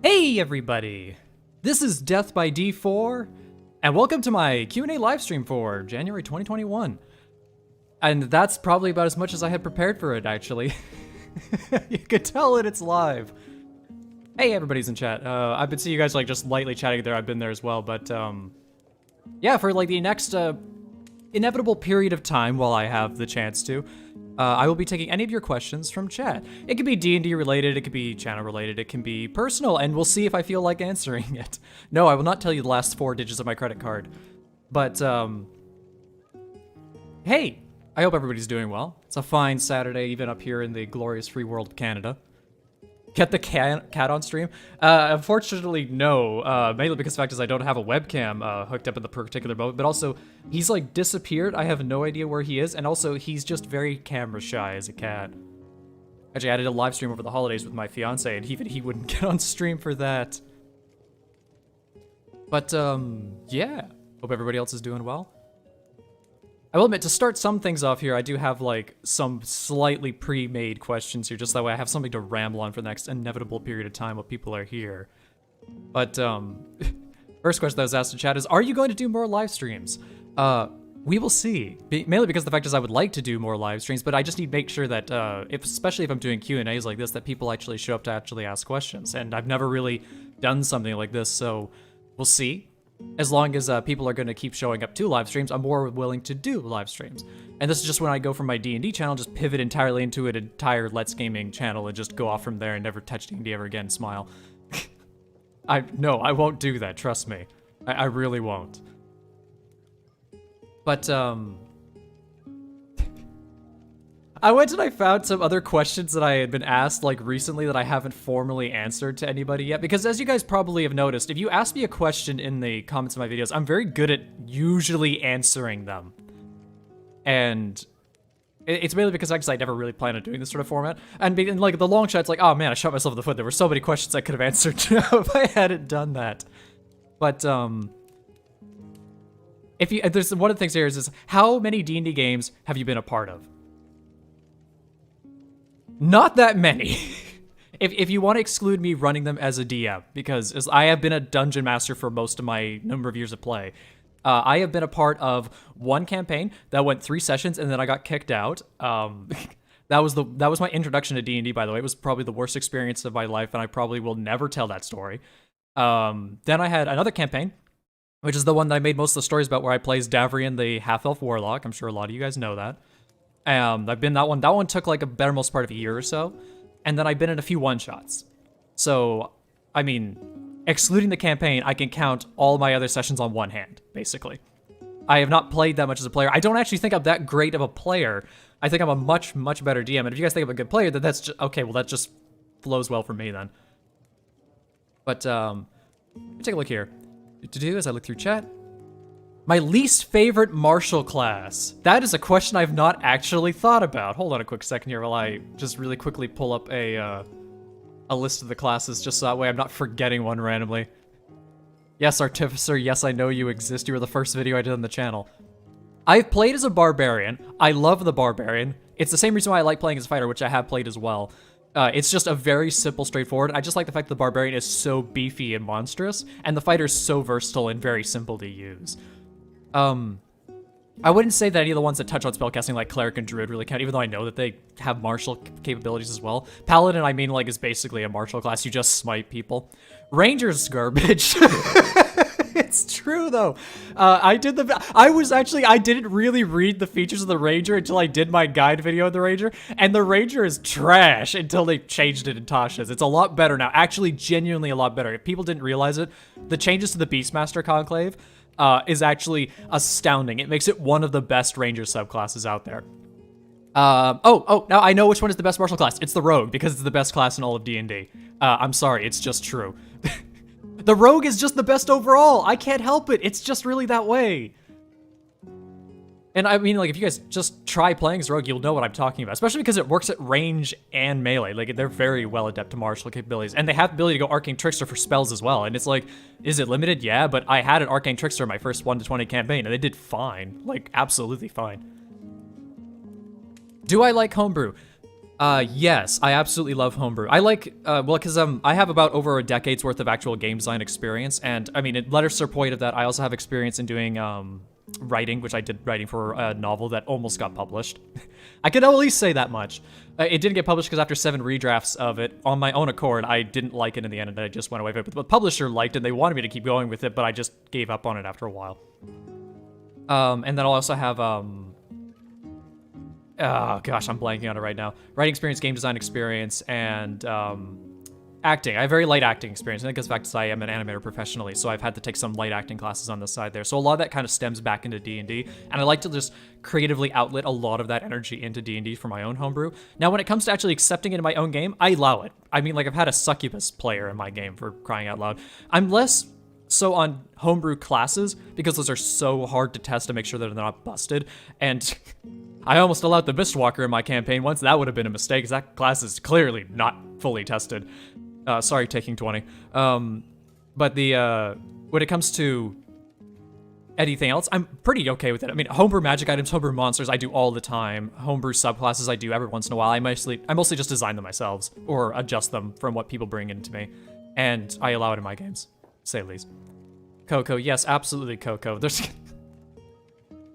Hey everybody! This is Death by D4, and welcome to my Q&A livestream for January 2021. And that's probably about as much as I had prepared for it, actually. You could tell it's live. Hey, everybody's in chat. I've been seeing you guys like just lightly chatting there. I've been there as well, but yeah, for like the next inevitable period of time while I have the chance to, I will be taking any of your questions from chat. It could be D&D related, it could be channel related, it can be personal, and we'll see if I feel like answering it. No, I will not tell you the last 4 digits of my credit card. But, hey, I hope everybody's doing well. It's a fine Saturday, even up here in the glorious free world of Canada. Get the cat on stream? Unfortunately, no. Mainly because the fact is I don't have a webcam hooked up at the particular moment, but also he's like disappeared. I have no idea where he is, and also he's just very camera shy as a cat. Actually, I did a live stream over the holidays with my fiance, and even he wouldn't get on stream for that. But yeah. Hope everybody else is doing well. I will admit, to start some things off here, I do have, like, some slightly pre-made questions here, just that way I have something to ramble on for the next inevitable period of time while people are here. But, first question that was asked in chat is, are you going to do more live streams? We will see. Mainly because the fact is I would like to do more live streams, but I just need to make sure that, especially if I'm doing Q&As like this, that people actually show up to actually ask questions. And I've never really done something like this, so we'll see. As long as people are going to keep showing up to live streams, I'm more willing to do live streams. And this is just when I go from my D&D channel, just pivot entirely into an entire Let's Gaming channel and just go off from there and never touch D&D ever again, smile. No, I won't do that, trust me. I really won't. But, I went and I found some other questions that I had been asked, like, recently that I haven't formally answered to anybody yet. Because as you guys probably have noticed, if you ask me a question in the comments of my videos, I'm very good at usually answering them. And it's mainly because I never really planned on doing this sort of format. And like, the long shot, it's like, oh man, I shot myself in the foot. There were so many questions I could have answered if I hadn't done that. But, there's one of the things here is how many D&D games have you been a part of? Not that many. If you want to exclude me running them as a DM, because I have been a dungeon master for most of my number of years of play. I have been a part of one campaign that went 3 sessions and then I got kicked out. That was my introduction to D&D, by the way. It was probably the worst experience of my life, and I probably will never tell that story. Then I had another campaign, which is the one that I made most of the stories about, where I plays Davrian, the half-elf warlock. I'm sure a lot of you guys know that. I've been that one. That one took like a better most part of a year or so, and then I've been in a few one-shots. So, I mean, excluding the campaign, I can count all my other sessions on one hand, basically. I have not played that much as a player. I don't actually think I'm that great of a player. I think I'm a much, much better DM, and if you guys think I'm a good player, then that's just, okay, well that just flows well for me then. But, let me take a look here. To do as I look through chat. My least favorite martial class. That is a question I've not actually thought about. Hold on a quick second here while I just really quickly pull up a list of the classes, just so that way I'm not forgetting one randomly. Yes, Artificer, yes, I know you exist. You were the first video I did on the channel. I've played as a barbarian. I love the barbarian. It's the same reason why I like playing as a fighter, which I have played as well. It's just a very simple, straightforward. I just like the fact that the barbarian is so beefy and monstrous, and the fighter is so versatile and very simple to use. I wouldn't say that any of the ones that touch on spellcasting like Cleric and Druid really count, even though I know that they have martial capabilities as well. Paladin, I mean, like, is basically a martial class. You just smite people. Ranger's garbage. It's true, though. I didn't really read the features of the Ranger until I did my guide video of the Ranger, and the Ranger is trash until they changed it in Tasha's. It's a lot better now. Actually, genuinely a lot better. If people didn't realize it, the changes to the Beastmaster Conclave is actually astounding. It makes it one of the best Ranger subclasses out there. Now I know which one is the best martial class. It's the Rogue, because it's the best class in all of D&D. I'm sorry, it's just true. The Rogue is just the best overall. I can't help it. It's just really that way. And I mean, like, if you guys just try playing as Rogue, you'll know what I'm talking about. Especially because it works at range and melee. Like, they're very well adept to martial capabilities. And they have the ability to go Arcane Trickster for spells as well. And it's like, is it limited? Yeah, but I had an Arcane Trickster in my first 1-20 campaign, and they did fine. Like, absolutely fine. Do I like homebrew? Yes, I absolutely love homebrew. I like, well, because I have about over a decade's worth of actual game design experience, and I mean, let us point of that, I also have experience in doing writing, which I did writing for a novel that almost got published. I can at least say that much. It didn't get published because after 7 redrafts of it, on my own accord, I didn't like it in the end, and I just went away. But the publisher liked it, and they wanted me to keep going with it, but I just gave up on it after a while. And then I'll also have, oh gosh, I'm blanking on it right now. Writing experience, game design experience, and acting. I have very light acting experience. And it goes back to I am an animator professionally, so I've had to take some light acting classes on the side there. So a lot of that kind of stems back into D&D, and I like to just creatively outlet a lot of that energy into D&D for my own homebrew. Now, when it comes to actually accepting it in my own game, I allow it. I mean, like, I've had a succubus player in my game, for crying out loud. I'm less so on homebrew classes, because those are so hard to test to make sure that they're not busted, and I almost allowed the Mistwalker in my campaign once. That would have been a mistake, because that class is clearly not fully tested. Sorry, taking 20. But when it comes to anything else, I'm pretty okay with it. I mean, homebrew magic items, homebrew monsters, I do all the time. Homebrew subclasses, I do every once in a while. I mostly just design them myself, or adjust them from what people bring into me. And I allow it in my games, to say the least. Coco, yes, absolutely Coco.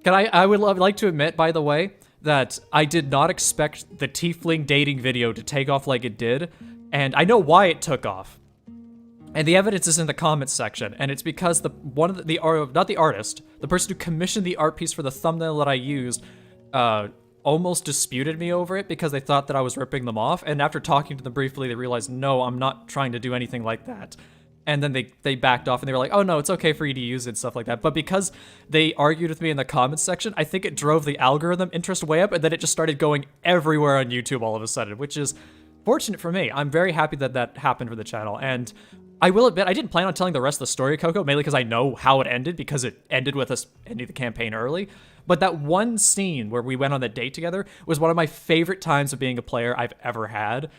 I would like to admit, by the way, that I did not expect the tiefling dating video to take off like it did, and I know why it took off. And the evidence is in the comments section, and it's because the person who commissioned the art piece for the thumbnail that I used, almost disputed me over it because they thought that I was ripping them off, and after talking to them briefly, they realized, no, I'm not trying to do anything like that. And then they backed off, and they were like, oh no, it's okay for you to use it and stuff like that. But because they argued with me in the comments section, I think it drove the algorithm interest way up, and then it just started going everywhere on YouTube all of a sudden, which is fortunate for me. I'm very happy that that happened for the channel. And I will admit, I didn't plan on telling the rest of the story of Coco, mainly because I know how it ended, because it ended with us ending the campaign early. But that one scene where we went on the date together was one of my favorite times of being a player I've ever had.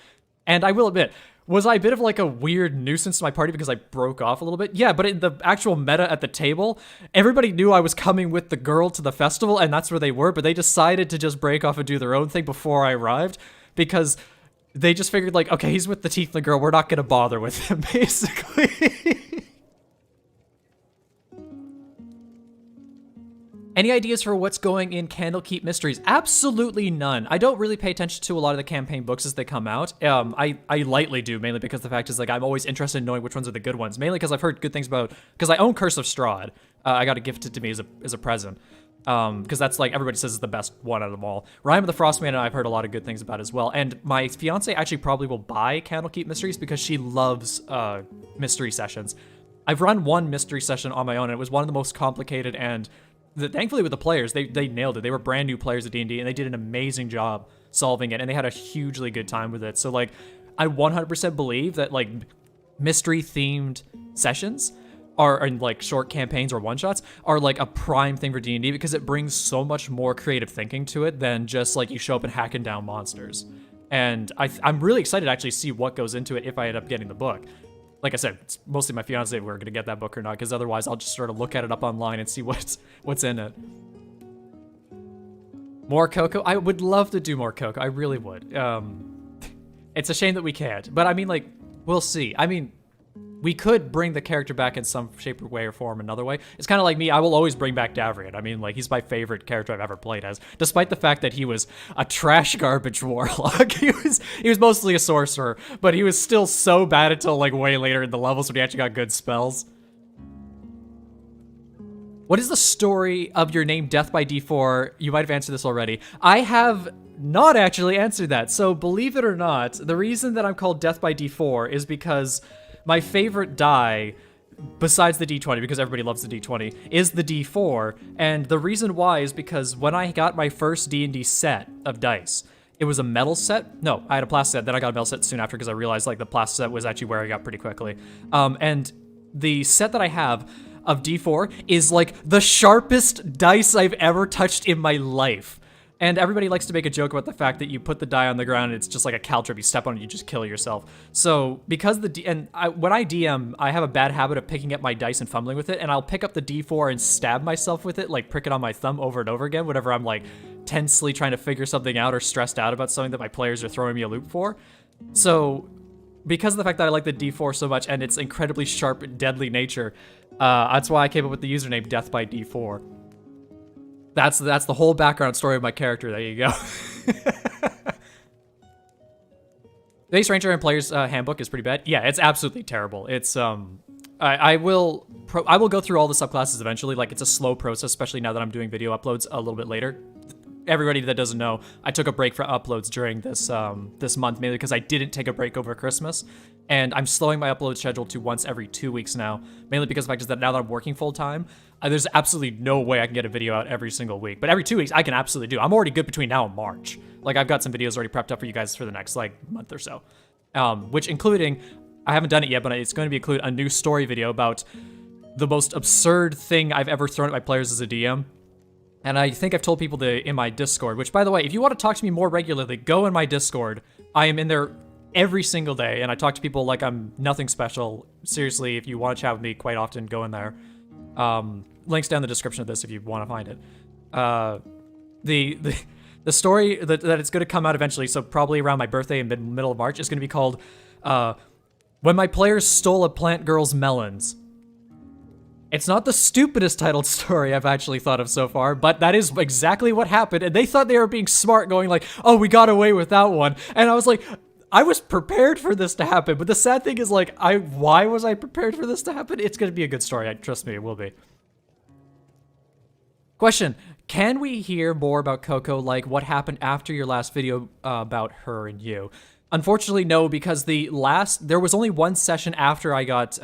And I will admit, was I a bit of like a weird nuisance to my party because I broke off a little bit? Yeah, but in the actual meta at the table, everybody knew I was coming with the girl to the festival, and that's where they were, but they decided to just break off and do their own thing before I arrived, because they just figured, like, okay, he's with the tiefling girl, we're not gonna bother with him, basically. Any ideas for what's going in Candlekeep Mysteries? Absolutely none. I don't really pay attention to a lot of the campaign books as they come out. I lightly do, mainly because the fact is, like, I'm always interested in knowing which ones are the good ones, mainly because I've heard good things about, because I own Curse of Strahd. I got it gifted to me as a present. Because that's, like, everybody says is the best one out of them all. Rime of the Frostman, I've heard a lot of good things about as well. And my fiance actually probably will buy Candlekeep Mysteries because she loves mystery sessions. I've run one mystery session on my own, and it was one of the most complicated, and thankfully with the players, they nailed it. They were brand new players of D&D, and they did an amazing job solving it, and they had a hugely good time with it. So, like, I 100% believe that, like, mystery-themed sessions are, in like short campaigns or one-shots, are like a prime thing for D&D because it brings so much more creative thinking to it than just like you show up and hacking down monsters. And I'm really excited to actually see what goes into it if I end up getting the book. Like I said, it's mostly my fiance if we're gonna get that book or not, because otherwise I'll just sort of look at it up online and see what's in it. More Coco? I would love to do more Coco. I really would. It's a shame that we can't, but I mean, like, we'll see. I mean, we could bring the character back in some shape or way or form another way. It's kind of like me, I will always bring back Davrian. I mean, like, he's my favorite character I've ever played as, despite the fact that he was a trash garbage warlock. He was mostly a sorcerer, but he was still so bad until, like, way later in the levels when he actually got good spells. What is the story of your name Death by D4? You might have answered this already. I have not actually answered that, so believe it or not, the reason that I'm called Death by D4 is because my favorite die, besides the D20, because everybody loves the D20, is the D4, and the reason why is because when I got my first D&D set of dice, it was a metal set. No, I had a plastic set, then I got a metal set soon after because I realized, like, the plastic set was actually where I got pretty quickly. And the set that I have of D4 is, like, the sharpest dice I've ever touched in my life. And everybody likes to make a joke about the fact that you put the die on the ground and it's just like a caltrip. You step on it, you just kill yourself. So because when I DM, I have a bad habit of picking up my dice and fumbling with it, and I'll pick up the D4 and stab myself with it, like prick it on my thumb over and over again whenever I'm like intensely trying to figure something out or stressed out about something that my players are throwing me a loop for. So because of the fact that I like the D4 so much and its incredibly sharp, deadly nature, that's why I came up with the username Death by D4. That's the whole background story of my character. There you go. Base Ranger and Player's Handbook is pretty bad. Yeah, it's absolutely terrible. It's I will go through all the subclasses eventually. Like, it's a slow process, especially now that I'm doing video uploads a little bit later. Everybody that doesn't know, I took a break for uploads during this this month, mainly because I didn't take a break over Christmas, and I'm slowing my upload schedule to once every 2 weeks now, mainly because the fact is that now that I'm working full time, there's absolutely no way I can get a video out every single week. But every 2 weeks, I can absolutely do. I'm already good between now and March. Like, I've got some videos already prepped up for you guys for the next, like, month or so. Which including, I haven't done it yet, but it's going to include a new story video about the most absurd thing I've ever thrown at my players as a DM. And I think I've told people in my Discord, which, by the way, if you want to talk to me more regularly, go in my Discord. I am in there every single day, and I talk to people like I'm nothing special. Seriously, if you want to chat with me quite often, go in there. Links down in the description of this if you want to find it. The story that it's going to come out eventually, so probably around my birthday in middle of March, is going to be called When My Players Stole a Plant Girl's Melons. It's not the stupidest titled story I've actually thought of so far, but that is exactly what happened, and they thought they were being smart, going like, oh, we got away with that one. And I was like, I was prepared for this to happen, but the sad thing is, like, why was I prepared for this to happen? It's going to be a good story. Trust me, it will be. Question, can we hear more about Coco, like what happened after your last video about her and you? Unfortunately, no, because there was only one session after I got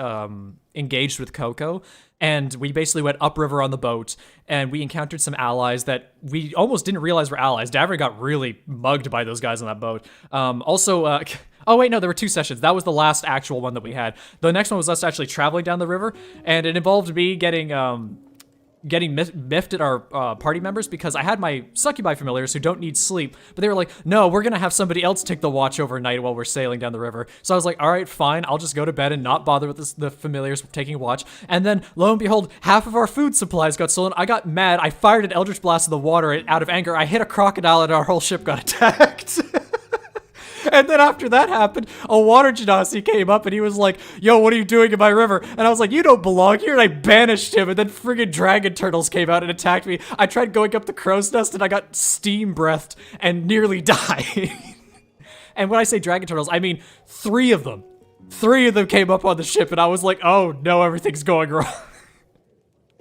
engaged with Coco, and we basically went upriver on the boat, and we encountered some allies that we almost didn't realize were allies. Davray got really mugged by those guys on that boat. Oh wait, no, there were 2 sessions. That was the last actual one that we had. The next one was us actually traveling down the river, and it involved me getting miffed at our party members because I had my succubi familiars who don't need sleep, but they were like, no, we're gonna have somebody else take the watch overnight while we're sailing down the river. So I was like, all right, fine, I'll just go to bed and not bother with the familiars taking watch. And then, lo and behold, half of our food supplies got stolen. I got mad. I fired an Eldritch Blast in the water out of anger. I hit a crocodile and our whole ship got attacked. And then after that happened, a water genasi came up and he was like, yo, what are you doing in my river? And I was like, you don't belong here. And I banished him. And then friggin' dragon turtles came out and attacked me. I tried going up the crow's nest and I got steam breathed and nearly died. And when I say dragon turtles, I mean 3 of them. 3 of them came up on the ship and I was like, oh no, everything's going wrong.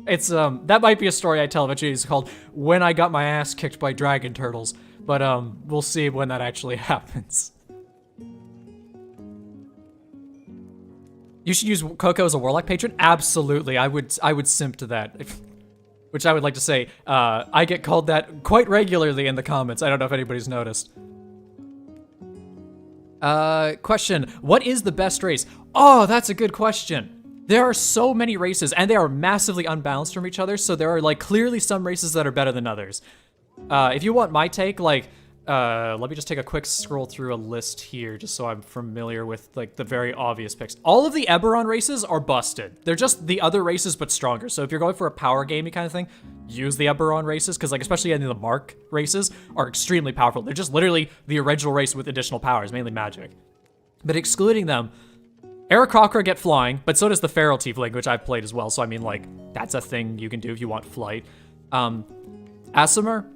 It's, that might be a story I tell eventually. It's called When I Got My Ass Kicked by Dragon Turtles. But, we'll see when that actually happens. You should use Coco as a warlock patron? Absolutely, I would simp to that. Which I would like to say, I get called that quite regularly in the comments. I don't know if anybody's noticed. Question, what is the best race? Oh, that's a good question. There are so many races, and they are massively unbalanced from each other, so there are, like, clearly some races that are better than others. If you want my take, like, let me just take a quick scroll through a list here, just so I'm familiar with, like, the very obvious picks. All of the Eberron races are busted. They're just the other races, but stronger. So if you're going for a power gamey kind of thing, use the Eberron races, because, like, especially any of the Mark races are extremely powerful. They're just literally the original race with additional powers, mainly magic. But excluding them, Aarakocra get flying, but so does the Feral Tiefling, which I've played as well, so I mean, like, that's a thing you can do if you want flight. Aasimar?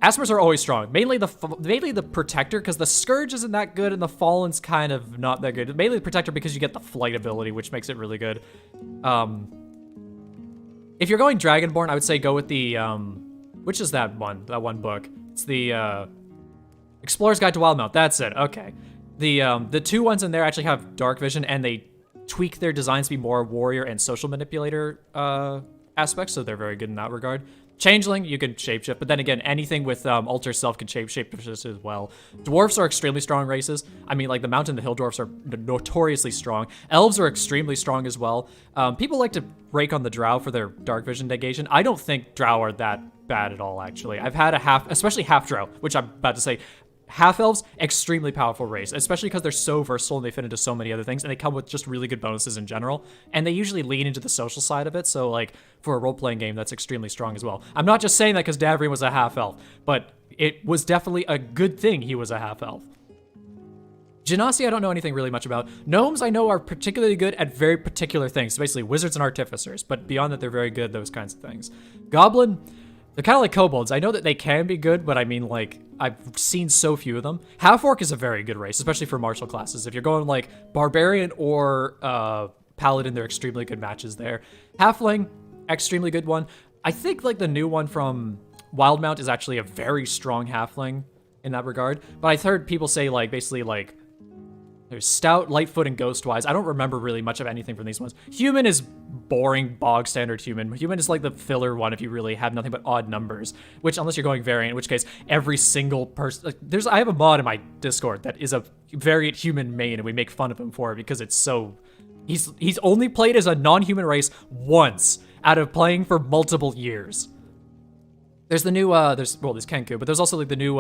Aasimars are always strong. Mainly the Protector, because the Scourge isn't that good, and the Fallen's kind of not that good. Mainly the Protector because you get the flight ability, which makes it really good. If you're going Dragonborn, I would say go with the, which is that one book? It's the, Explorer's Guide to Wildemount. That's it, okay. The 2 ones in there actually have dark vision, and they tweak their designs to be more warrior and social manipulator aspects, so they're very good in that regard. Changeling, you can shapeshift, but then again, anything with Alter Self can shapeshift as well. Dwarves are extremely strong races. I mean, like, the Mountain and the Hill Dwarfs are notoriously strong. Elves are extremely strong as well. People like to rake on the Drow for their dark vision negation. I don't think Drow are that bad at all, actually. I've had especially half Drow, which I'm about to say, half-elves, extremely powerful race, especially because they're so versatile and they fit into so many other things, and they come with just really good bonuses in general, and they usually lean into the social side of it, so, like, for a role-playing game, that's extremely strong as well. I'm not just saying that because Davray was a half-elf, but it was definitely a good thing he was a half-elf. Genasi I don't know anything really much about. Gnomes I know are particularly good at very particular things, so basically wizards and artificers, but beyond that they're very good at those kinds of things. Goblin, they're kind of like kobolds. I know that they can be good, but I mean, like, I've seen so few of them. Half-orc is a very good race, especially for martial classes. If you're going like barbarian or paladin, they're extremely good matches there. Halfling, extremely good one. I think like the new one from Wildmount is actually a very strong halfling in that regard, but I've heard people say like basically like there's Stout, Lightfoot, and Ghostwise. I don't remember really much of anything from these ones. Human is boring, bog standard human. Human is like the filler one if you really have nothing but odd numbers, which unless you're going variant, in which case every single person, like, I have a mod in my Discord that is a variant human main, and we make fun of him for it because it's so, he's only played as a non-human race once out of playing for multiple years. There's the new, there's Kenku, but there's also like the new,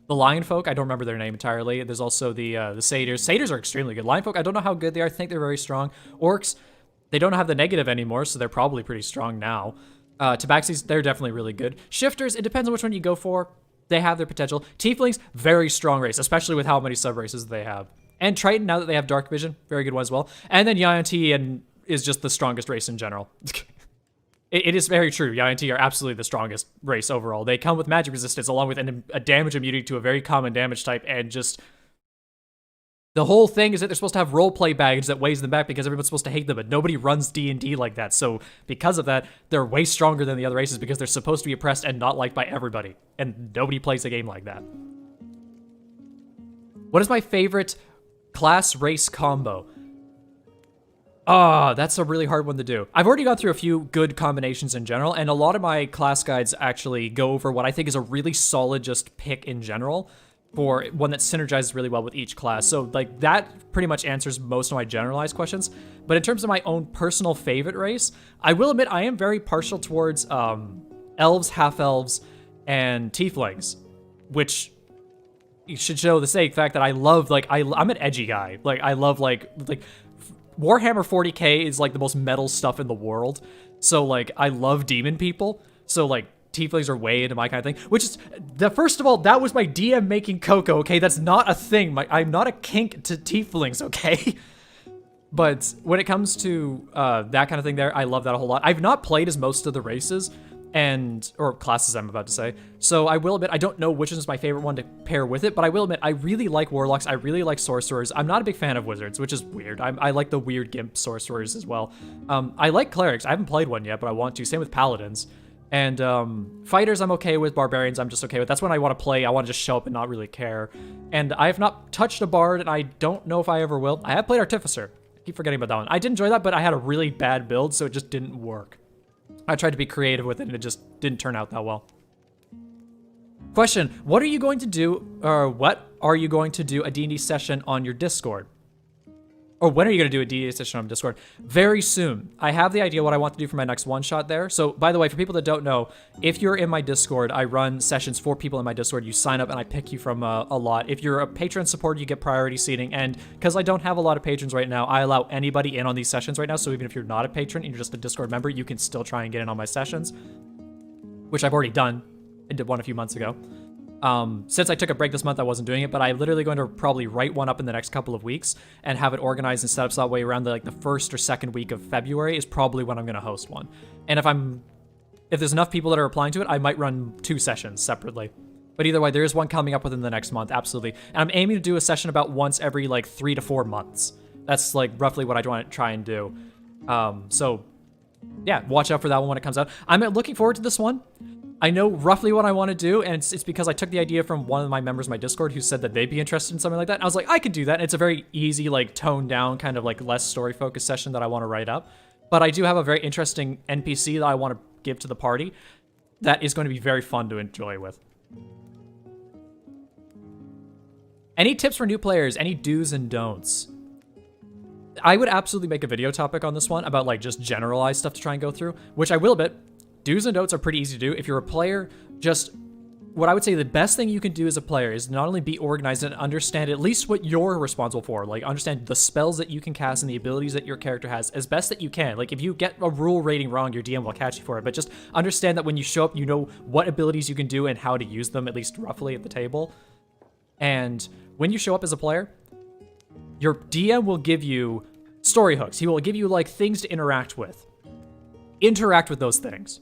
the Lion Folk, I don't remember their name entirely. There's also the Satyrs. Satyrs are extremely good. Lion Folk, I don't know how good they are. I think they're very strong. Orcs, they don't have the negative anymore, so they're probably pretty strong now. Tabaxis, they're definitely really good. Shifters, it depends on which one you go for. They have their potential. Tieflings, very strong race, especially with how many sub-races they have. And Triton, now that they have Dark Vision, very good one as well. And then Yuan-Ti is just the strongest race in general. It is very true. Yuan-Ti are absolutely the strongest race overall. They come with magic resistance along with a damage immunity to a very common damage type, and just the whole thing is that they're supposed to have roleplay baggage that weighs them back because everyone's supposed to hate them, but nobody runs D&D like that. So because of that, they're way stronger than the other races because they're supposed to be oppressed and not liked by everybody, and nobody plays a game like that. What is my favorite class race combo? That's a really hard one to do. I've already gone through a few good combinations in general, and a lot of my class guides actually go over what I think is a really solid just pick in general for one that synergizes really well with each class. So like that pretty much answers most of my generalized questions. But in terms of my own personal favorite race, I will admit I am very partial towards elves, half-elves, and tieflings, which you should show the fact that I love, like, I'm an edgy guy. Like, I love, like Warhammer 40k is like the most metal stuff in the world. So like I love demon people. So like tieflings are way into my kind of thing, which is first of all, that was my DM making Coco. Okay. That's not a thing. I'm not a kink to tieflings. Okay. But when it comes to that kind of thing there, I love that a whole lot. I've not played as most of the races or classes I'm about to say. So I will admit, I don't know which is my favorite one to pair with it, but I will admit, I really like warlocks. I really like sorcerers. I'm not a big fan of wizards, which is weird. I like the weird gimp sorcerers as well. I like clerics. I haven't played one yet, but I want to. Same with paladins. And fighters I'm okay with. Barbarians I'm just okay with. That's when I want to play. I want to just show up and not really care. And I have not touched a bard, and I don't know if I ever will. I have played artificer. I keep forgetting about that one. I did enjoy that, but I had a really bad build, so it just didn't work. I tried to be creative with it, and it just didn't turn out that well. Question, what are you going to do, or what are you going to do a D&D session on your Discord? Or when are you going to do a D&D session on Discord? Very soon. I have the idea what I want to do for my next one-shot there. So, by the way, for people that don't know, if you're in my Discord, I run sessions for people in my Discord. You sign up and I pick you from a lot. If you're a patron supporter, you get priority seating. And because I don't have a lot of patrons right now, I allow anybody in on these sessions right now. So even if you're not a patron and you're just a Discord member, you can still try and get in on my sessions, which I've already done. I did one a few months ago. Since I took a break this month, I wasn't doing it, but I'm literally going to probably write one up in the next couple of weeks and have it organized and set up so that way around the first or second week of February is probably when I'm going to host one. And if there's enough people that are applying to it, I might run 2 sessions separately. But either way, there is one coming up within the next month, absolutely. And I'm aiming to do a session about once every 3 to 4 months. That's roughly what I want to try and do. So yeah, watch out for that one when it comes out. I'm looking forward to this one. I know roughly what I want to do, and it's because I took the idea from one of my members of my Discord who said that they'd be interested in something like that. And I was like, I could do that. And it's a very easy, toned down, kind of less story-focused session that I want to write up. But I do have a very interesting NPC that I want to give to the party that is going to be very fun to enjoy with. Any tips for new players? Any do's and don'ts? I would absolutely make a video topic on this one about just generalized stuff to try and go through, which I will a bit. Do's and don'ts are pretty easy to do. If you're a player, just what I would say the best thing you can do as a player is not only be organized and understand at least what you're responsible for, like understand the spells that you can cast and the abilities that your character has as best that you can. Like if you get a rule rating wrong, your DM will catch you for it, but just understand that when you show up, you know what abilities you can do and how to use them, at least roughly at the table. And when you show up as a player, your DM will give you story hooks. He will give you like things to interact with. Interact with those things.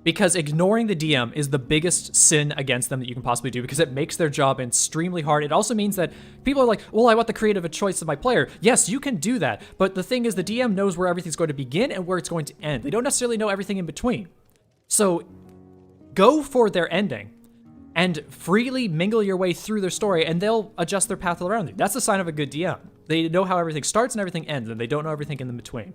Because ignoring the DM is the biggest sin against them that you can possibly do, because it makes their job extremely hard. It also means that people are like, well, I want the creative choice of my player. Yes, you can do that. But the thing is, the DM knows where everything's going to begin and where it's going to end. They don't necessarily know everything in between. So go for their ending and freely mingle your way through their story, and they'll adjust their path around you. That's a sign of a good DM. They know how everything starts and everything ends, and they don't know everything in the between.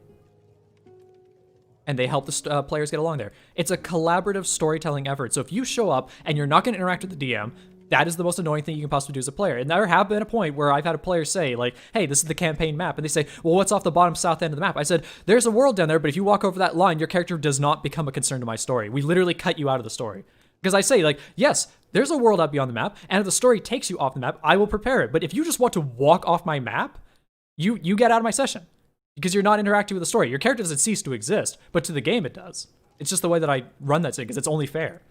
And they help the players get along there. It's a collaborative storytelling effort. So if you show up and you're not going to interact with the DM, that is the most annoying thing you can possibly do as a player. And there have been a point where I've had a player say, like, hey, this is the campaign map. And they say, well, what's off the bottom south end of the map? I said, there's a world down there, but if you walk over that line, your character does not become a concern to my story. We literally cut you out of the story. Because I say, like, yes, there's a world out beyond the map, and if the story takes you off the map, I will prepare it. But if you just want to walk off my map, you get out of my session. Because you're not interacting with the story. Your character doesn't cease to exist, but to the game it does. It's just the way that I run that thing, because it's only fair.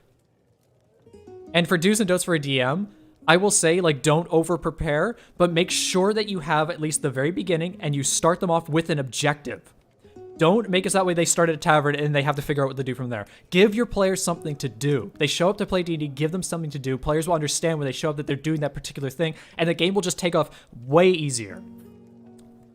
And for do's and don'ts for a DM, I will say, like, don't over-prepare, but make sure that you have at least the very beginning, and you start them off with an objective. Don't make it that way they start at a tavern and they have to figure out what to do from there. Give your players something to do. They show up to play D&D, give them something to do. Players will understand when they show up that they're doing that particular thing, and the game will just take off way easier.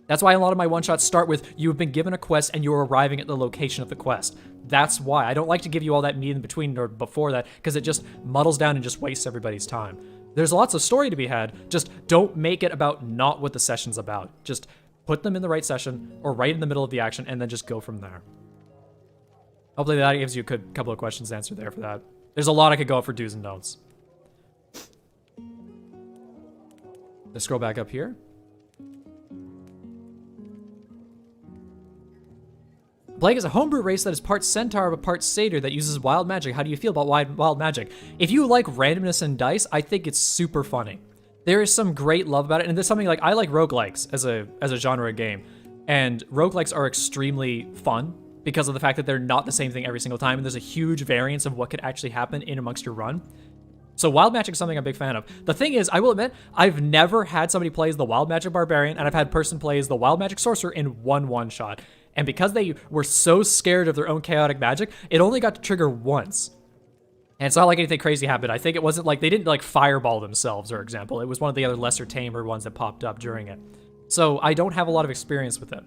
That's why a lot of my one-shots start with, you have been given a quest and you're arriving at the location of the quest. That's why. I don't like to give you all that meat in between or before that, because it just muddles down and just wastes everybody's time. There's lots of story to be had, just don't make it about not what the session's about. Just put them in the right session, or right in the middle of the action, and then just go from there. Hopefully that gives you a good couple of questions to answer there for that. There's a lot I could go for do's and don'ts. Let's scroll back up here. Plague is a homebrew race that is part centaur but part satyr that uses wild magic. How do you feel about wild magic? If you like randomness and dice, I think it's super funny. There is some great love about it, and there's something like, I like roguelikes as a genre of game, and roguelikes are extremely fun because of the fact that they're not the same thing every single time, and there's a huge variance of what could actually happen in amongst your run. So wild magic is something I'm a big fan of. The thing is, I will admit, I've never had somebody play as the wild magic barbarian, and I've had person play as the wild magic sorcerer in one shot. And because they were so scared of their own chaotic magic, it only got to trigger once. And it's not like anything crazy happened. I think it wasn't like, they didn't like fireball themselves, for example. It was one of the other lesser tamer ones that popped up during it. So I don't have a lot of experience with it.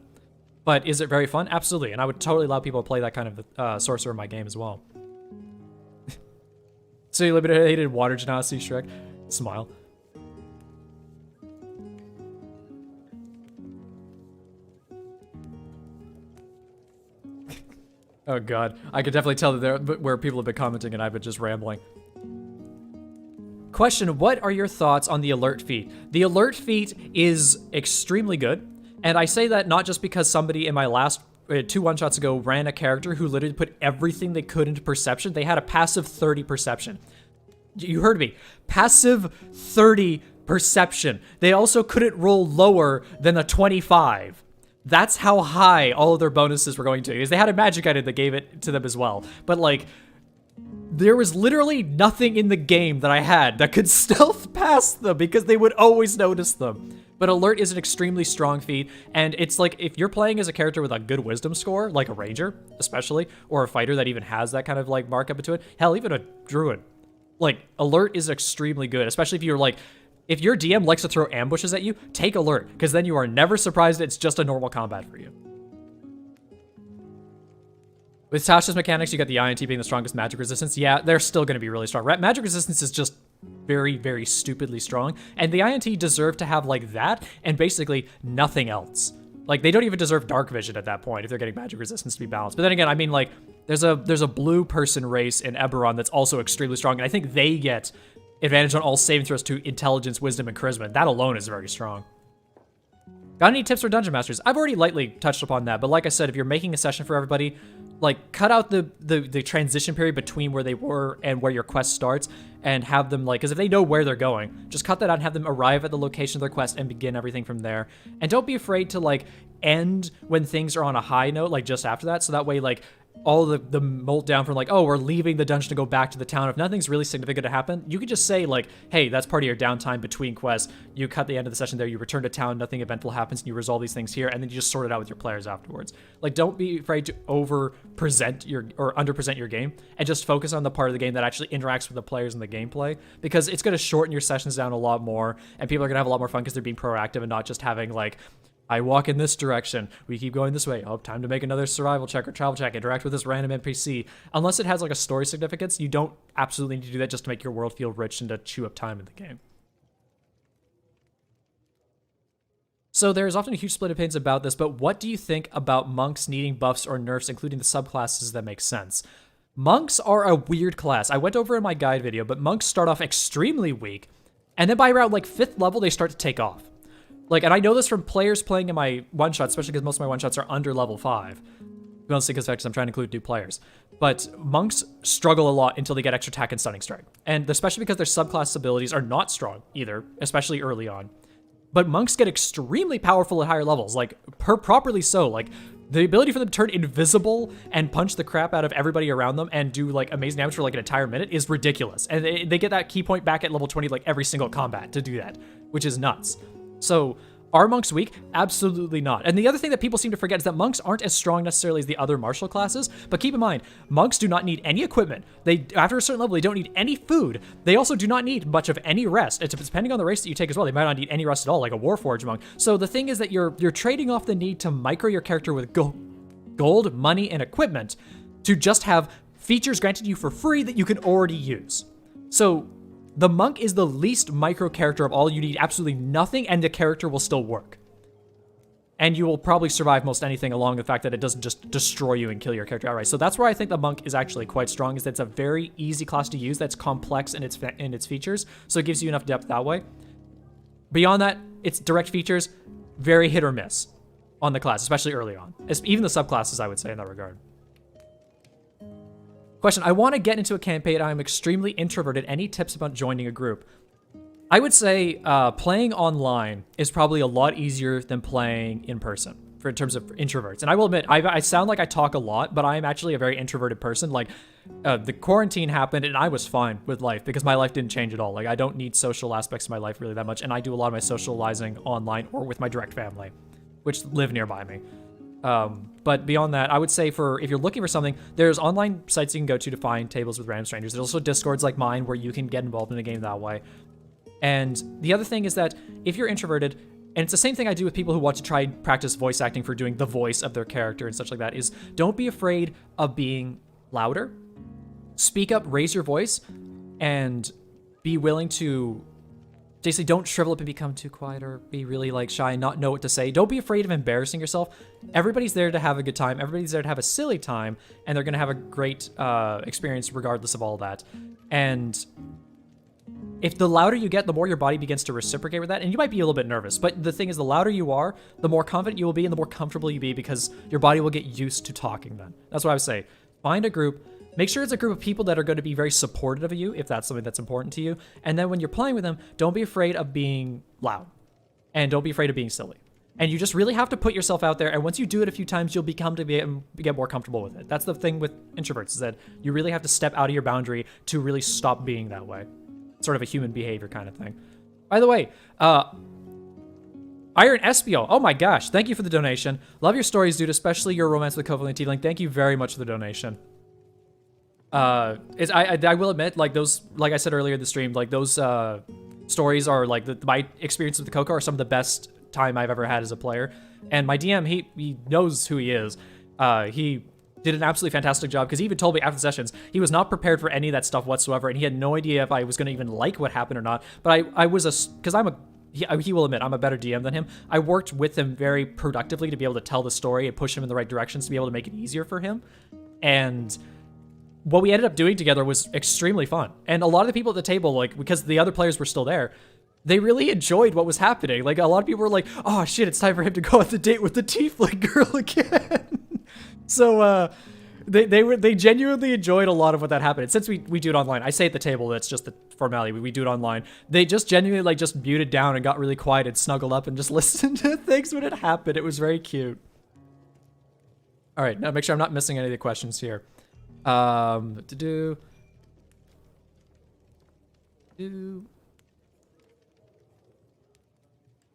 But is it very fun? Absolutely. And I would totally allow people to play that kind of sorcerer in my game as well. So you eliminated water genocide, Shrek? Smile. Oh god, I could definitely tell that there where people have been commenting and I've been just rambling. Question, what are your thoughts on the alert feat? The alert feat is extremely good, and I say that not just because somebody in my last 2 one-shots ago ran a character who literally put everything they could into perception. They had a passive 30 perception. You heard me. Passive 30 perception. They also couldn't roll lower than a 25. That's how high all of their bonuses were going to, because they had a magic item that gave it to them as well. But like, there was literally nothing in the game that I had that could stealth past them because they would always notice them. But alert is an extremely strong feat, and it's like, if you're playing as a character with a good wisdom score, like a ranger, especially, or a fighter that even has that kind of like markup into it, hell, even a druid, like, alert is extremely good, especially if you're like, if your DM likes to throw ambushes at you, take alert, because then you are never surprised it's just a normal combat for you. With Tasha's mechanics, you got the INT being the strongest magic resistance. Yeah, they're still going to be really strong. Magic resistance is just very, very stupidly strong, and the INT deserve to have like that, and basically nothing else. Like, they don't even deserve dark vision at that point if they're getting magic resistance to be balanced. But then again, I mean, like, there's a blue person race in Eberron that's also extremely strong, and I think they get advantage on all saving throws to intelligence, wisdom, and charisma. That alone is very strong. Got any tips for Dungeon Masters? I've already lightly touched upon that, but like I said, if you're making a session for everybody, like cut out the transition period between where they were and where your quest starts, and have them like, because if they know where they're going, just cut that out and have them arrive at the location of their quest and begin everything from there. And don't be afraid to like end when things are on a high note, like just after that, so that way like all the meltdown from like, oh, we're leaving the dungeon to go back to the town. If nothing's really significant to happen, you could just say like, hey, that's part of your downtime between quests. You cut the end of the session there, you return to town, nothing eventful happens, and you resolve these things here, and then you just sort it out with your players afterwards. Like, don't be afraid to over-present or under-present your game, and just focus on the part of the game that actually interacts with the players and the gameplay, because it's going to shorten your sessions down a lot more, and people are going to have a lot more fun because they're being proactive and not just having like, I walk in this direction, we keep going this way, oh, time to make another survival check or travel check, interact with this random NPC. Unless it has like a story significance, you don't absolutely need to do that just to make your world feel rich and to chew up time in the game. So there's often a huge split of opinions about this, but what do you think about monks needing buffs or nerfs, including the subclasses that make sense? Monks are a weird class. I went over in my guide video, but monks start off extremely weak, and then by around like 5th level, they start to take off. Like, and I know this from players playing in my one-shots, especially because most of my one-shots are under level 5. Mostly because I'm trying to include new players. But monks struggle a lot until they get extra attack and stunning strike. And especially because their subclass abilities are not strong either, especially early on. But monks get extremely powerful at higher levels, like, properly so. Like, the ability for them to turn invisible and punch the crap out of everybody around them and do, like, amazing damage for, like, an entire minute is ridiculous. And they get that key point back at level 20, like, every single combat to do that, which is nuts. So, are monks weak? Absolutely not. And the other thing that people seem to forget is that monks aren't as strong necessarily as the other martial classes, but keep in mind, monks do not need any equipment. After a certain level, they don't need any food. They also do not need much of any rest. It's depending on the race that you take as well. They might not need any rest at all, like a Warforged monk. So the thing is that you're trading off the need to micro your character with gold, money, and equipment to just have features granted you for free that you can already use. So the monk is the least micro character of all. You need absolutely nothing, and the character will still work. And you will probably survive most anything along the fact that it doesn't just destroy you and kill your character outright. So that's where I think the monk is actually quite strong, is that it's a very easy class to use that's complex in its features, so it gives you enough depth that way. Beyond that, its direct features, very hit or miss on the class, especially early on. Even the subclasses, I would say, in that regard. Question, I want to get into a campaign. I'm extremely introverted. Any tips about joining a group? I would say playing online is probably a lot easier than playing in person in terms of introverts. And I will admit, I sound like I talk a lot, but I'm actually a very introverted person. Like, the quarantine happened and I was fine with life because my life didn't change at all. Like, I don't need social aspects of my life really that much. And I do a lot of my socializing online or with my direct family, which live nearby me. But beyond that, I would say if you're looking for something, there's online sites you can go to find tables with random strangers. There's also Discords like mine where you can get involved in a game that way. And the other thing is that if you're introverted, and it's the same thing I do with people who want to try and practice voice acting for doing the voice of their character and such like that, is don't be afraid of being louder. Speak up, raise your voice, and be willing to basically don't shrivel up and become too quiet or be really like shy and not know what to say. Don't be afraid of embarrassing yourself. Everybody's there to have a good time. Everybody's there to have a silly time, and they're going to have a great experience regardless of all that. And if the louder you get, the more your body begins to reciprocate with that, and you might be a little bit nervous, but the thing is, the louder you are, the more confident you will be and the more comfortable you be because your body will get used to talking then. That's what I would say. Find a group. Make sure it's a group of people that are going to be very supportive of you if that's something that's important to you. And then when you're playing with them, don't be afraid of being loud. And don't be afraid of being silly. And you just really have to put yourself out there. And once you do it a few times, you'll get more comfortable with it. That's the thing with introverts, is that you really have to step out of your boundary to really stop being that way. Sort of a human behavior kind of thing. By the way, Iron Espio, oh my gosh, thank you for the donation. Love your stories, dude, especially your romance with Covalent T-Link. Thank you very much for the donation. I will admit, like those, like I said earlier in the stream, like those stories are like my experience with the Coco are some of the best time I've ever had as a player. And my DM, he knows who he is. He did an absolutely fantastic job because he even told me after the sessions he was not prepared for any of that stuff whatsoever, and he had no idea if I was going to even like what happened or not. But I was because he will admit I'm a better DM than him. I worked with him very productively to be able to tell the story and push him in the right directions to be able to make it easier for him. And what we ended up doing together was extremely fun. And a lot of the people at the table, like, because the other players were still there, they really enjoyed what was happening. Like, a lot of people were like, oh shit, it's time for him to go on the date with the tiefling girl again. So, they genuinely enjoyed a lot of what that happened. And since we do it online, I say at the table, that's just the formality, we do it online. They just genuinely, like, just muted down and got really quiet and snuggled up and just listened to things when it happened. It was very cute. All right, now make sure I'm not missing any of the questions here.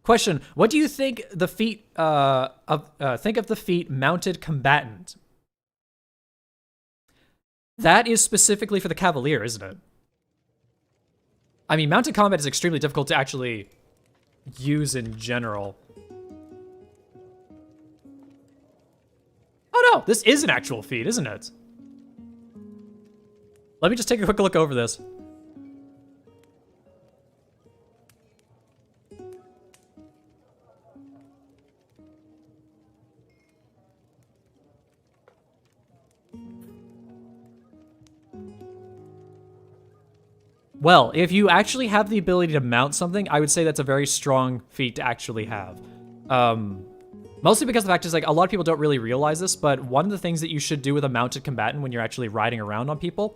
Question: what do you think the feat think of the feat mounted combatant? That is specifically for the Cavalier, isn't it? I mean, mounted combat is extremely difficult to actually use in general. Oh no, this is an actual feat, isn't it? Let me just take a quick look over this. Well, if you actually have the ability to mount something, I would say that's a very strong feat to actually have. Mostly because the fact is, like, a lot of people don't really realize this, but one of the things that you should do with a mounted combatant when you're actually riding around on people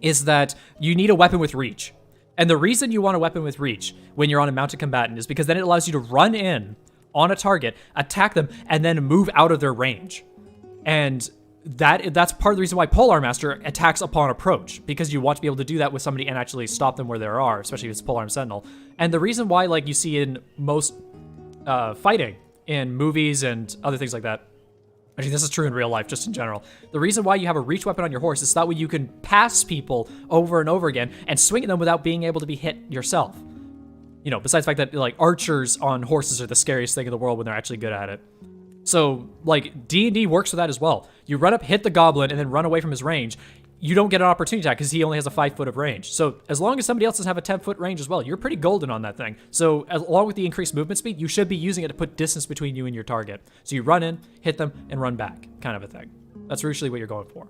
is that you need a weapon with reach. And the reason you want a weapon with reach when you're on a mounted combatant is because then it allows you to run in on a target, attack them, and then move out of their range. And that's part of the reason why Polearm Master attacks upon approach, because you want to be able to do that with somebody and actually stop them where they are, especially if it's Polearm Sentinel. And the reason why, like, you see in most fighting in movies and other things like that, actually this is true in real life just in general, the reason why you have a reach weapon on your horse is that way you can pass people over and over again and swing at them without being able to be hit yourself. You know, besides the fact that, like, archers on horses are the scariest thing in the world when they're actually good at it. So, like, D&D works with that as well. You run up, hit the goblin, and then run away from his range. You don't get an opportunity attack because he only has a 5 foot of range. So, as long as somebody else doesn't have a 10 foot range as well, you're pretty golden on that thing. So, along with the increased movement speed, you should be using it to put distance between you and your target. So, you run in, hit them, and run back, kind of a thing. That's usually what you're going for.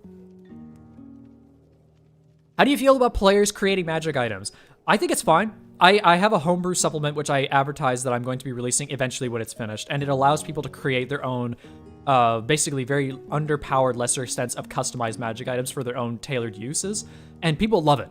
How do you feel about players creating magic items? I think it's fine. I have a homebrew supplement which I advertise that I'm going to be releasing eventually when it's finished, and it allows people to create their own, basically very underpowered, lesser extents of customized magic items for their own tailored uses, and people love it.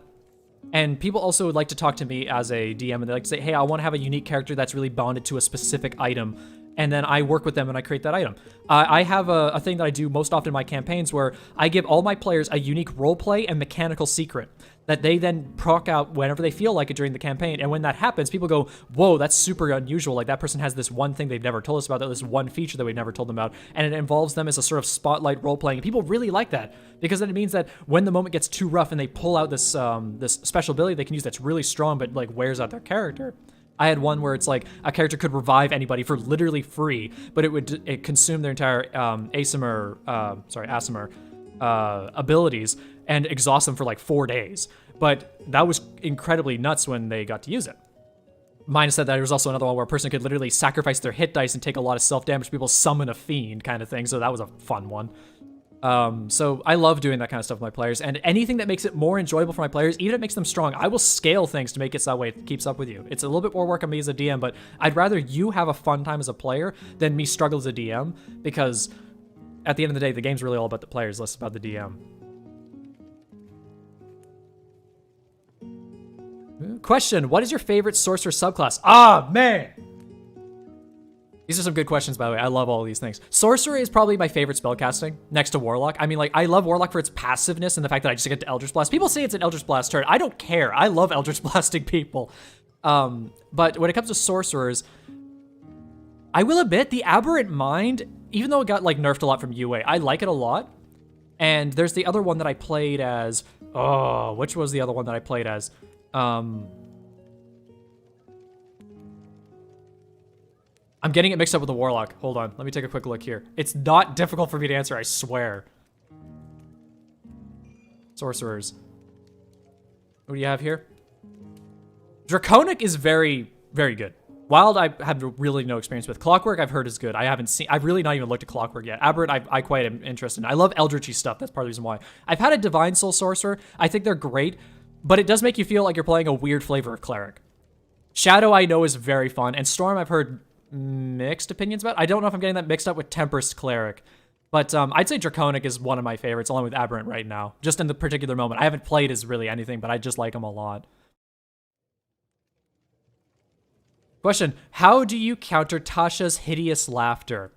And people also would like to talk to me as a DM, and they like to say, hey, I want to have a unique character that's really bonded to a specific item, and then I work with them and I create that item. I have a thing that I do most often in my campaigns where I give all my players a unique roleplay and mechanical secret that they then proc out whenever they feel like it during the campaign. And when that happens, people go, whoa, that's super unusual. Like, that person has this one thing they've never told us about, this one feature that we've never told them about, and it involves them as a sort of spotlight role-playing. And people really like that, because then it means that when the moment gets too rough and they pull out this this special ability they can use that's really strong but, like, wears out their character. I had one where it's like a character could revive anybody for literally free, but it consume their entire Aasimar abilities and exhaust them for like 4 days. But that was incredibly nuts when they got to use it. Mine said that there was also another one where a person could literally sacrifice their hit dice and take a lot of self-damage. People summon a fiend kind of thing, so that was a fun one. So I love doing that kind of stuff with my players, and anything that makes it more enjoyable for my players, even if it makes them strong, I will scale things to make it so that way it keeps up with you. It's a little bit more work on me as a DM, but I'd rather you have a fun time as a player than me struggle as a DM, because at the end of the day, the game's really all about the players, less about the DM. Question, what is your favorite sorcerer subclass? Ah, man! These are some good questions, by the way. I love all of these things. Sorcerer is probably my favorite spellcasting, next to Warlock. I mean, like, I love Warlock for its passiveness and the fact that I just get to Eldritch Blast. People say it's an Eldritch Blast turn. I don't care. I love Eldritch Blasting people. But when it comes to sorcerers, I will admit the Aberrant Mind, even though it got, like, nerfed a lot from UA, I like it a lot. And there's the other one that I played as... Oh, which was the other one that I played as? I'm getting it mixed up with the Warlock. Hold on, let me take a quick look here. It's not difficult for me to answer, I swear. Sorcerers. What do you have here? Draconic is very, very good. Wild, I have really no experience with. Clockwork, I've heard is good. I've really not even looked at Clockwork yet. Aberrant, I quite am interested in. I love Eldritchy stuff, that's part of the reason why. I've had a Divine Soul Sorcerer. I think they're great, but it does make you feel like you're playing a weird flavor of Cleric. Shadow I know is very fun, and Storm I've heard mixed opinions about. I don't know if I'm getting that mixed up with Tempest Cleric. But I'd say Draconic is one of my favorites, along with Aberrant right now, just in the particular moment. I haven't played as really anything, but I just like him a lot. Question, how do you counter Tasha's hideous laughter?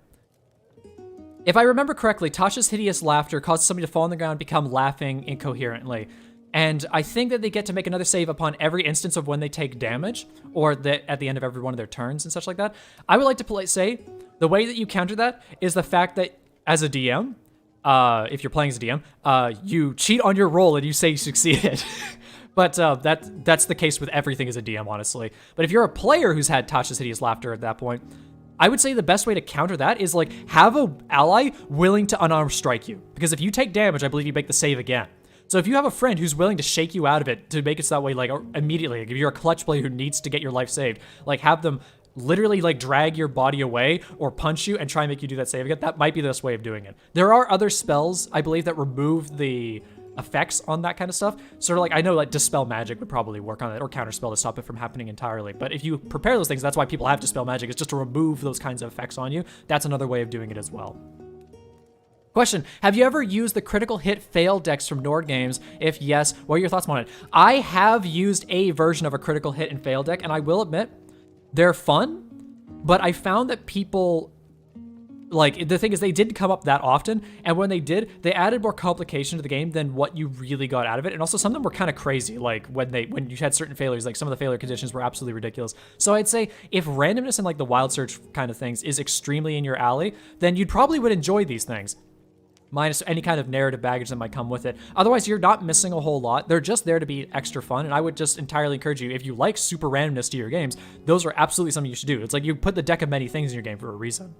If I remember correctly, Tasha's hideous laughter causes somebody to fall on the ground and become laughing incoherently. And I think that they get to make another save upon every instance of when they take damage, or at the end of every one of their turns and such like that. I would like to say, the way that you counter that is the fact that as a DM, if you're playing as a DM, you cheat on your roll and you say you succeeded. But that's the case with everything as a DM, honestly. But if you're a player who's had Tasha's hideous laughter at that point, I would say the best way to counter that is like have a ally willing to unarmed strike you. Because if you take damage, I believe you make the save again. So if you have a friend who's willing to shake you out of it to make it so that way, like immediately, like if you're a clutch player who needs to get your life saved, like have them literally like drag your body away or punch you and try and make you do that save again. That might be the best way of doing it. There are other spells, I believe, that remove the effects on that kind of stuff. Sort of like, I know like Dispel Magic would probably work on it, or Counterspell to stop it from happening entirely. But if you prepare those things, that's why people have Dispel Magic, is just to remove those kinds of effects on you. That's another way of doing it as well. Question, have you ever used the critical hit fail decks from Nord Games? If yes, what are your thoughts on it? I have used a version of a critical hit and fail deck, and I will admit, they're fun, but I found that people, like, the thing is they didn't come up that often, and when they did, they added more complication to the game than what you really got out of it, and also some of them were kind of crazy, like when you had certain failures, like some of the failure conditions were absolutely ridiculous. So I'd say if randomness and like the wild search kind of things is extremely in your alley, then you probably would enjoy these things, minus any kind of narrative baggage that might come with it. Otherwise, you're not missing a whole lot. They're just there to be extra fun, and I would just entirely encourage you, if you like super randomness to your games, those are absolutely something you should do. It's like you put the deck of many things in your game for a reason.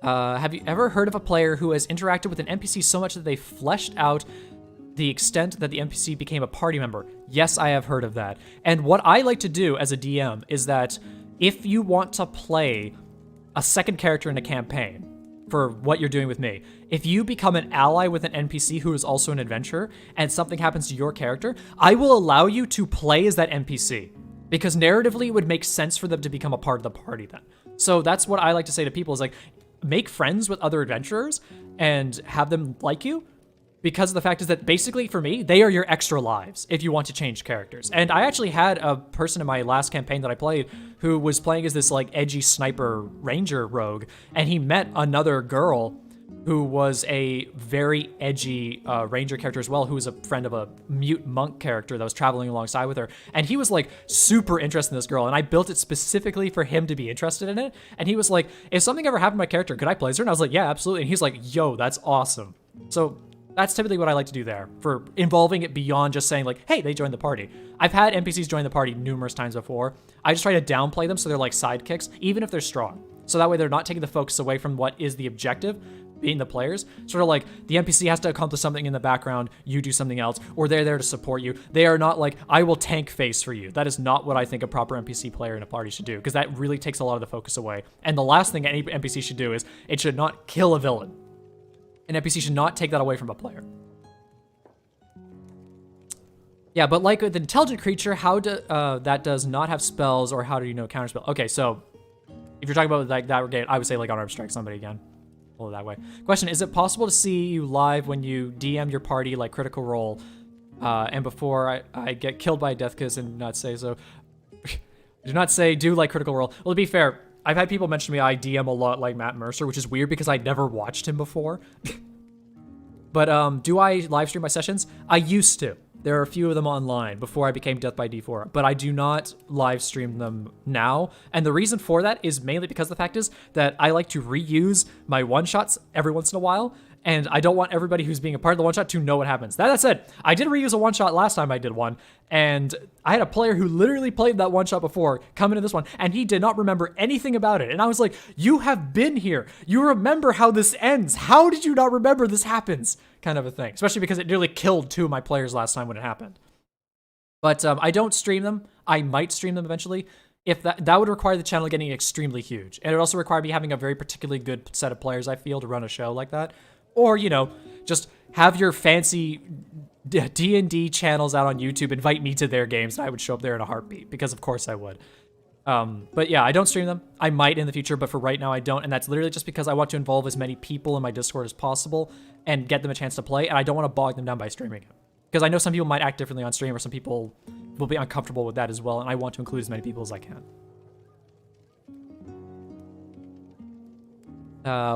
Have you ever heard of a player who has interacted with an NPC so much that they fleshed out the extent that the NPC became a party member? Yes, I have heard of that. And what I like to do as a DM is that if you want to play a second character in a campaign, for what you're doing with me, if you become an ally with an NPC who is also an adventurer and something happens to your character, I will allow you to play as that NPC, because narratively it would make sense for them to become a part of the party then. So that's what I like to say to people, is like, make friends with other adventurers and have them like you, because the fact is that basically for me, they are your extra lives if you want to change characters. And I actually had a person in my last campaign that I played who was playing as this like edgy sniper ranger rogue, and he met another girl who was a very edgy ranger character as well, who was a friend of a mute monk character that was traveling alongside with her. And he was like super interested in this girl, and I built it specifically for him to be interested in it. And he was like, if something ever happened to my character, could I play as her? And I was like, yeah, absolutely. And he's like, yo, that's awesome. So that's typically what I like to do there, for involving it beyond just saying like, hey, they joined the party. I've had NPCs join the party numerous times before. I just try to downplay them so they're like sidekicks, even if they're strong. So that way they're not taking the focus away from what is the objective, being the players. Sort of like the NPC has to accomplish something in the background, you do something else, or they're there to support you. They are not like, I will tank face for you. That is not what I think a proper NPC player in a party should do, because that really takes a lot of the focus away. And the last thing any NPC should do is, it should not kill a villain. An NPC should not take that away from a player. Yeah, but like with intelligent creature, how do that does not have spells, or how do you know counterspell? Okay, so if you're talking about like that game, I would say like unarmed strike somebody again. Pull it that way. Question, is it possible to see you live when you DM your party like Critical Role, and before I get killed by a death kiss and not say so? Do not say do like Critical Role. Well, to be fair, I've had people mention to me I DM a lot like Matt Mercer, which is weird because I never watched him before. But do I live stream my sessions? I used to. There are a few of them online before I became Death by D4, but I do not live stream them now. And the reason for that is mainly because the fact is that I like to reuse my one-shots every once in a while, and I don't want everybody who's being a part of the one-shot to know what happens. That said, I did reuse a one-shot last time I did one, and I had a player who literally played that one-shot before come into this one, and he did not remember anything about it. And I was like, you have been here. You remember how this ends. How did you not remember this happens? Kind of a thing, especially because it nearly killed 2 of my players last time when it happened. But I don't stream them. I might stream them eventually. If that would require the channel getting extremely huge. And it would also require me having a very particularly good set of players, I feel, to run a show like that. Or, you know, just have your fancy D&D channels out on YouTube invite me to their games, and I would show up there in a heartbeat, because of course I would. But yeah, I don't stream them. I might in the future, but for right now I don't, and that's literally just because I want to involve as many people in my Discord as possible and get them a chance to play, and I don't want to bog them down by streaming it. Because I know some people might act differently on stream, or some people will be uncomfortable with that as well, and I want to include as many people as I can.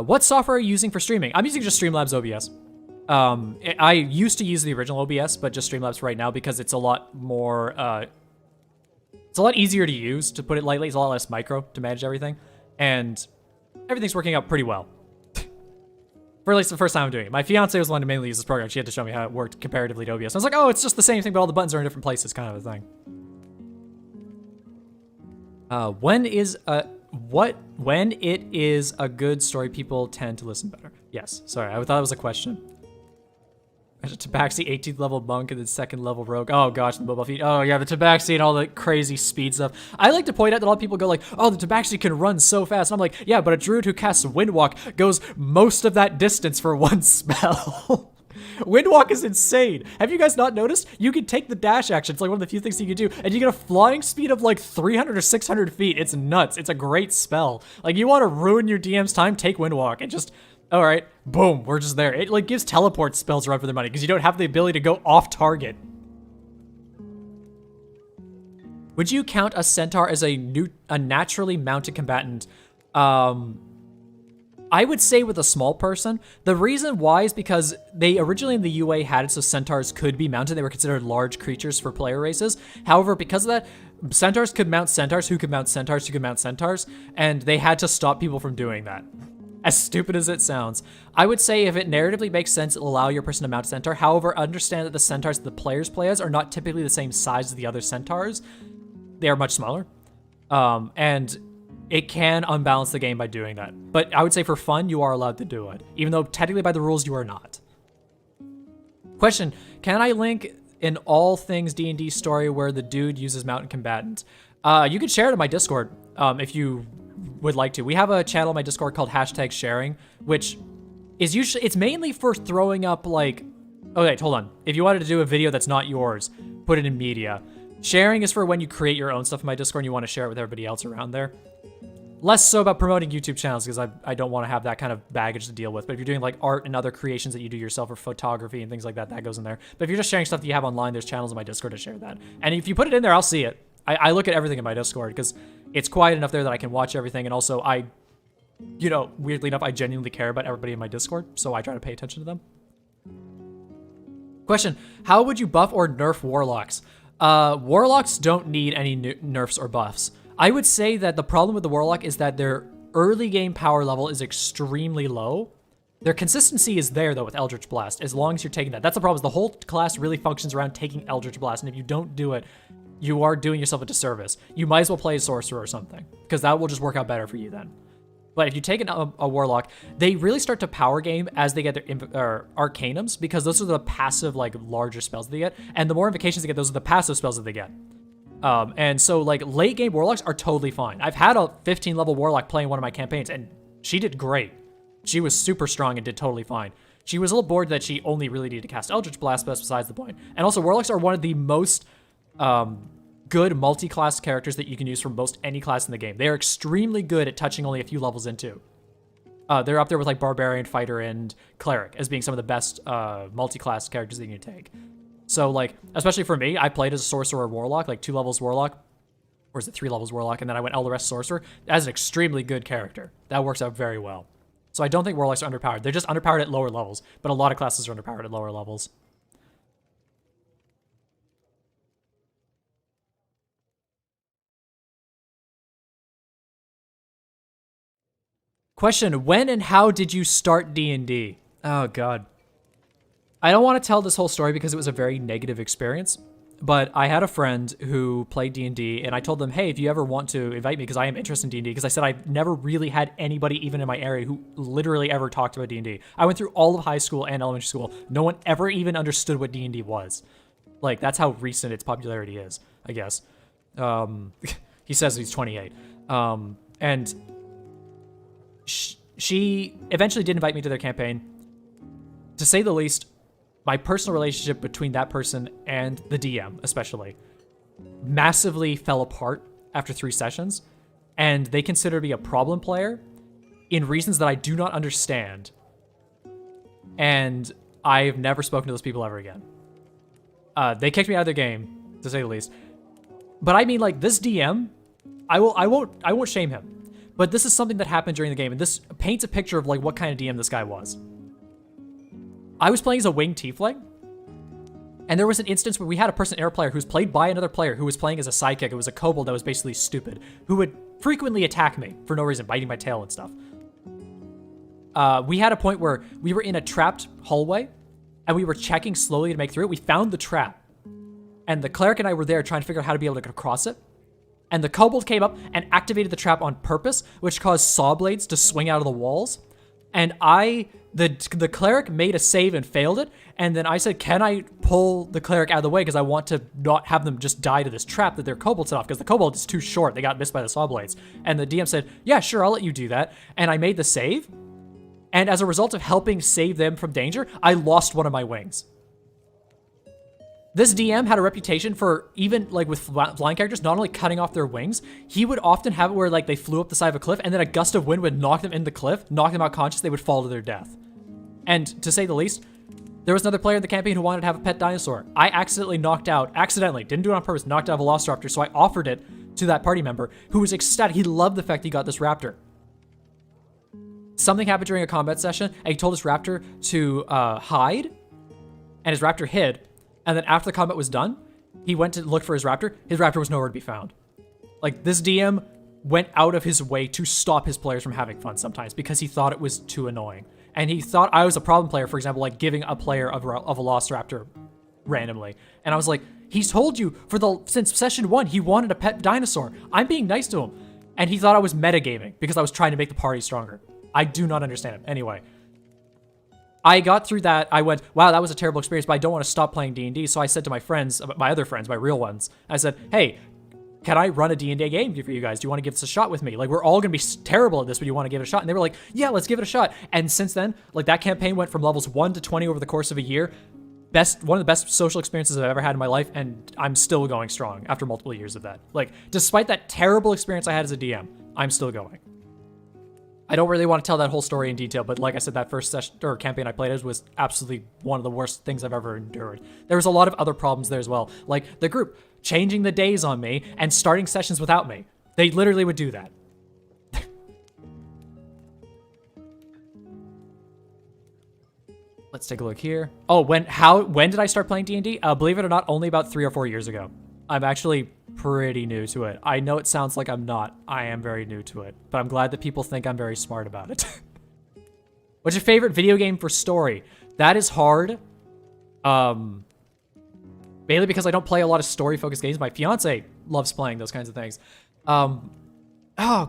What software are you using for streaming? I'm using just Streamlabs OBS. I used to use the original OBS, but just Streamlabs right now because it's a lot more, it's a lot easier to use, to put it lightly. It's a lot less micro to manage everything, and everything's working out pretty well. For at least the first time I'm doing it. My fiance was the one to mainly use this program. She had to show me how it worked comparatively to OBS. I was like, oh, it's just the same thing, but all the buttons are in different places, kind of a thing. When it is a good story, people tend to listen better. Yes, sorry, I thought it was a question. Tabaxi 18th level monk and then 2nd level rogue. Oh gosh, the mobile feed. Oh yeah, the Tabaxi and all the crazy speed stuff. I like to point out that a lot of people go like, oh, the Tabaxi can run so fast. And I'm like, yeah, but a druid who casts Windwalk goes most of that distance for one spell. Windwalk is insane. Have you guys not noticed? You can take the dash action. It's like one of the few things you can do, and you get a flying speed of like 300 or 600 feet. It's nuts. It's a great spell. Like, you want to ruin your DM's time? Take Windwalk and just, all right, boom, we're just there. It like gives teleport spells run for their money because you don't have the ability to go off target. Would you count a centaur as a naturally mounted combatant? I would say with a small person. The reason why is because they originally in the UA had it so centaurs could be mounted. They were considered large creatures for player races. However, because of that, centaurs could mount centaurs who could mount centaurs who could mount centaurs, and they had to stop people from doing that. As stupid as it sounds. I would say if it narratively makes sense, it'll allow your person to mount a centaur. However, understand that the centaurs that the players play as are not typically the same size as the other centaurs. They are much smaller. And it can unbalance the game by doing that. But I would say for fun, you are allowed to do it. Even though technically by the rules, you are not. Question, can I link in all things D&D story where the dude uses mountain combatant? You can share it in my Discord if you would like to. We have a channel in my Discord called #sharing, which is usually, it's mainly for throwing up like, okay, hold on. If you wanted to do a video that's not yours, put it in media. Sharing is for when you create your own stuff in my Discord and you want to share it with everybody else around there. Less so about promoting YouTube channels because I don't want to have that kind of baggage to deal with. But if you're doing like art and other creations that you do yourself or photography and things like that, that goes in there. But if you're just sharing stuff that you have online, there's channels in my Discord to share that. And if you put it in there, I'll see it. I look at everything in my Discord because it's quiet enough there that I can watch everything. And also you know, weirdly enough, I genuinely care about everybody in my Discord. So I try to pay attention to them. Question, how would you buff or nerf warlocks? Warlocks don't need any nerfs or buffs. I would say that the problem with the Warlock is that their early game power level is extremely low. Their consistency is there, though, with Eldritch Blast, as long as you're taking that. That's the problem, is the whole class really functions around taking Eldritch Blast, and if you don't do it, you are doing yourself a disservice. You might as well play a Sorcerer or something, because that will just work out better for you then. But if you take a Warlock, they really start to power game as they get their Arcanums, because those are the passive, like, larger spells that they get, and the more Invocations they get, those are the passive spells that they get. And so like late game Warlocks are totally fine. I've had a 15 level Warlock playing one of my campaigns and she did great. She was super strong and did totally fine. She was a little bored that she only really needed to cast Eldritch Blast, but that's besides the point. And also Warlocks are one of the most good multi-class characters that you can use from most any class in the game. They are extremely good at touching only a few levels into. They're up there with like Barbarian, Fighter, and Cleric as being some of the best multi-class characters that you can take. So, like, especially for me, I played as a Sorcerer or Warlock, like 2 levels Warlock, or is it 3 levels Warlock, and then I went Elder Rest Sorcerer. That's an extremely good character. That works out very well. So I don't think Warlocks are underpowered. They're just underpowered at lower levels, but a lot of classes are underpowered at lower levels. Question, when and how did you start D&D? Oh, God. I don't want to tell this whole story because it was a very negative experience, but I had a friend who played D&D, and I told them, hey, if you ever want to invite me, because I am interested in D&D, because I said I've never really had anybody even in my area who literally ever talked about D&D. I went through all of high school and elementary school. No one ever even understood what D&D was. Like, that's how recent its popularity is, I guess. He says he's 28. And she eventually did invite me to their campaign. To say the least, my personal relationship between that person and the DM, especially, massively fell apart after 3 sessions, and they consider me a problem player in reasons that I do not understand. And I've never spoken to those people ever again. They kicked me out of their game, to say the least. But I mean, like, this DM, I won't shame him. But this is something that happened during the game, and this paints a picture of like what kind of DM this guy was. I was playing as a winged tiefling, and there was an instance where we had a person air player who was played by another player who was playing as a sidekick. It was a kobold that was basically stupid, who would frequently attack me for no reason, biting my tail and stuff. We had a point where we were in a trapped hallway, and we were checking slowly to make through it. We found the trap, and the cleric and I were there trying to figure out how to be able to get across it. And the kobold came up and activated the trap on purpose, which caused saw blades to swing out of the walls. And the cleric made a save and failed it. And then I said, can I pull the cleric out of the way? Because I want to not have them just die to this trap that their kobold set off. Because the kobold is too short. They got missed by the saw blades. And the DM said, yeah, sure, I'll let you do that. And I made the save. And as a result of helping save them from danger, I lost one of my wings. This DM had a reputation for, even like with flying characters, not only cutting off their wings, he would often have it where like they flew up the side of a cliff and then a gust of wind would knock them in the cliff, knock them out conscious, they would fall to their death. And to say the least, there was another player in the campaign who wanted to have a pet dinosaur. I accidentally, didn't do it on purpose, knocked out a Velociraptor, so I offered it to that party member who was ecstatic. He loved the fact he got this raptor. Something happened during a combat session, and he told his raptor to hide, and his raptor hid. And then after the combat was done, he went to look for his raptor. His raptor was nowhere to be found. Like, this DM went out of his way to stop his players from having fun sometimes because he thought it was too annoying. And he thought I was a problem player, for example, like giving a player of a lost raptor randomly. And I was like, he's told you since session 1, he wanted a pet dinosaur. I'm being nice to him. And he thought I was metagaming because I was trying to make the party stronger. I do not understand him. Anyway. I got through that. I went, wow, that was a terrible experience, but I don't want to stop playing D&D. So I said to my friends, my other friends, my real ones, I said, hey, can I run a D&D game for you guys? Do you want to give this a shot with me? Like, we're all going to be terrible at this, but you want to give it a shot? And they were like, yeah, let's give it a shot. And since then, like, that campaign went from levels 1 to 20 over the course of a year. One of the best social experiences I've ever had in my life, and I'm still going strong after multiple years of that. Like, despite that terrible experience I had as a DM, I'm still going. I don't really want to tell that whole story in detail, but like I said, that first session or campaign I played as was absolutely one of the worst things I've ever endured. There was a lot of other problems there as well, like the group changing the days on me and starting sessions without me. They literally would do that. Let's take a look here. Oh, when did I start playing D&D? Believe it or not, only about 3 or 4 years ago. I'm actually pretty new to it. I know it sounds like I'm not. I am very new to it, but I'm glad that people think I'm very smart about it. What's your favorite video game for story? That is hard. Mainly because I don't play a lot of story-focused games. My fiance loves playing those kinds of things. Oh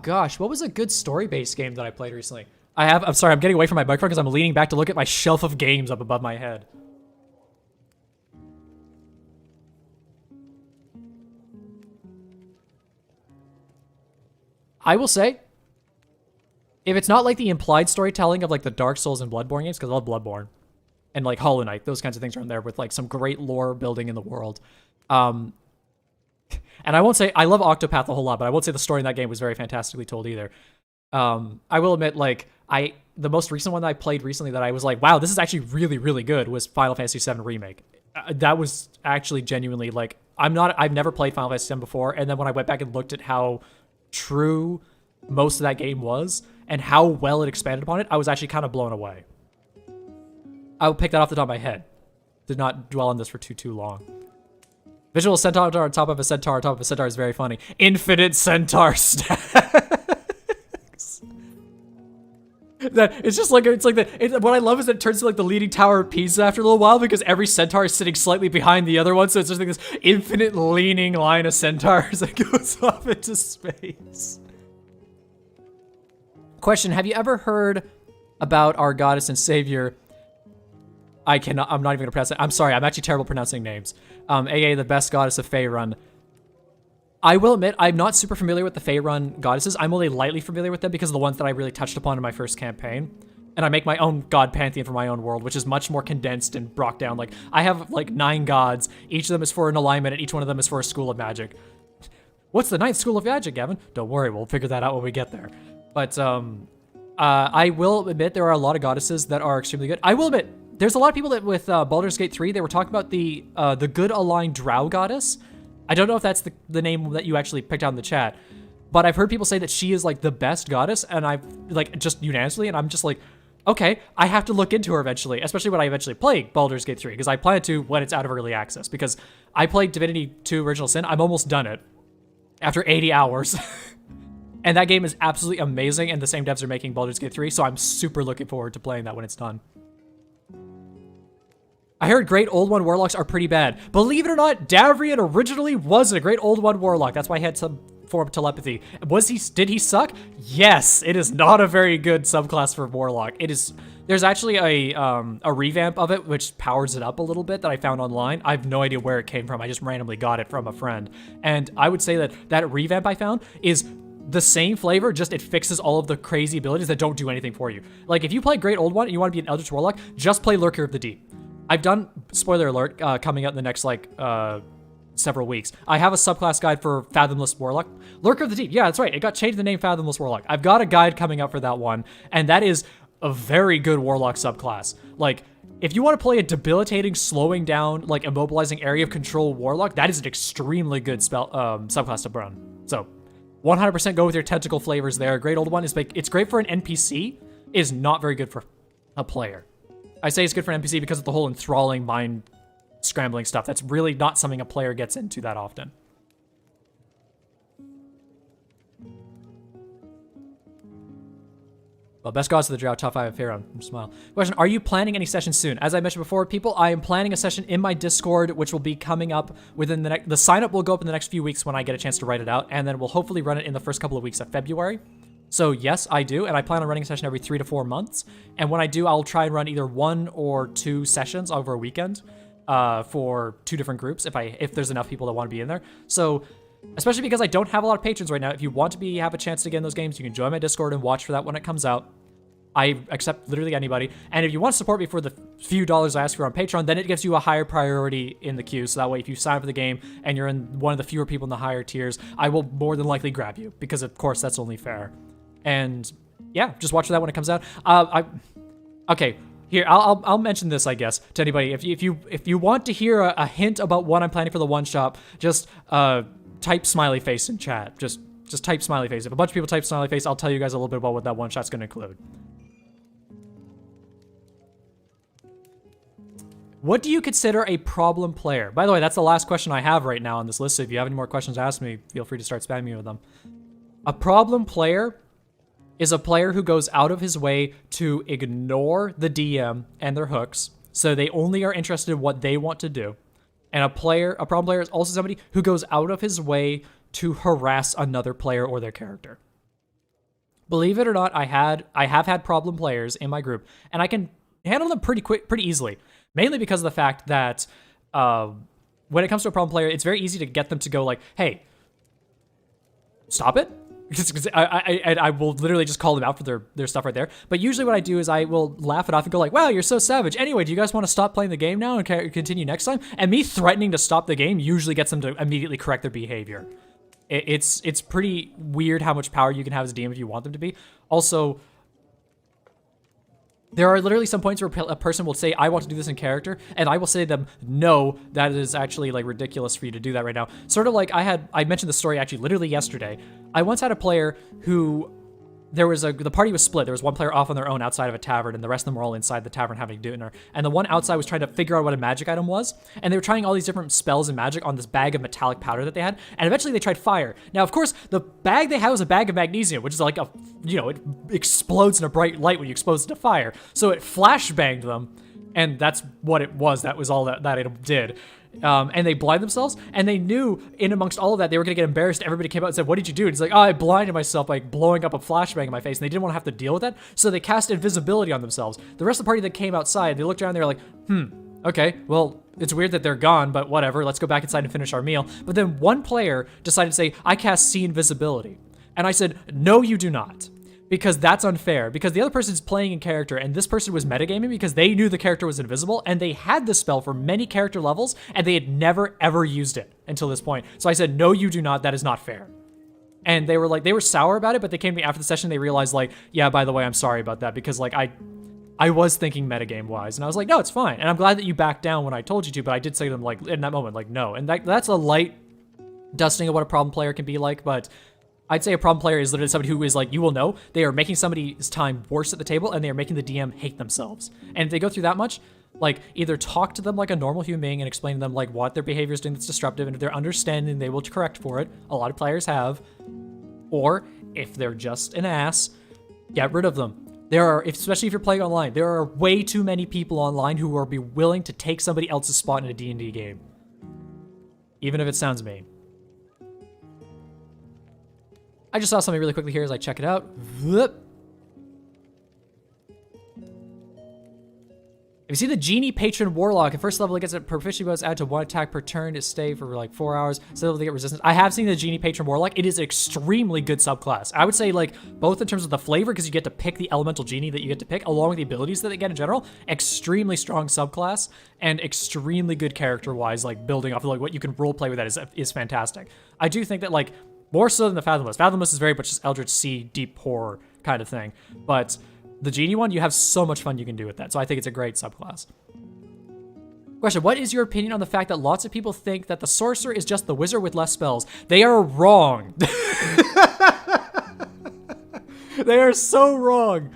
gosh, what was a good story-based game that I played recently? I'm sorry, I'm getting away from my microphone because I'm leaning back to look at my shelf of games up above my head. I will say, if it's not like the implied storytelling of like the Dark Souls and Bloodborne games, because I love Bloodborne, and like Hollow Knight, those kinds of things are in there with like some great lore building in the world. And I won't say, I love Octopath a whole lot, but I won't say the story in that game was very fantastically told either. I will admit, like, the most recent one that I played recently that I was like, wow, this is actually really, really good was Final Fantasy VII Remake. That was actually genuinely, like, I've never played Final Fantasy VII before, and then when I went back and looked at how true most of that game was and how well it expanded upon it, I was actually kind of blown away. I will pick that off the top of my head. Did not dwell on this for too long. Visual centaur on top of a centaur on top of a centaur is very funny. Infinite centaur stacks. That it's just like what I love is that it turns to like the Leaning Tower of Pisa after a little while because every centaur is sitting slightly behind the other one, so it's just like this infinite leaning line of centaurs that goes off into space. Question: have you ever heard about our goddess and savior? I'm not even gonna pronounce it. I'm sorry, I'm actually terrible pronouncing names. AA, the best goddess of Faerun. I will admit, I'm not super familiar with the Faerun goddesses. I'm only lightly familiar with them because of the ones that I really touched upon in my first campaign. and I make my own god pantheon for my own world, which is much more condensed and brought down. Like, I have like 9 gods. Each of them is for an alignment, and each one of them is for a school of magic. What's the 9th school of magic, Gavin? Don't worry, we'll figure that out when we get there. But I will admit there are a lot of goddesses that are extremely good. I will admit there's a lot of people that with Baldur's Gate 3 they were talking about the good aligned drow goddess. I don't know if that's the name that you actually picked out in the chat, but I've heard people say that she is like the best goddess, and I've like just unanimously, and I'm just like, okay, I have to look into her eventually, especially when I eventually play Baldur's Gate 3, because I plan to when it's out of early access, because I played Divinity 2 Original Sin. I'm almost done it after 80 hours. And that game is absolutely amazing, and the same devs are making Baldur's Gate 3, so I'm super looking forward to playing that when it's done. I heard Great Old One Warlocks are pretty bad. Believe it or not, Davrian originally was a Great Old One Warlock. That's why he had some form of telepathy. Did he suck? Yes, it is not a very good subclass for Warlock. It is, there's actually a revamp of it, which powers it up a little bit that I found online. I have no idea where it came from. I just randomly got it from a friend. And I would say that that revamp I found is the same flavor, just it fixes all of the crazy abilities that don't do anything for you. Like, if you play Great Old One and you want to be an Eldritch Warlock, just play Lurker of the Deep. I've done, spoiler alert, coming out in the next, like, several weeks. I have a subclass guide for Fathomless Warlock. Lurker of the Deep, yeah, that's right. It got changed the name Fathomless Warlock. I've got a guide coming out for that one, and that is a very good Warlock subclass. Like, if you want to play a debilitating, slowing down, like, immobilizing area of control Warlock, that is an extremely good spell subclass to run. So, 100% go with your tentacle flavors there. Great Old One is it's great for an NPC, is not very good for a player. I say it's good for an NPC because of the whole enthralling, mind scrambling stuff. That's really not something a player gets into that often. Well, best gods of the drought, top 5 of Pharaoh. Smile. Question, are you planning any sessions soon? As I mentioned before, people, I am planning a session in my Discord, which will be coming up within the sign up will go up in the next few weeks when I get a chance to write it out, and then we'll hopefully run it in the first couple of weeks of February. So yes, I do, and I plan on running a session every 3 to 4 months. And when I do, I'll try and run either 1 or 2 sessions over a weekend for 2 different groups if there's enough people that want to be in there. So, especially because I don't have a lot of patrons right now, if you want to have a chance to get in those games, you can join my Discord and watch for that when it comes out. I accept literally anybody. And if you want to support me for the few dollars I ask for on Patreon, then it gives you a higher priority in the queue. So that way, if you sign up for the game and you're in one of the fewer people in the higher tiers, I will more than likely grab you because, of course, that's only fair. And yeah, just watch for that when it comes out. Okay, here I'll mention this, I guess, to anybody. If you want to hear a hint about what I'm planning for the one shop, just type smiley face in chat. Just type smiley face. If a bunch of people type smiley face, I'll tell you guys a little bit about what that one shot's going to include. What do you consider a problem player? By the way, that's the last question I have right now on this list. So if you have any more questions to ask me, feel free to start spamming me with them. A problem player is a player who goes out of his way to ignore the DM and their hooks, so they only are interested in what they want to do. And a problem player is also somebody who goes out of his way to harass another player or their character. Believe it or not, I have had problem players in my group, and I can handle them pretty easily. Mainly because of the fact that when it comes to a problem player, it's very easy to get them to go like, hey, stop it. I will literally just call them out for their stuff right there. But usually what I do is I will laugh it off and go like, wow, you're so savage. Anyway, do you guys want to stop playing the game now and continue next time? And me threatening to stop the game usually gets them to immediately correct their behavior. It's pretty weird how much power you can have as a DM if you want them to be. Also, there are literally some points where a person will say, I want to do this in character, and I will say to them, no, that is actually like ridiculous for you to do that right now. Sort of like I mentioned the story actually literally yesterday. I once had a player who, the party was split. There was one player off on their own outside of a tavern, and the rest of them were all inside the tavern having dinner. And the one outside was trying to figure out what a magic item was, and they were trying all these different spells and magic on this bag of metallic powder that they had, and eventually they tried fire. Now, of course, the bag they had was a bag of magnesium, which is like it explodes in a bright light when you expose it to fire. So it flashbanged them, and that's what it was. That was all that item did. And they blind themselves, and they knew in amongst all of that they were gonna get embarrassed. Everybody came out and said, what did you do? And he's like, oh, I blinded myself by blowing up a flashbang in my face, and they didn't want to have to deal with that, so they cast invisibility on themselves. The rest of the party that came outside, they looked around, they were like, okay, well, it's weird that they're gone, but whatever, let's go back inside and finish our meal. But then one player decided to say, I cast See Invisibility. And I said, no, you do not. because that's unfair. Because the other person's playing in character, and this person was metagaming because they knew the character was invisible, and they had the spell for many character levels, and they had never ever used it until this point. So I said, no, you do not. That is not fair. And they were sour about it, but they came to me after the session. They realized, like, yeah, by the way, I'm sorry about that, because like I was thinking metagame wise, and I was like, no, it's fine. And I'm glad that you backed down when I told you to, but I did say to them, like, in that moment, like, no. And that's a light dusting of what a problem player can be like, but I'd say a problem player is literally somebody who is like, you will know, they are making somebody's time worse at the table, and they are making the DM hate themselves. And if they go through that much, like, either talk to them like a normal human being and explain to them, like, what their behavior is doing that's disruptive, and if they're understanding, they will correct for it. A lot of players have. Or, if they're just an ass, get rid of them. There are, especially if you're playing online, there are way too many people online who will be willing to take somebody else's spot in a D&D game. Even if it sounds mean. I just saw something really quickly here as I check it out. If you see the Genie Patron Warlock, at first level it gets a proficiency bonus added to 1 attack per turn to stay for like 4 hours, so they get resistance. I have seen the Genie Patron Warlock. It is an extremely good subclass. I would say, like, both in terms of the flavor, because you get to pick the elemental genie that you get to pick, along with the abilities that they get in general, extremely strong subclass, and extremely good character-wise, like, building off of like what you can roleplay with that is fantastic. I do think that, like, more so than the Fathomless. Fathomless is very much just Eldritch Sea, deep horror kind of thing, but the Genie one, you have so much fun you can do with that, so I think it's a great subclass. Question, what is your opinion on the fact that lots of people think that the Sorcerer is just the wizard with less spells? They are wrong. They are so wrong.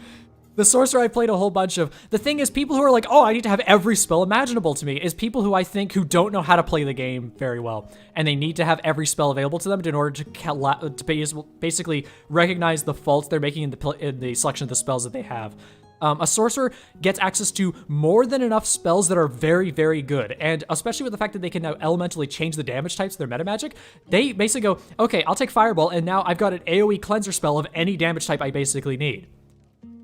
The Sorcerer I played a whole bunch of. The thing is, people who are like, oh, I need to have every spell imaginable to me, is people who I think who don't know how to play the game very well. And they need to have every spell available to them in order to basically recognize the faults they're making in the selection of the spells that they have. A Sorcerer gets access to more than enough spells that are very, very good. And especially with the fact that they can now elementally change the damage types of their meta magic, they basically go, okay, I'll take Fireball, and now I've got an AoE cleanser spell of any damage type I basically need.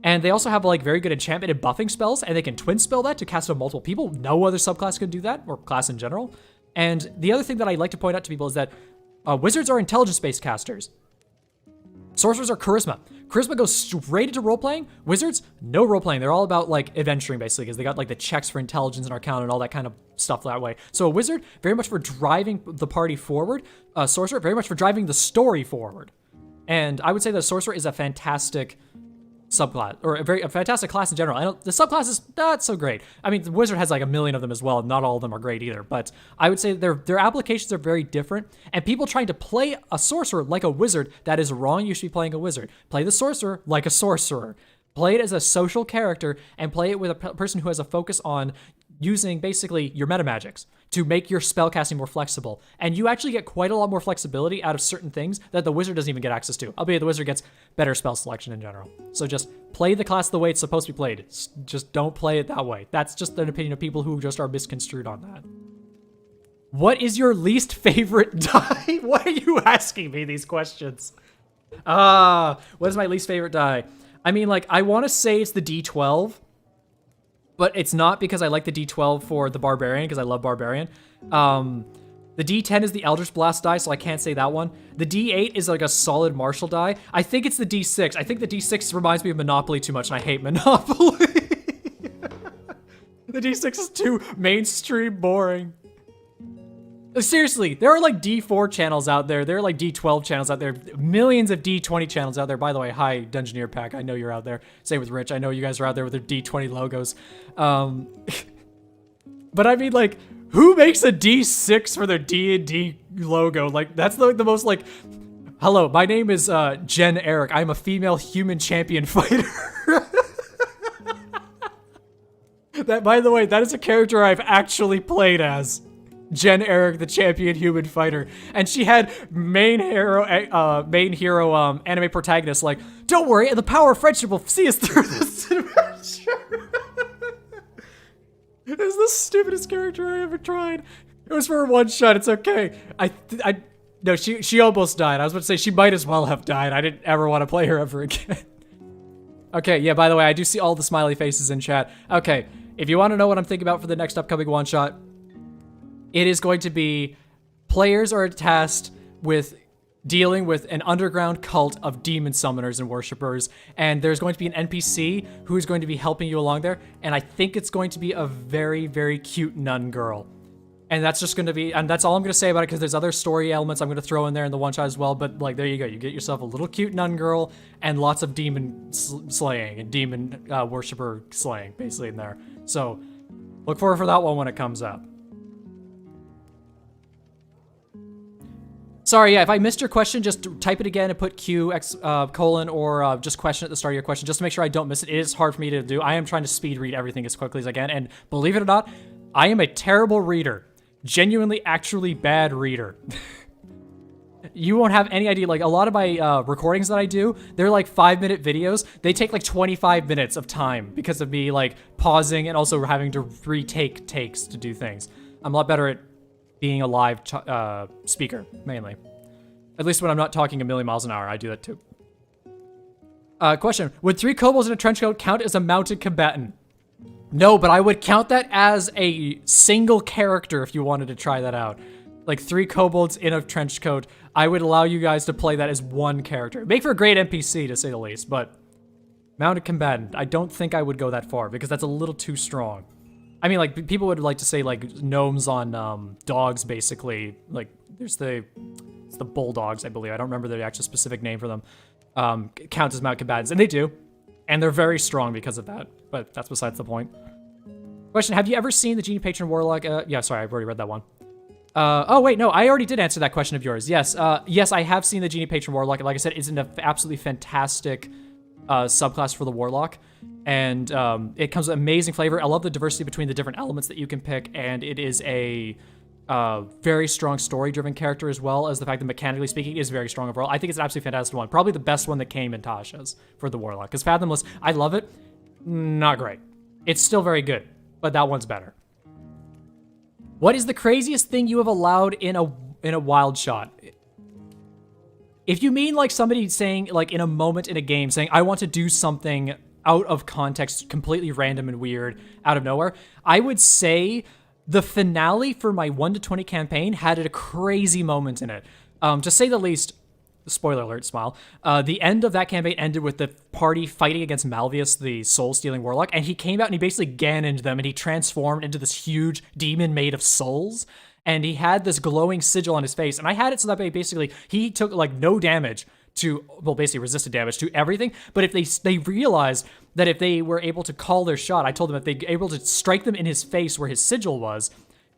And they also have like very good enchantment and buffing spells, and they can twin spell that to cast on multiple people. No other subclass can do that, or class in general. And the other thing that I like to point out to people is that wizards are intelligence-based casters. Sorcerers are charisma. Charisma goes straight into role-playing. Wizards, no role-playing. They're all about like adventuring basically, because they got like the checks for intelligence and arcana and all that kind of stuff that way. So a wizard, very much for driving the party forward. A sorcerer, very much for driving the story forward. And I would say that a sorcerer is a fantastic subclass, or a fantastic class in general. The subclass is not so great. I mean, the wizard has like a million of them as well. Not all of them are great either, but I would say their applications are very different, and people trying to play a sorcerer like a wizard, that is wrong. You should be playing a wizard. Play the sorcerer like a sorcerer. Play it as a social character, and play it with a person who has a focus on using basically your meta magics to make your spellcasting more flexible. And you actually get quite a lot more flexibility out of certain things that the wizard doesn't even get access to, albeit the wizard gets better spell selection in general. So just play the class the way it's supposed to be played. Just don't play it that way. That's just an opinion of people who just are misconstrued on that. What is your least favorite die? Why are you asking me these questions? What is my least favorite die? I mean, like, I want to say it's the D12, but it's not, because I like the D12 for the Barbarian, because I love Barbarian. The D10 is the Eldritch Blast die, so I can't say that one. The D8 is like a solid martial die. I think it's the D6. I think the D6 reminds me of Monopoly too much, and I hate Monopoly. The D6 is too mainstream boring. Seriously, there are like D4 channels out there. There are like D12 channels out there. Millions of D20 channels out there. By the way, hi, Dungeoneer Pack. I know you're out there. Same with Rich. I know you guys are out there with their D20 logos. But I mean, like, who makes a D6 for their D&D logo? Like, that's the most, like... Hello, my name is Jen Eric. I'm a female human champion fighter. That, by the way, that is a character I've actually played as. Jen Eric, the champion human fighter, and she had main hero anime protagonist like, don't worry, the power of friendship will see us through this adventure. It's the stupidest character I ever tried. It was for one shot. It's okay. No, she almost died. I was about to say she might as well have died. I didn't ever want to play her ever again. Okay, yeah. By the way, I do see all the smiley faces in chat. Okay, if you want to know what I'm thinking about for the next upcoming one shot. It is going to be players are tasked with dealing with an underground cult of demon summoners and worshippers, and there's going to be an NPC who is going to be helping you along there, and I think it's going to be a very, very cute nun girl. And that's just going to be, and that's all I'm going to say about it, because there's other story elements I'm going to throw in there in the one-shot as well, but like, there you go. You get yourself a little cute nun girl and lots of demon slaying and demon worshipper slaying, basically, in there. So, look forward for that one when it comes up. Sorry, yeah, if I missed your question, just type it again and put Q, colon, or just question at the start of your question, just to make sure I don't miss it. It is hard for me to do. I am trying to speed read everything as quickly as I can, and believe it or not, I am a terrible reader. Genuinely, actually bad reader. You won't have any idea. Like, a lot of my recordings that I do, they're like 5-minute videos. They take like 25 minutes of time because of me like pausing and also having to retake takes to do things. I'm a lot better at being a live speaker, mainly. At least when I'm not talking a million miles an hour, I do that too. Question, would 3 kobolds in a trench coat count as a mounted combatant? No, but I would count that as a single character if you wanted to try that out. Like 3 kobolds in a trench coat, I would allow you guys to play that as one character. Make for a great NPC, to say the least, but mounted combatant, I don't think I would go that far because that's a little too strong. I mean, like, people would like to say, like, gnomes on dogs, basically. Like, it's the bulldogs, I believe. I don't remember the actual specific name for them. Count as mounted combatants, and they do. And they're very strong because of that, but that's besides the point. Question, have you ever seen the Genie Patron Warlock? Yeah, sorry, I've already read that one. Oh, wait, no, I already did answer that question of yours. Yes, yes, I have seen the Genie Patron Warlock. Like I said, it's an absolutely fantastic subclass for the Warlock. And it comes with amazing flavor. I love the diversity between the different elements that you can pick, and it is a very strong story-driven character, as well as the fact that mechanically speaking is very strong overall. I think it's an absolutely fantastic one. Probably the best one that came in Tasha's for the Warlock. Because Fathomless, I love it. Not great. It's still very good, but that one's better. What is the craziest thing you have allowed in a wild shot? If you mean like somebody saying, like in a moment in a game, saying, I want to do something out of context, completely random and weird, out of nowhere, I would say the finale for my 1 to 20 campaign had a crazy moment in it. To say the least, spoiler alert, smile, the end of that campaign ended with the party fighting against Malvius, the soul-stealing warlock, and he came out and he basically Ganoned them, and he transformed into this huge demon made of souls, and he had this glowing sigil on his face, and I had it so that basically he took, like, no damage to, well, basically resisted damage to everything, but if they realized that if they were able to call their shot, I told them if they were able to strike them in his face where his sigil was,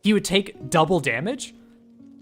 he would take double damage.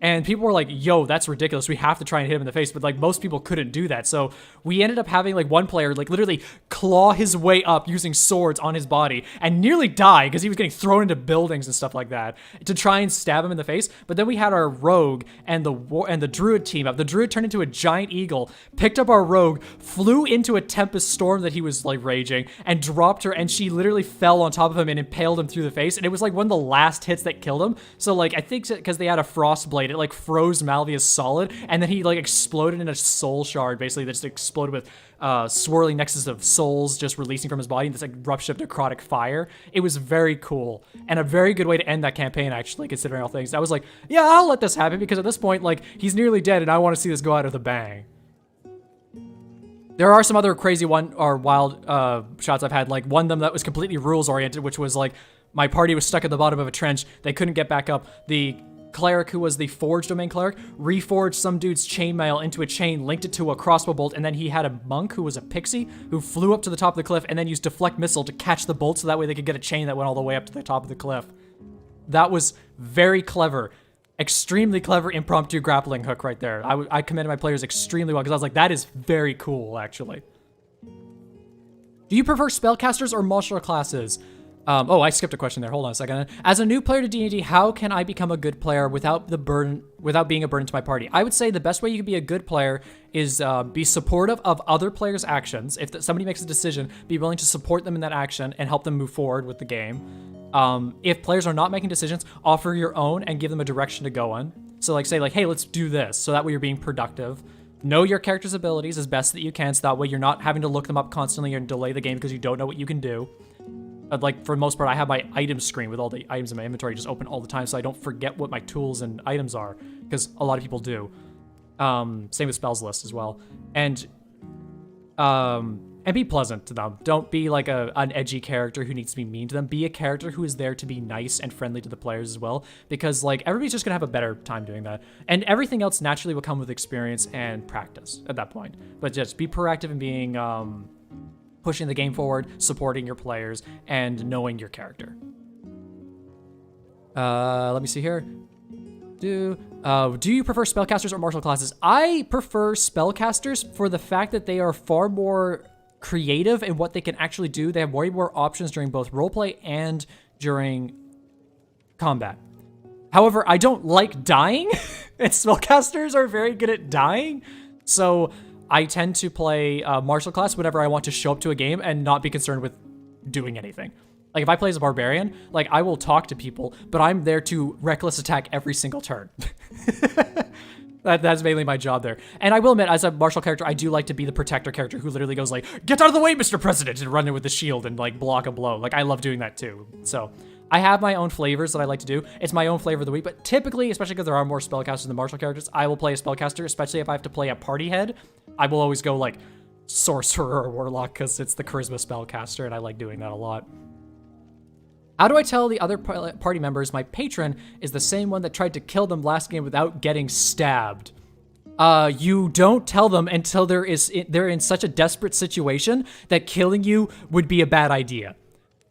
And people were like, yo, that's ridiculous. We have to try and hit him in the face. But, like, most people couldn't do that. So we ended up having, like, one player, like, literally claw his way up using swords on his body and nearly die because he was getting thrown into buildings and stuff like that to try and stab him in the face. But then we had our rogue and the druid team up. The druid turned into a giant eagle, picked up our rogue, flew into a tempest storm that he was, like, raging, and dropped her. And she literally fell on top of him and impaled him through the face. And it was, like, one of the last hits that killed him. So, like, I think because they had a frost blade, it like froze Malvius solid, and then he like exploded in a soul shard, basically that just exploded with swirling nexus of souls just releasing from his body in this like eruption of necrotic fire. It was very cool and a very good way to end that campaign, actually, considering all things. I was like, yeah, I'll let this happen because at this point, like, he's nearly dead and I want to see this go out with a bang. There are some other crazy wild shots I've had, like one of them that was completely rules oriented, which was like my party was stuck at the bottom of a trench, they couldn't get back up. The cleric, who was the Forge domain cleric, reforged some dude's chainmail into a chain, linked it to a crossbow bolt, and then he had a monk who was a pixie who flew up to the top of the cliff and then used deflect missile to catch the bolt so that way they could get a chain that went all the way up to the top of the cliff. That was very clever. Extremely clever impromptu grappling hook right there. I commended my players extremely well because I was like, that is very cool, actually. Do you prefer spellcasters or martial classes? Oh, I skipped a question there. Hold on a second. As a new player to D&D, how can I become a good player without being a burden to my party? I would say the best way you can be a good player is be supportive of other players' actions. If somebody makes a decision, be willing to support them in that action and help them move forward with the game. If players are not making decisions, offer your own and give them a direction to go in. So like say like, hey, let's do this. So that way you're being productive. Know your character's abilities as best that you can, so that way you're not having to look them up constantly and delay the game because you don't know what you can do. Like, for the most part, I have my items screen with all the items in my inventory just open all the time so I don't forget what my tools and items are, because a lot of people do. Same with spells list as well. And be pleasant to them. Don't be like an edgy character who needs to be mean to them. Be a character who is there to be nice and friendly to the players as well, because like everybody's just gonna have a better time doing that. And everything else naturally will come with experience and practice at that point. But just be proactive in being pushing the game forward, supporting your players, and knowing your character. Let me see here. Do you prefer spellcasters or martial classes? I prefer spellcasters for the fact that they are far more creative in what they can actually do. They have way more options during both roleplay and during combat. However, I don't like dying, and spellcasters are very good at dying, so I tend to play martial class whenever I want to show up to a game and not be concerned with doing anything. Like, if I play as a barbarian, like, I will talk to people, but I'm there to reckless attack every single turn. That's mainly my job there. And I will admit, as a martial character, I do like to be the protector character who literally goes like, "Get out of the way, Mr. President," and run in with the shield and like block a blow. Like, I love doing that too. So I have my own flavors that I like to do. It's my own flavor of the week, but typically, especially because there are more spellcasters than martial characters, I will play a spellcaster, especially if I have to play a party head. I will always go like sorcerer or warlock because it's the charisma spellcaster, and I like doing that a lot. How do I tell the other party members my patron is the same one that tried to kill them last game without getting stabbed? You don't tell them until they're in such a desperate situation that killing you would be a bad idea.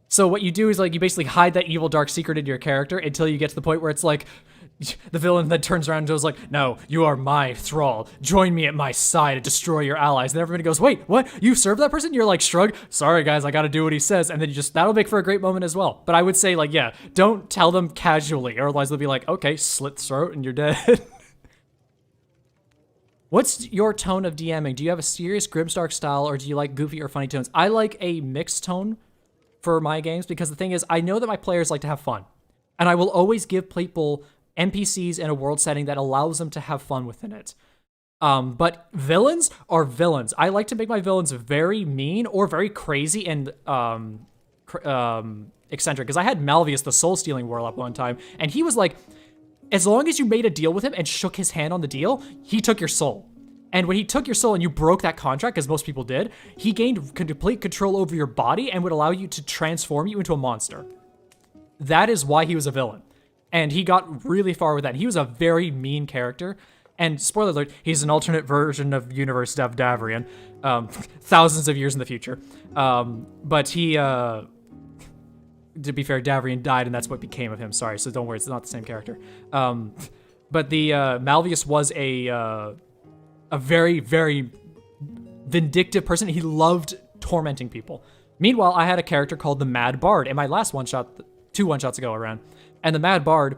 So what you do is like you basically hide that evil dark secret in your character until you get to the point where it's like the villain then turns around and goes like, "No, you are my thrall. Join me at my side and destroy your allies." And everybody goes, "Wait, what? You serve that person?" You're like, shrug. "Sorry guys, I gotta do what he says." And then that'll make for a great moment as well. But I would say like, yeah, don't tell them casually, or otherwise they'll be like, "Okay, slit throat and you're dead." What's your tone of DMing? Do you have a serious Grimstark style, or do you like goofy or funny tones? I like a mixed tone for my games, because the thing is, I know that my players like to have fun. And I will always give people NPCs in a world setting that allows them to have fun within it. But villains are villains. I like to make my villains very mean or very crazy and eccentric. Because I had Malvius, the soul-stealing warlock, one time, and he was like, as long as you made a deal with him and shook his hand on the deal, he took your soul. And when he took your soul and you broke that contract, as most people did, he gained complete control over your body and would allow you to transform you into a monster. That is why he was a villain. And he got really far with that. He was a very mean character. And spoiler alert, he's an alternate version of Universe Dev Davrian, thousands of years in the future. But he, to be fair, Davrian died, and that's what became of him. Sorry, so don't worry, it's not the same character. But the Malvius was a very, very vindictive person. He loved tormenting people. Meanwhile, I had a character called the Mad Bard in my last one-shot, 2 one-shots ago around. And the Mad Bard,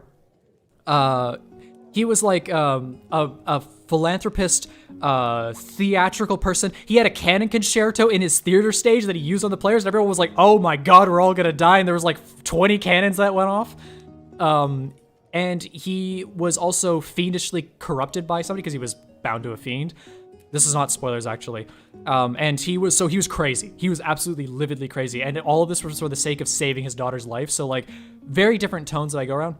he was like a philanthropist, theatrical person. He had a canon concerto in his theater stage that he used on the players, and everyone was like, "Oh my god, we're all gonna die," and there was like 20 cannons that went off. And he was also fiendishly corrupted by somebody because he was bound to a fiend. This is not spoilers, actually. And he was crazy. He was absolutely lividly crazy. And all of this was for the sake of saving his daughter's life. So like, very different tones that I go around.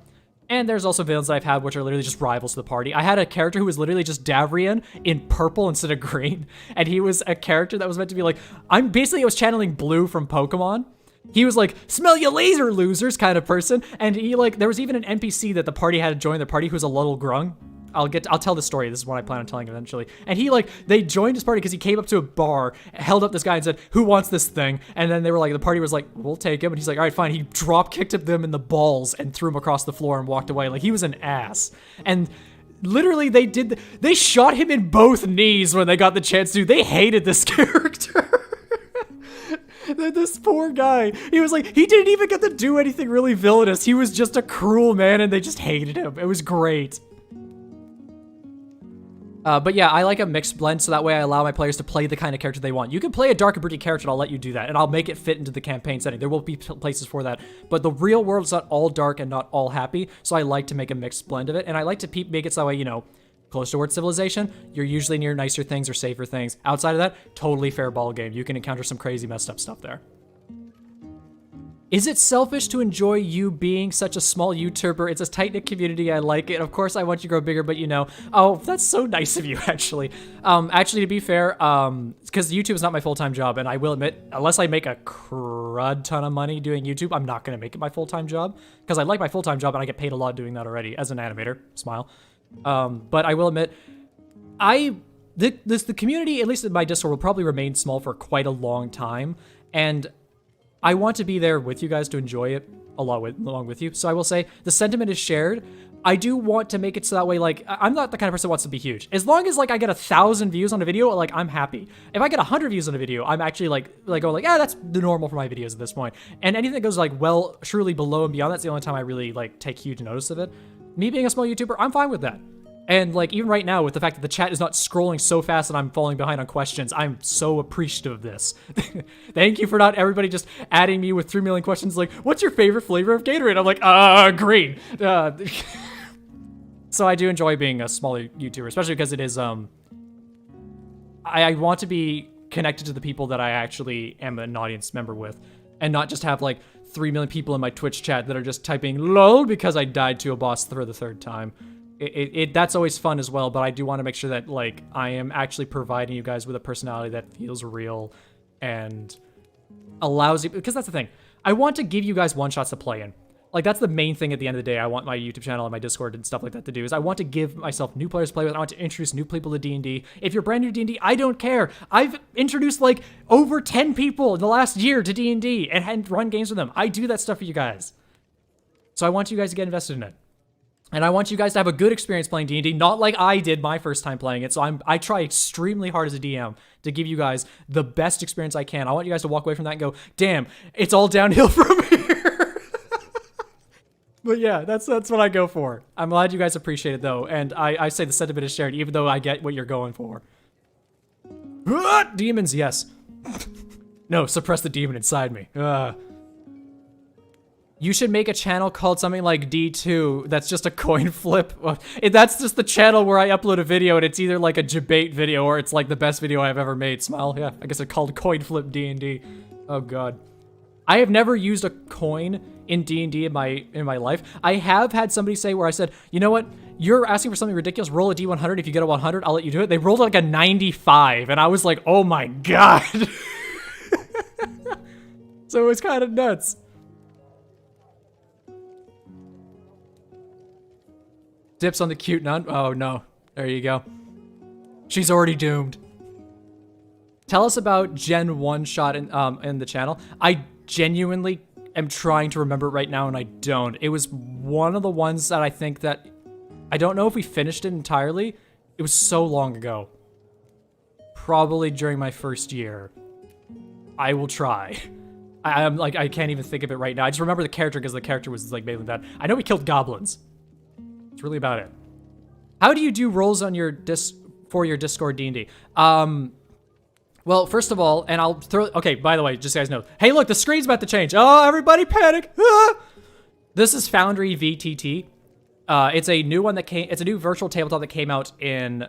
And there's also villains that I've had which are literally just rivals to the party. I had a character who was literally just Davrian in purple instead of green. And he was a character that was meant to be like, I was channeling Blue from Pokemon. He was like, "Smell you laser, losers," kind of person. And he like, there was even an NPC that the party had to join the party who was a Ludl Grung. I'll tell the story. This is what I plan on telling eventually. And he like, they joined his party because he came up to a bar, held up this guy and said, "Who wants this thing?" And then they were like, the party was like, "We'll take him." And he's like, "All right, fine." He drop kicked them in the balls and threw him across the floor and walked away. Like, he was an ass. And literally they shot him in both knees when they got the chance to. They hated this character. This poor guy. He was like, he didn't even get to do anything really villainous. He was just a cruel man and they just hated him. It was great. But yeah, I like a mixed blend, so that way I allow my players to play the kind of character they want. You can play a dark and broody character, and I'll let you do that, and I'll make it fit into the campaign setting. There will be places for that. But the real world is not all dark and not all happy, so I like to make a mixed blend of it, and I like to make it so that way, you know, close towards civilization, you're usually near nicer things or safer things. Outside of that, totally fair ball game. You can encounter some crazy messed up stuff there. Is it selfish to enjoy you being such a small YouTuber? It's a tight-knit community. I like it. Of course, I want you to grow bigger, but you know. Oh, that's so nice of you, actually. Actually, to be fair, because YouTube is not my full-time job, and I will admit, unless I make a crud ton of money doing YouTube, I'm not going to make it my full-time job, because I like my full-time job, and I get paid a lot doing that already as an animator. Smile. But I will admit, the community, at least in my Discord, will probably remain small for quite a long time, and I want to be there with you guys to enjoy it along with you. So I will say the sentiment is shared. I do want to make it so that way, like, I'm not the kind of person who wants to be huge. As long as, like, I get 1,000 views on a video, like, I'm happy. If I get 100 views on a video, I'm actually, going, yeah, that's the normal for my videos at this point. And anything that goes, like, well, surely below and beyond, that's the only time I really, like, take huge notice of it. Me being a small YouTuber, I'm fine with that. And, like, even right now, with the fact that the chat is not scrolling so fast that I'm falling behind on questions, I'm so appreciative of this. Thank you for not everybody just adding me with 3 million questions like, what's your favorite flavor of Gatorade? I'm like, green. So I do enjoy being a smaller YouTuber, especially because it is, I want to be connected to the people that I actually am an audience member with, and not just have, like, 3 million people in my Twitch chat that are just typing LOL because I died to a boss for the 3rd time. That's always fun as well, but I do want to make sure that, like, I am actually providing you guys with a personality that feels real and allows you, because that's the thing. I want to give you guys one-shots to play in. Like, that's the main thing at the end of the day I want my YouTube channel and my Discord and stuff like that to do, is I want to give myself new players to play with. I want to introduce new people to D&D. If you're brand new to D&D, I don't care. I've introduced, like, over 10 people in the last year to D&D and run games with them. I do that stuff for you guys. So I want you guys to get invested in it. And I want you guys to have a good experience playing D&D, not like I did my first time playing it. So I try extremely hard as a DM to give you guys the best experience I can. I want you guys to walk away from that and go, damn, it's all downhill from here. But yeah, that's what I go for. I'm glad you guys appreciate it, though. And I say the sentiment is shared, even though I get what you're going for. Demons, yes. No, suppress the demon inside me. You should make a channel called something like D2 that's just a coin flip. That's just the channel where I upload a video and it's either like a debate video or it's like the best video I've ever made. Smile, yeah. I guess it's called Coin Flip D&D. Oh god. I have never used a coin in D&D in my life. I have had somebody say where I said, you know what? You're asking for something ridiculous. Roll a D100. If you get a 100, I'll let you do it. They rolled like a 95 and I was like, oh my god. So it was kind of nuts. Dips on the cute nun. Oh no. There you go. She's already doomed. Tell us about Gen 1 shot in the channel. I genuinely am trying to remember it right now and I don't. It was one of the ones that I think that, I don't know if we finished it entirely. It was so long ago. Probably during my first year. I will try. I'm like, I can't even think of it right now. I just remember the character because the character was like mainly that. I know we killed goblins. That's really about it. How do you do rolls on your for your Discord D&D? Well, first of all, and I'll throw, okay, by the way, just so you guys know, hey look, the screen's about to change. Oh, everybody panic. Ah! This is Foundry VTT. It's a new one it's a new virtual tabletop that came out in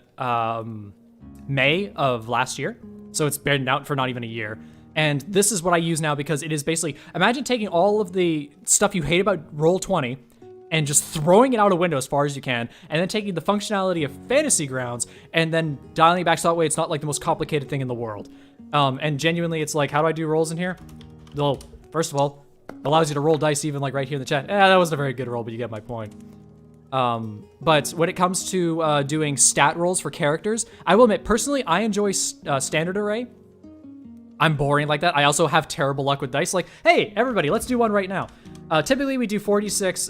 May of last year. So it's been out for not even a year. And this is what I use now because it is basically, imagine taking all of the stuff you hate about Roll20 and just throwing it out a window as far as you can, and then taking the functionality of Fantasy Grounds, and then dialing it back so that way it's not like the most complicated thing in the world. And genuinely, it's like, how do I do rolls in here? Well, first of all, it allows you to roll dice even like right here in the chat. That wasn't a very good roll, but you get my point. But when it comes to doing stat rolls for characters, I will admit, personally, I enjoy standard array. I'm boring like that. I also have terrible luck with dice. Like, hey, everybody, let's do one right now. Typically, we do 46,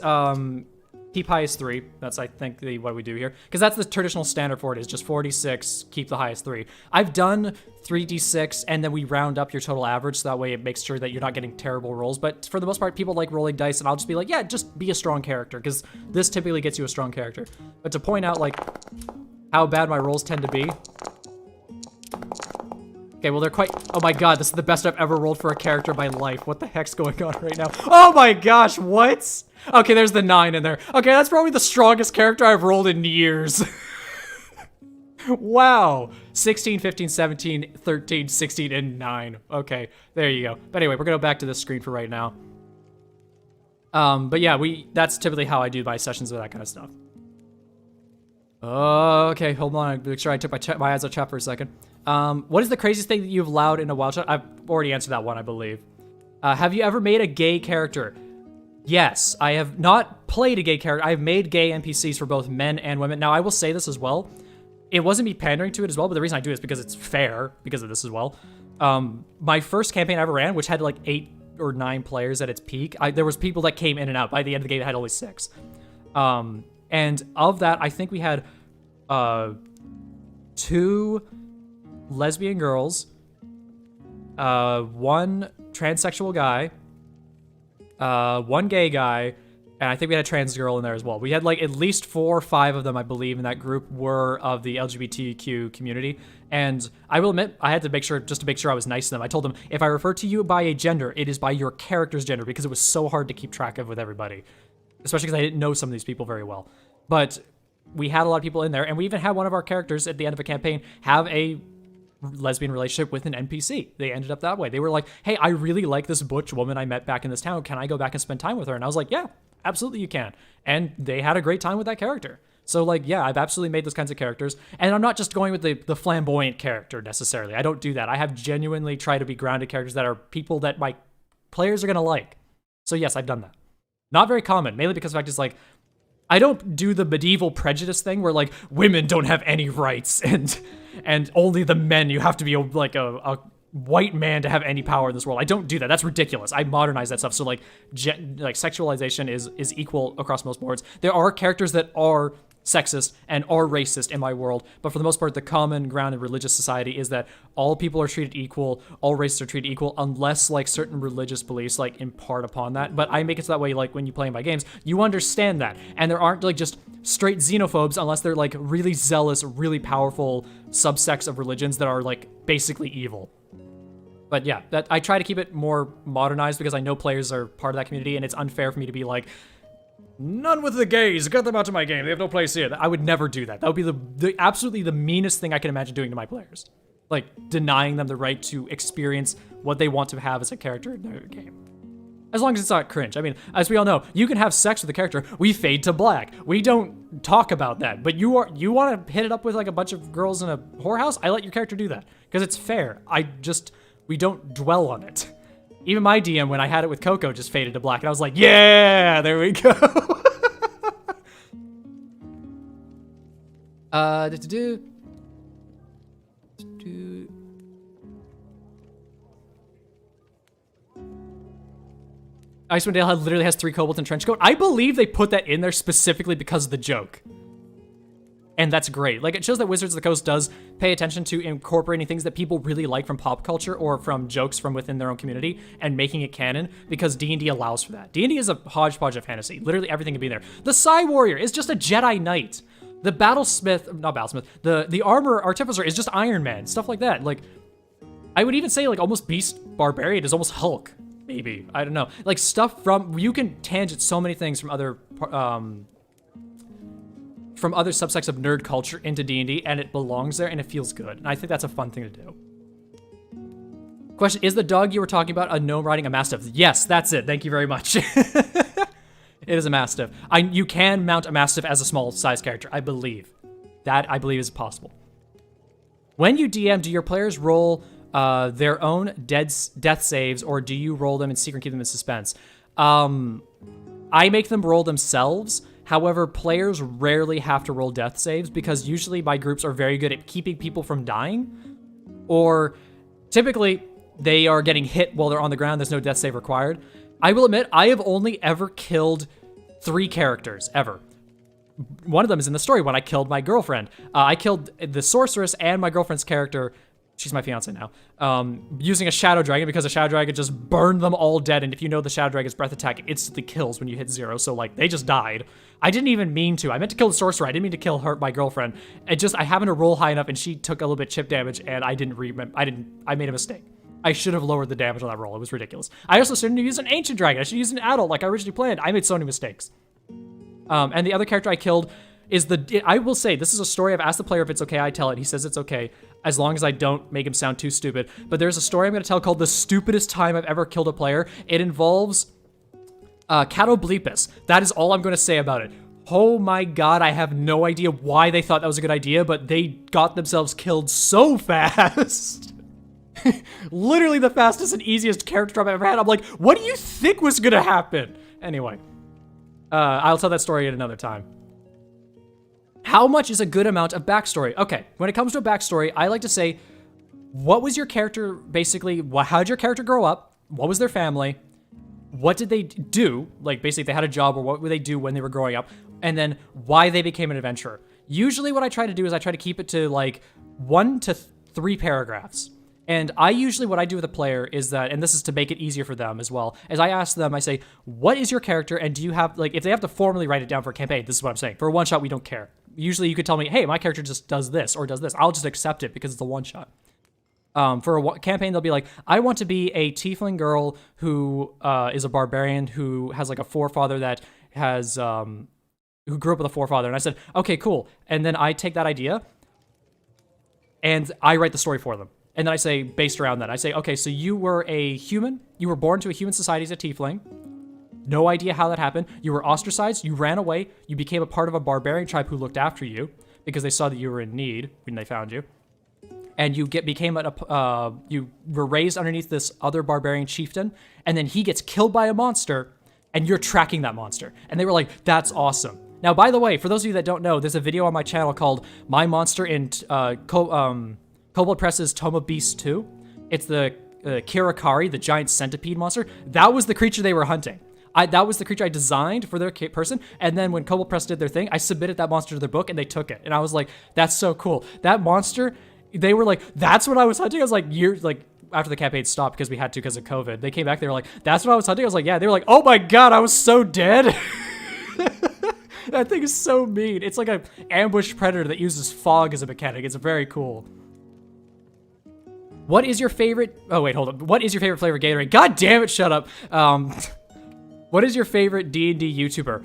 keep highest 3. That's, I think, what we do here. Because that's the traditional standard for it, is just 46, keep the highest 3. I've done 3d6, and then we round up your total average, so that way it makes sure that you're not getting terrible rolls. But for the most part, people like rolling dice, and I'll just be like, yeah, just be a strong character, because this typically gets you a strong character. But to point out, like, how bad my rolls tend to be... Okay, well, they're quite... Oh my god, this is the best I've ever rolled for a character in my life. What the heck's going on right now? Oh my gosh, what? Okay, there's the 9 in there. Okay, that's probably the strongest character I've rolled in years. Wow. 16, 15, 17, 13, 16, and 9. Okay, there you go. But anyway, we're going to go back to this screen for right now. But yeah, that's typically how I do my sessions with that kind of stuff. Okay, hold on. Make sure I took my eyes off chat for a second. What is the craziest thing that you've allowed in a wild shot? I've already answered that one, I believe. Have you ever made a gay character? Yes, I have not played a gay character. I've made gay NPCs for both men and women. Now, I will say this as well. It wasn't me pandering to it as well, but the reason I do it is because it's fair, because of this as well. My first campaign I ever ran, which had like 8 or 9 players at its peak, there was people that came in and out. By the end of the game, it had only 6. And of that, I think we had 2 lesbian girls, 1 transsexual guy, 1 gay guy, and I think we had a trans girl in there as well. We had like at least 4 or 5 of them, I believe, in that group were of the LGBTQ community. And I will admit, I had to make sure, just to make sure I was nice to them. I told them, if I refer to you by a gender, it is by your character's gender, because it was so hard to keep track of with everybody. Especially because I didn't know some of these people very well. But we had a lot of people in there, and we even had one of our characters at the end of a campaign have a lesbian relationship with an NPC. They ended up that way. They were like, hey, I really like this butch woman I met back in this town. Can I go back and spend time with her? And I was like, yeah, absolutely you can. And they had a great time with that character. So like, yeah, I've absolutely made those kinds of characters. And I'm not just going with the flamboyant character necessarily. I don't do that. I have genuinely tried to be grounded characters that are people that my players are going to like. So yes, I've done that. Not very common, mainly because the fact is like, I don't do the medieval prejudice thing where like women don't have any rights and only the men, you have to be like a white man to have any power in this world. I don't do that. That's ridiculous. I modernize that stuff. So like sexualization is equal across most boards. There are characters that are sexist and are racist in my world, but for the most part, the common ground in religious society is that all people are treated equal, all races are treated equal, unless like certain religious beliefs like impart upon that. But I make it so that way, like when you play my games, you understand that, and there aren't like just straight xenophobes unless they're like really zealous, really powerful subsects of religions that are like basically evil. But yeah, that I try to keep it more modernized because I know players are part of that community, and it's unfair for me to be like, none with the gays, get them out of my game, they have no place here. I would never do that. That would be the absolutely the meanest thing I can imagine doing to my players. Like, denying them the right to experience what they want to have as a character in their game. As long as it's not cringe. I mean, as we all know, you can have sex with a character, we fade to black. We don't talk about that. But you want to hit it up with like a bunch of girls in a whorehouse? I let your character do that. Because it's fair. We don't dwell on it. Even my DM, when I had it with Coco, just faded to black. And I was like, yeah, there we go. Icewind Dale literally has 3 kobolds in trench coat. I believe they put that in there specifically because of the joke. And that's great. Like, it shows that Wizards of the Coast does pay attention to incorporating things that people really like from pop culture or from jokes from within their own community and making it canon, because D&D allows for that. D&D is a hodgepodge of fantasy. Literally everything can be there. The Psy Warrior is just a Jedi Knight. The the Armor Artificer is just Iron Man. Stuff like that. Like, I would even say, like, almost Beast Barbarian is almost Hulk. Maybe. I don't know. Like, stuff from... You can tangent so many things from other subsects of nerd culture into D&D, and it belongs there, and it feels good. And I think that's a fun thing to do. Question, is the dog you were talking about a gnome riding a mastiff? Yes, that's it. Thank you very much. It is a mastiff. You can mount a mastiff as a small size character, I believe. That, I believe, is possible. When you DM, do your players roll their own death saves, or do you roll them in secret and keep them in suspense? I make them roll themselves. However, players rarely have to roll death saves because usually my groups are very good at keeping people from dying, or typically they are getting hit while they're on the ground. There's no death save required. I will admit, I have only ever killed 3 characters, ever. One of them is in the story when I killed my girlfriend. I killed the sorceress and my girlfriend's character. She's my fiance now. Using a Shadow Dragon, because a Shadow Dragon just burned them all dead, and if you know the Shadow Dragon's breath attack, it instantly kills when you hit 0, so like, they just died. I didn't even mean to. I meant to kill the sorcerer. I didn't mean to kill her, my girlfriend. I happened to roll high enough, and she took a little bit chip damage, and I made a mistake. I should have lowered the damage on that roll. It was ridiculous. I also shouldn't have used an Ancient Dragon. I should use an Adult like I originally planned. I made so many mistakes. And the other character I killed is I will say, this is a story. I've asked the player if it's okay. I tell it. He says it's okay, as long as I don't make him sound too stupid. But there's a story I'm going to tell called The Stupidest Time I've Ever Killed a Player. It involves Catobleepus. That is all I'm going to say about it. Oh my god, I have no idea why they thought that was a good idea, but they got themselves killed so fast. Literally the fastest and easiest character drop I've ever had. I'm like, what do you think was going to happen? Anyway, I'll tell that story at another time. How much is a good amount of backstory? Okay, when it comes to a backstory, I like to say, what was your character, basically, how did your character grow up? What was their family? What did they do? Like, basically, if they had a job, or what would they do when they were growing up? And then why they became an adventurer. Usually what I try to do is I try to keep it to like 1 to 3 paragraphs. And what I do with a player is that, and this is to make it easier for them as well, is I ask them, I say, what is your character? And do you have, like, if they have to formally write it down for a campaign, this is what I'm saying. For a one-shot, we don't care. Usually you could tell me, hey, my character just does this or does this. I'll just accept it because it's a one-shot. For a campaign, they'll be like, I want to be a tiefling girl who is a barbarian who has like a forefather that has, who grew up with a forefather. And I said, okay, cool. And then I take that idea and I write the story for them. And then I say, based around that, I say, okay, so you were a human. You were born to a human society as a tiefling. No idea how that happened. You were ostracized. You ran away. You became a part of a barbarian tribe who looked after you because they saw that you were in need when they found you. And you you were raised underneath this other barbarian chieftain, and then he gets killed by a monster, and you're tracking that monster. And they were like, that's awesome. Now, by the way, for those of you that don't know, there's a video on my channel called My Monster in Kobold Press's Tome of Beasts 2. It's the Kirakari, the giant centipede monster. That was the creature they were hunting. That was the creature I designed for their person, and then when Kobold Press did their thing, I submitted that monster to their book, and they took it. And I was like, that's so cool. That monster... They were like, that's what I was hunting? I was like, after the campaign stopped because we had to because of COVID, they came back, they were like, that's what I was hunting? I was like, yeah. They were like, oh my god, I was so dead. That thing is so mean. It's like an ambush predator that uses fog as a mechanic. It's very cool. What is your favorite... Oh, wait, hold up. What is your favorite flavor of Gatorade? God damn it, shut up. What is your favorite D&D YouTuber?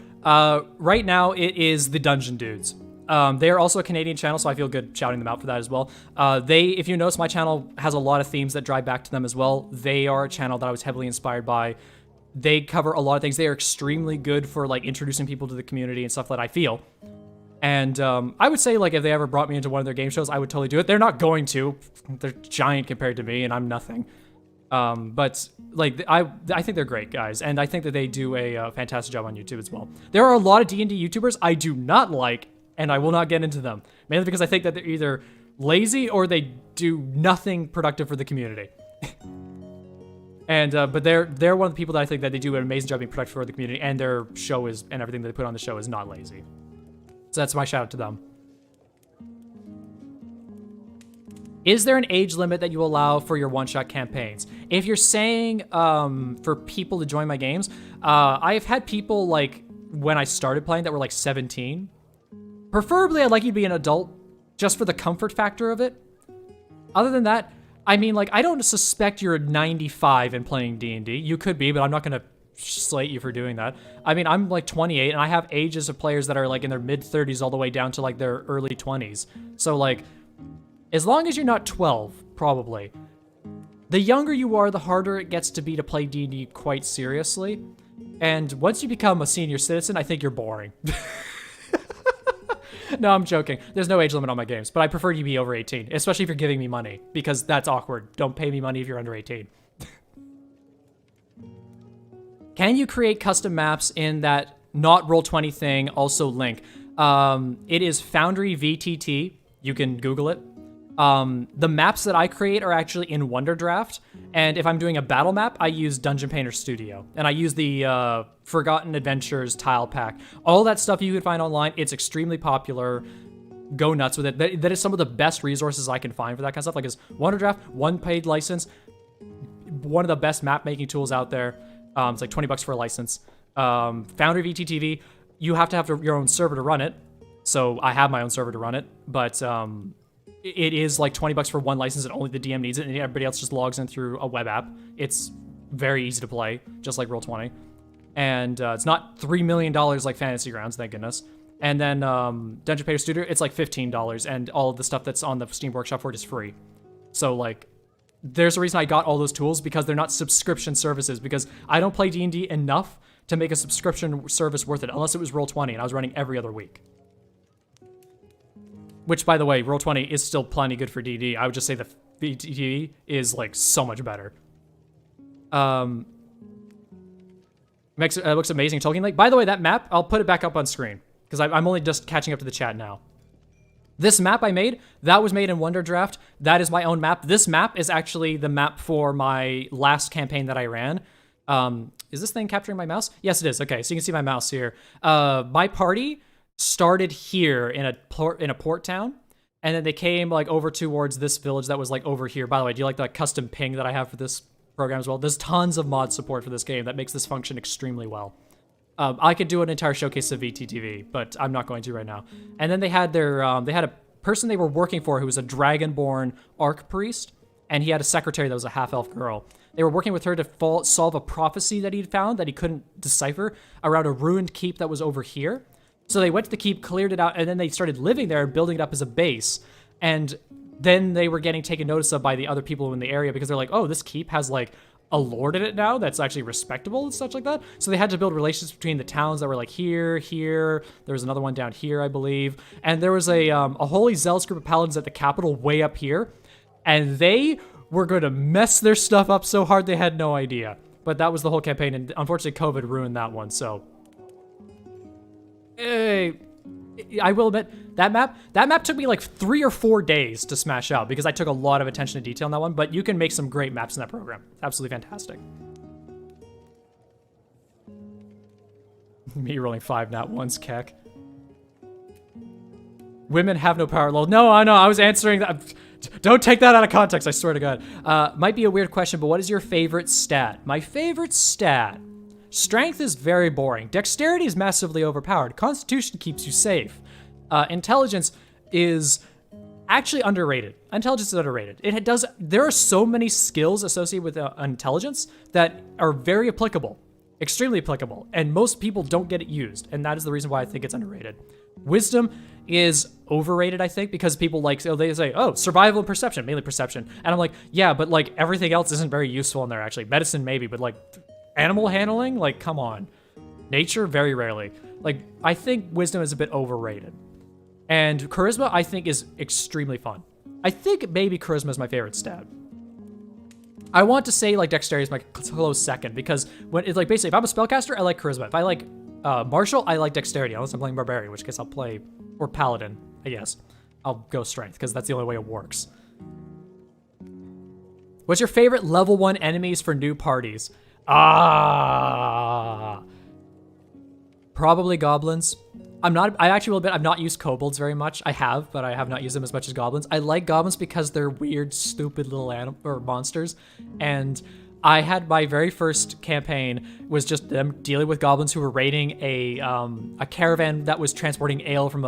Right now, it is the Dungeon Dudes. They are also a Canadian channel, so I feel good shouting them out for that as well. If you notice, my channel has a lot of themes that drive back to them as well. They are a channel that I was heavily inspired by. They cover a lot of things. They are extremely good for like introducing people to the community and stuff that I feel. And I would say like if they ever brought me into one of their game shows, I would totally do it. They're not going to. They're giant compared to me, and I'm nothing. But like I think they're great guys, and I think that they do a fantastic job on YouTube as well. There are a lot of D&D YouTubers I do not like, and I will not get into them, mainly because I think that they're either lazy or they do nothing productive for the community. And but they're one of the people that I think that they do an amazing job being productive for the community, and their show is, and everything that they put on the show is not lazy. So that's my shout out to them. Is there an age limit that you allow for your one-shot campaigns? If you're saying for people to join my games, I've had people like when I started playing that were like 17. Preferably, I'd like you to be an adult, just for the comfort factor of it. Other than that, I mean, like, I don't suspect you're 95 and playing D&D. You could be, but I'm not gonna slate you for doing that. I mean, I'm like 28, and I have ages of players that are like in their mid-30s all the way down to like their early 20s. So like, as long as you're not 12, probably. The younger you are, the harder it gets to be to play D&D quite seriously. And once you become a senior citizen, I think you're boring. No, I'm joking. There's no age limit on my games, but I prefer you be over 18, especially if you're giving me money, because that's awkward. Don't pay me money if you're under 18. Can you create custom maps in that not Roll20 thing, also link? It is Foundry VTT. You can Google it. The maps that I create are actually in Wonderdraft, and if I'm doing a battle map, I use Dungeon Painter Studio, and I use the Forgotten Adventures tile pack. All that stuff you can find online. It's extremely popular. Go nuts with it. That is some of the best resources I can find for that kind of stuff. Like, is Wonderdraft, one paid license, one of the best map making tools out there. It's like $20 for a license. Foundry VTTV, you have to have your own server to run it. So I have my own server to run it, but it is like $20 for one license, and only the DM needs it, and everybody else just logs in through a web app. It's very easy to play, just like Roll20. And it's not $3 million like Fantasy Grounds, thank goodness. And then Dungeon Painter Studio, it's like $15, and all of the stuff that's on the Steam Workshop for it is free. So like, there's a reason I got all those tools, because they're not subscription services, because I don't play D&D enough to make a subscription service worth it, unless it was Roll20, and I was running every other week. Which, by the way, Roll20 is still plenty good for DD. I would just say the VTTV is, like, so much better. Looks amazing, Tolkien Lake. By the way, that map, I'll put it back up on screen, because I'm only just catching up to the chat now. This map I made, that was made in Wonderdraft. That is my own map. This map is actually the map for my last campaign that I ran. Is this thing capturing my mouse? Yes, it is. Okay, so you can see my mouse here. My party started here in a port town, and then they came like over towards this village that was like over here. By the way, do you like the custom ping that I have for this program as well? There's tons of mod support for this game that makes this function extremely well. I could do an entire showcase of VTTV, but I'm not going to right now. And then they had they had a person they were working for who was a dragonborn arc priest, and he had a secretary that was a half-elf girl. They were working with her to solve a prophecy that he'd found that he couldn't decipher around a ruined keep that was over here. So they went to the keep, cleared it out, and then they started living there and building it up as a base. And then they were getting taken notice of by the other people in the area because they're like, oh, this keep has like a lord in it now that's actually respectable and such like that. So they had to build relationships between the towns that were like here. There was another one down here, I believe. And there was a holy zealous group of paladins at the capital way up here. And they were going to mess their stuff up so hard they had no idea. But that was the whole campaign. And unfortunately, COVID ruined that one. So I will admit, that map took me like 3 or 4 days to smash out because I took a lot of attention to detail in that one, but you can make some great maps in that program. Absolutely fantastic. Me rolling 5 nat ones, Keck. Women have no power, lol. No, I know, I was answering that. Don't take that out of context, I swear to God. Might be a weird question, but what is your favorite stat? My favorite stat? Strength is very boring. Dexterity is massively overpowered. Constitution keeps you safe. Intelligence is actually underrated. Intelligence is underrated. There are so many skills associated with intelligence that are very applicable, extremely applicable, and most people don't get it used, and that is the reason why I think it's underrated. Wisdom is overrated, I think, because people like, so they say, oh, survival and perception, mainly perception, and I'm like, yeah, but like everything else isn't very useful in there actually. Medicine maybe, but like animal handling, like come on. Nature, very rarely. Like, I think wisdom is a bit overrated. And charisma, I think, is extremely fun. I think maybe charisma is my favorite stat. I want to say, like, dexterity is my close second, because when it's like, basically, if I'm a spellcaster, I like charisma. If I like martial, I like dexterity, unless I'm playing barbarian, in which case I'll play, or paladin, I guess. I'll go strength, because that's the only way it works. What's your favorite level 1 enemies for new parties? Probably goblins. I actually will admit I've not used kobolds very much. I have, but I have not used them as much as goblins. I like goblins because they're weird, stupid little monsters. And I had my very first campaign was just them dealing with goblins who were raiding a caravan that was transporting ale from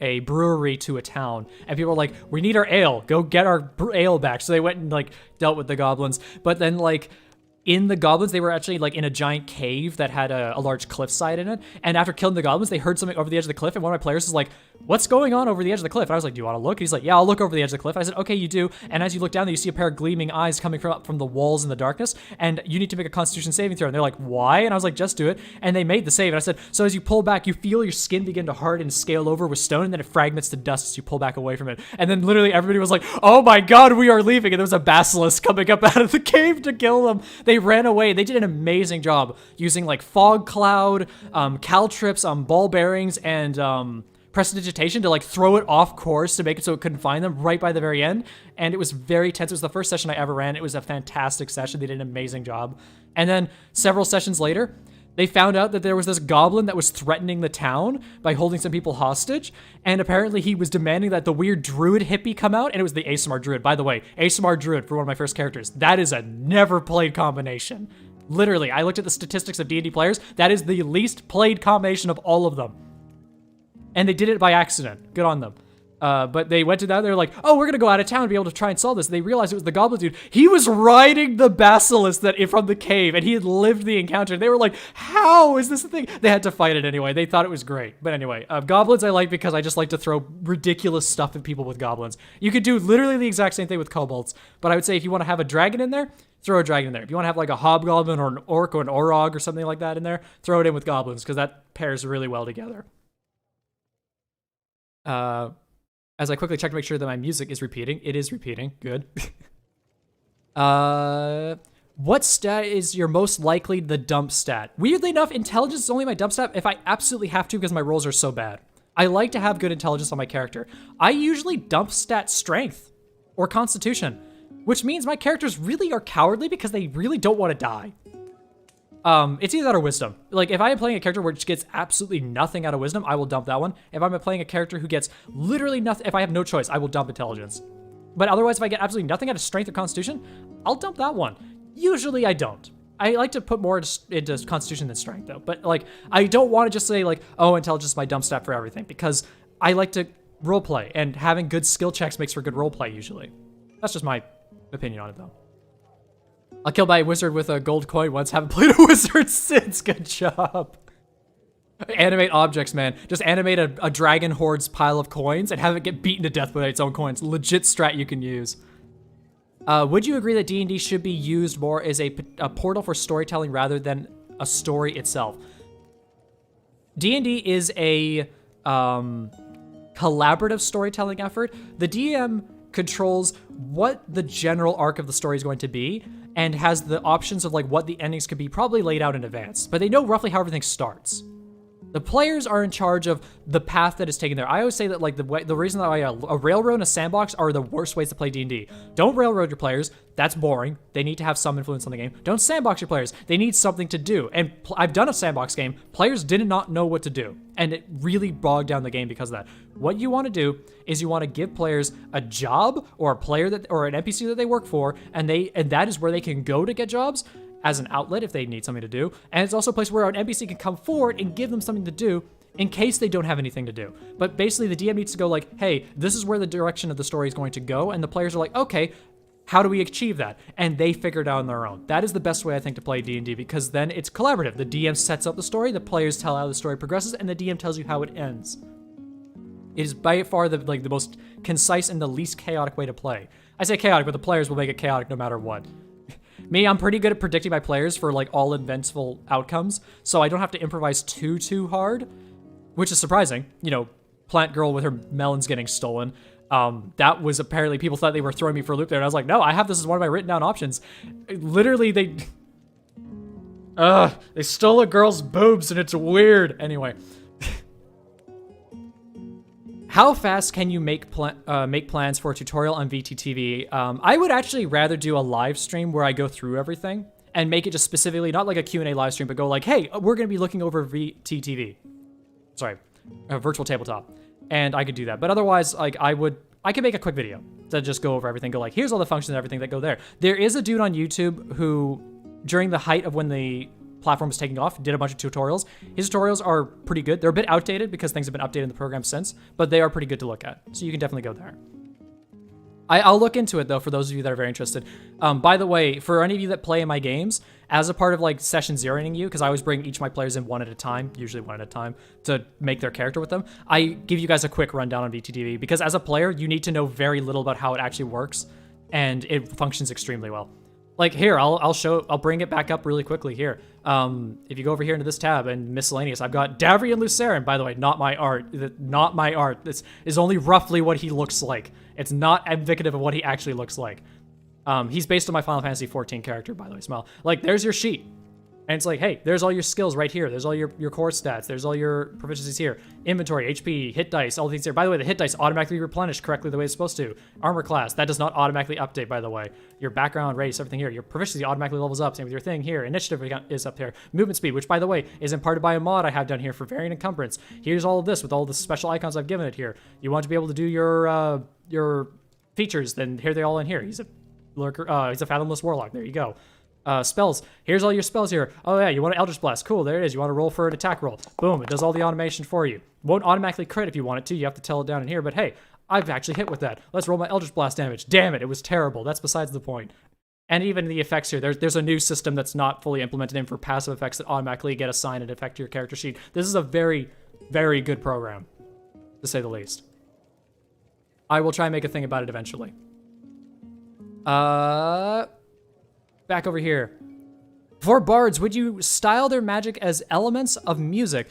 a brewery to a town, and people were like, we need our ale, go get our ale back. So they went and like dealt with the goblins, but then like in the goblins, they were actually like in a giant cave that had a large cliffside in it. And after killing the goblins, they heard something over the edge of the cliff. And one of my players was like, what's going on over the edge of the cliff? And I was like, do you want to look? And he's like, yeah, I'll look over the edge of the cliff. And I said, okay, you do. And as you look down there, you see a pair of gleaming eyes coming from the walls in the darkness. And you need to make a constitution saving throw. And they're like, why? And I was like, just do it. And they made the save. And I said, so as you pull back, you feel your skin begin to harden and scale over with stone. And then it fragments to dust as you pull back away from it. And then literally everybody was like, oh my God, we are leaving. And there was a basilisk coming up out of the cave to kill them. They ran away. They did an amazing job using like fog cloud, caltrips, ball bearings, and prestidigitation to like throw it off course to make it so it couldn't find them right by the very end. And it was very tense. It was the first session I ever ran. It was a fantastic session. They did an amazing job. And then several sessions later, they found out that there was this goblin that was threatening the town by holding some people hostage. And apparently he was demanding that the weird druid hippie come out. And it was the ASMR druid. By the way, ASMR druid for one of my first characters. That is a never played combination. Literally, I looked at the statistics of D&D players. That is the least played combination of all of them. And they did it by accident. Good on them. But they went to that. They're like, oh, we're going to go out of town and be able to try and solve this. And they realized it was the goblin dude. He was riding the basilisk from the cave, and he had lived the encounter. They were like, how is this a thing? They had to fight it anyway. They thought it was great. But anyway, goblins I like because I just like to throw ridiculous stuff at people with goblins. You could do literally the exact same thing with kobolds. But I would say if you want to have a dragon in there, throw a dragon in there. If you want to have like a hobgoblin or an orc or an orog or something like that in there, throw it in with goblins because that pairs really well together. As I quickly check to make sure that my music is repeating. It is repeating. Good. What stat is your most likely the dump stat? Weirdly enough, intelligence is only my dump stat if I absolutely have to because my rolls are so bad. I like to have good intelligence on my character. I usually dump stat strength or constitution, which means my characters really are cowardly because they really don't want to die. It's either that or wisdom. Like, if I am playing a character which gets absolutely nothing out of wisdom, I will dump that one. If I'm playing a character who gets literally nothing, if I have no choice, I will dump intelligence. But otherwise, if I get absolutely nothing out of strength or constitution, I'll dump that one. Usually I don't. I like to put more into constitution than strength, though. But, like, I don't want to just say, like, oh, intelligence is my dump stat for everything, because I like to roleplay, and having good skill checks makes for good roleplay, usually. That's just my opinion on it, though. I'll kill by a wizard with a gold coin once. Haven't played a wizard since. Good job. Animate objects, man. Just animate a dragon hoard's pile of coins and have it get beaten to death by its own coins. Legit strat you can use. Would you agree that D&D should be used more as a portal for storytelling rather than a story itself? D&D is a collaborative storytelling effort. The DM controls what the general arc of the story is going to be and has the options of like what the endings could be probably laid out in advance, but they know roughly how everything starts. The players are in charge of the path that is taken there. I always say that like the reason that a railroad and a sandbox are the worst ways to play D&D. Don't railroad your players. That's boring. They need to have some influence on the game. Don't sandbox your players. They need something to do. And I've done a sandbox game. Players did not know what to do. And it really bogged down the game because of that. What you want to do is you want to give players a job or a player that or an NPC that they work for, and that is where they can go to get jobs as an outlet if they need something to do. And it's also a place where an NPC can come forward and give them something to do in case they don't have anything to do. But basically the DM needs to go like, hey, this is where the direction of the story is going to go. And the players are like, okay, how do we achieve that? And they figure it out on their own. That is the best way I think to play D&D because then it's collaborative. The DM sets up the story, the players tell how the story progresses, and the DM tells you how it ends. It is by far the most concise and the least chaotic way to play. I say chaotic, but the players will make it chaotic no matter what. Me, I'm pretty good at predicting my players for like all eventful outcomes, so I don't have to improvise too hard, which is surprising. You know, Plant Girl with her melons getting stolen. That was apparently, people thought they were throwing me for a loop there, and I was like, no, I have this as one of my written down options. Literally, they stole a girl's boobs, and it's weird. Anyway. How fast can you make plans for a tutorial on VTTV? I would actually rather do a live stream where I go through everything and make it just specifically, not like a Q&A live stream, but go like, hey, we're going to be looking over VTTV. Sorry, virtual tabletop. And I could do that. But otherwise, like I could make a quick video to just go over everything, go like, here's all the functions and everything that go there. There is a dude on YouTube who, during the height of when the platform was taking off, did a bunch of tutorials. His tutorials are pretty good. They're a bit outdated because things have been updated in the program since, but they are pretty good to look at. So you can definitely go there. I'll look into it though for those of you that are very interested. By the way, for any of you that play in my games, as a part of like session zeroing you, because I always bring each of my players in one at a time, usually one at a time, to make their character with them, I give you guys a quick rundown on VTTV because as a player, you need to know very little about how it actually works, and it functions extremely well. Like here, I'll bring it back up really quickly here. If you go over here into this tab and miscellaneous, I've got Davrian Luceren, by the way, not my art. Not my art. This is only roughly what he looks like. It's not indicative of what he actually looks like. He's based on my Final Fantasy XIV character, by the way, Smell. Like, there's your sheet. And it's like, hey, there's all your skills right here. There's all your core stats. There's all your proficiencies here. Inventory, HP, hit dice, all these here. By the way, the hit dice automatically replenish correctly the way it's supposed to. Armor class, that does not automatically update, by the way. Your background, race, everything here. Your proficiency automatically levels up. Same with your thing here. Initiative is up here. Movement speed, which, by the way, is imparted by a mod I have down here for variant encumbrance. Here's all of this with all the special icons I've given it here. You want to be able to do your features, then here they all in here. He's a lurker. He's a fathomless warlock. There you go. Spells. Here's all your spells here. Oh yeah, you want an Eldritch Blast. Cool, there it is. You want to roll for an attack roll. Boom, it does all the automation for you. Won't automatically crit if you want it to. You have to tell it down in here, but hey, I've actually hit with that. Let's roll my Eldritch Blast damage. Damn it, it was terrible. That's besides the point. And even the effects here, there's a new system that's not fully implemented in for passive effects that automatically get assigned and affect your character sheet. This is a very, very good program, to say the least. I will try and make a thing about it eventually. Back over here. For bards, would you style their magic as elements of music?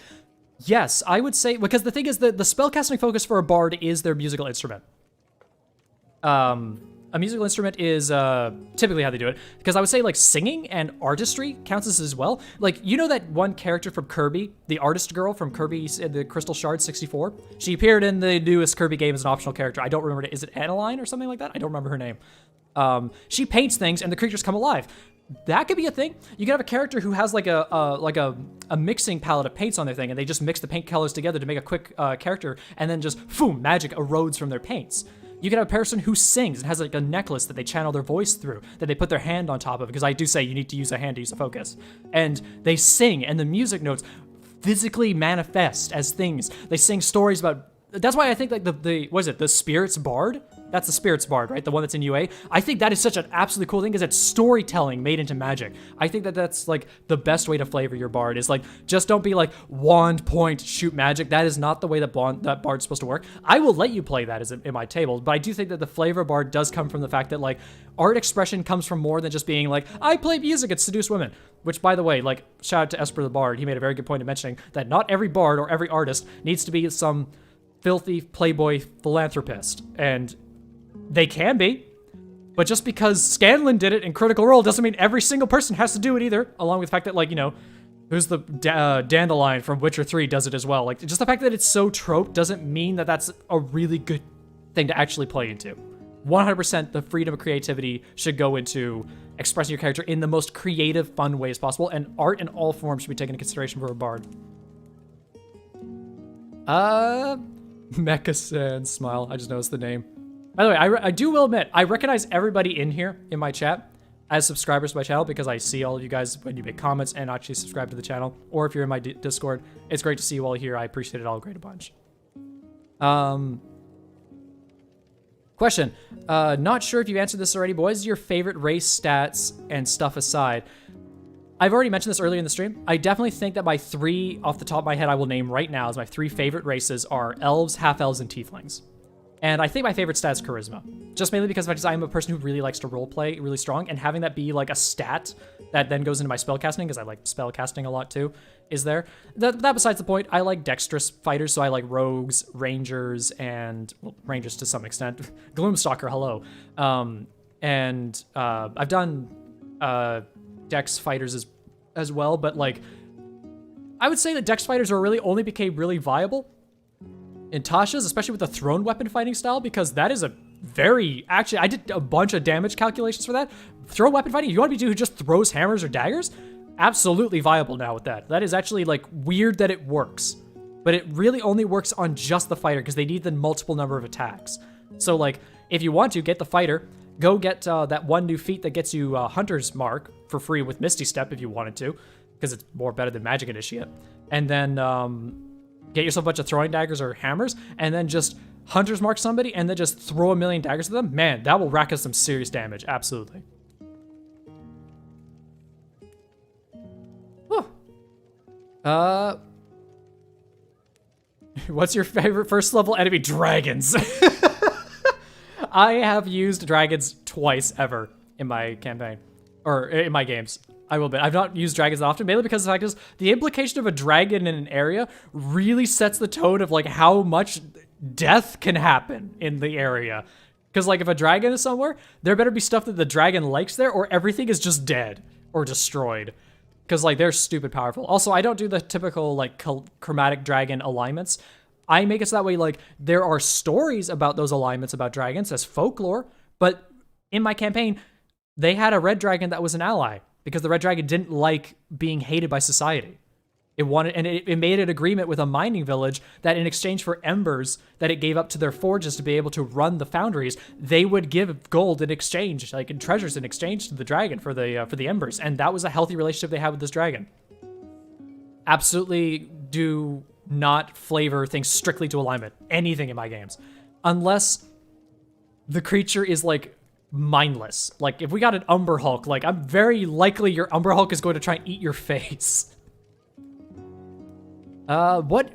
Yes, I would say, because the thing is that the spellcasting focus for a bard is their musical instrument. A musical instrument is typically how they do it, because I would say like singing and artistry counts as well. Like, you know that one character from Kirby, the artist girl from Kirby, the Crystal Shard 64? She appeared in the newest Kirby game as an optional character. I don't remember, is it Annaline or something like that? I don't remember her name. She paints things and the creatures come alive. That could be a thing. You could have a character who has like a mixing palette of paints on their thing, and they just mix the paint colors together to make a quick character, and then just, boom, magic erodes from their paints. You could have a person who sings and has like a necklace that they channel their voice through, that they put their hand on top of, because I do say you need to use a hand to use a focus. And they sing, and the music notes physically manifest as things. They sing stories about... That's why I think like the Spirits Bard? That's the Spirits Bard, right? The one that's in UA. I think that is such an absolutely cool thing because it's storytelling made into magic. I think that that's like the best way to flavor your bard is like, just don't be like wand point, shoot magic. That is not the way that bard's supposed to work. I will let you play that as in my table, but I do think that the flavor of bard does come from the fact that like art expression comes from more than just being like, I play music and seduce women. Which, by the way, like, shout out to Esper the Bard. He made a very good point of mentioning that not every bard or every artist needs to be some filthy playboy philanthropist, and they can be, but just because Scanlan did it in Critical Role doesn't mean every single person has to do it either, along with the fact that, like, you know, who's the Dandelion from Witcher 3 does it as well. Like, just the fact that it's so trope doesn't mean that that's a really good thing to actually play into. 100% the freedom of creativity should go into expressing your character in the most creative, fun ways possible, and art in all forms should be taken into consideration for a bard. Mecha-san smile. I just noticed the name. By the way, I will admit, I recognize everybody in here in my chat as subscribers to my channel because I see all of you guys when you make comments and actually subscribe to the channel. Or if you're in my Discord, it's great to see you all here. I appreciate it all a great bunch. Question. Not sure if you answered this already, but what is your favorite race stats and stuff aside? I've already mentioned this earlier in the stream. I definitely think that my three, off the top of my head, I will name right now as my three favorite races are elves, half-elves, and tieflings. And I think my favorite stat is charisma. Just mainly because I'm a person who really likes to roleplay really strong, and having that be like a stat that then goes into my spellcasting, because I like spellcasting a lot too, is there. That besides the point, I like dexterous fighters, so I like rogues, rangers, and, well, rangers to some extent. Gloomstalker, hello. I've done dex fighters as well, but like, I would say that dex fighters really only became really viable in Tasha's, especially with the thrown weapon fighting style, because that is a very, actually, I did a bunch of damage calculations for that. Thrown weapon fighting, you want to be dude who just throws hammers or daggers? Absolutely viable now with that. That is actually like weird that it works, but it really only works on just the fighter because they need the multiple number of attacks. So like, if you want to get the fighter, go get that one new feat that gets you Hunter's Mark for free with Misty Step if you wanted to, because it's more better than Magic Initiate. And then get yourself a bunch of throwing daggers or hammers, and then just Hunter's Mark somebody, and then just throw a million daggers at them. Man, that will rack us some serious damage. Absolutely. Whew. What's your favorite first level enemy? Dragons. I have used dragons twice ever in my campaign, or in my games. I will admit, I've not used dragons that often, mainly because the fact is, the implication of a dragon in an area really sets the tone of like how much death can happen in the area. Because like if a dragon is somewhere, there better be stuff that the dragon likes there, or everything is just dead or destroyed. Because like they're stupid powerful. Also, I don't do the typical like chromatic dragon alignments. I make it so that way, like, there are stories about those alignments about dragons as folklore, but in my campaign, they had a red dragon that was an ally, because the red dragon didn't like being hated by society. It wanted, and it made an agreement with a mining village that in exchange for embers that it gave up to their forges to be able to run the foundries, they would give gold in exchange, like in treasures in exchange to the dragon for the embers, and that was a healthy relationship they had with this dragon. Absolutely do not flavor things strictly to alignment. Anything in my games. unless the creature is like mindless. Like if we got an Umber Hulk, like I'm very likely your Umber Hulk is going to try and eat your face. What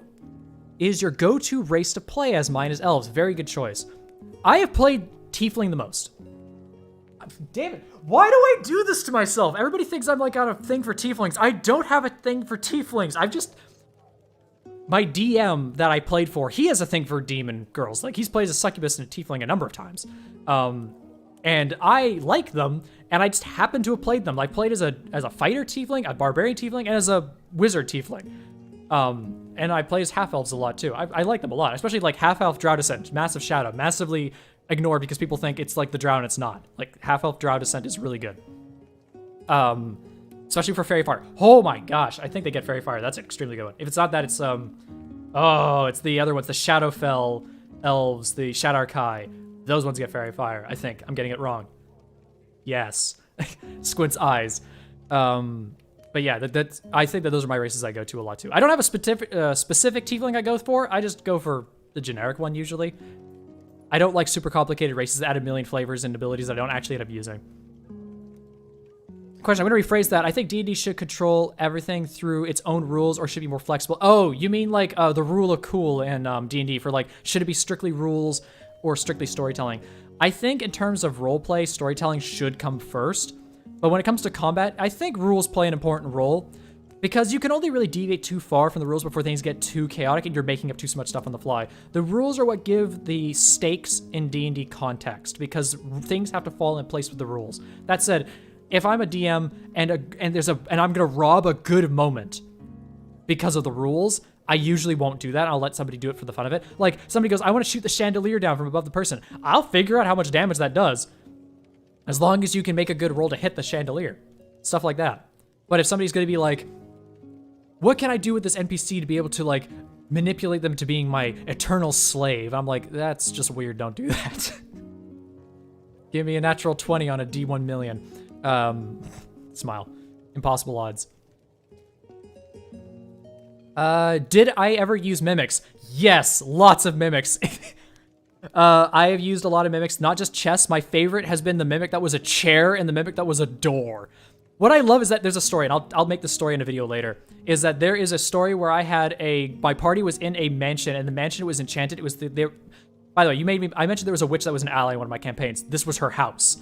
is your go-to race to play as? Mine is elves. Very good choice. I have played Tiefling the most. Damn it. Why do I do this to myself? Everybody thinks I'm like got a thing for Tieflings. I don't have a thing for Tieflings. My DM that I played for, he has a thing for demon girls. Like, he's played as a succubus and a tiefling a number of times. And I like them, and I just happen to have played them. I played as a fighter tiefling, a barbarian tiefling, and as a wizard tiefling. And I play as half-elves a lot, too. I like them a lot, especially, like, half-elf Drow Descent, Massive Shadow, massively ignored because people think it's like the Drow, and it's not. Like, half-elf Drow Descent is really good. Especially for Fairy Fire. Oh my gosh, I think they get Fairy Fire. That's an extremely good one. If it's not that, it's, it's the other ones, the Shadowfell elves, the Shadarkai. Those ones get Fairy Fire, I think. I'm getting it wrong. Yes. Squint's eyes. But yeah, I think that those are my races I go to a lot too. I don't have a specific tiefling I go for. I just go for the generic one usually. I don't like super complicated races that add a million flavors and abilities that I don't actually end up using. Question, I'm going to rephrase that. I think D&D should control everything through its own rules or should be more flexible. Oh, you mean like the rule of cool in D&D for like, should it be strictly rules or strictly storytelling? I think in terms of roleplay, storytelling should come first. But when it comes to combat, I think rules play an important role because you can only really deviate too far from the rules before things get too chaotic and you're making up too much stuff on the fly. The rules are what give the stakes in D&D context because things have to fall in place with the rules. That said, if I'm a DM and I'm gonna rob a good moment because of the rules, I usually won't do that. I'll let somebody do it for the fun of it. Like somebody goes, I want to shoot the chandelier down from above the person. I'll figure out how much damage that does, as long as you can make a good roll to hit the chandelier, stuff like that. But if somebody's gonna be like, what can I do with this NPC to be able to like manipulate them to being my eternal slave? I'm like, that's just weird. Don't do that. Give me a natural 20 on a D1 million. Smile. Impossible odds. Did I ever use mimics? Yes, lots of mimics. I have used a lot of mimics, not just chests. My favorite has been the mimic that was a chair and the mimic that was a door. What I love is that there's a story, and I'll make the story in a video later, is that there is a story where I had my party was in a mansion, and the mansion was enchanted. It was by the way, I mentioned there was a witch that was an ally in one of my campaigns. This was her house.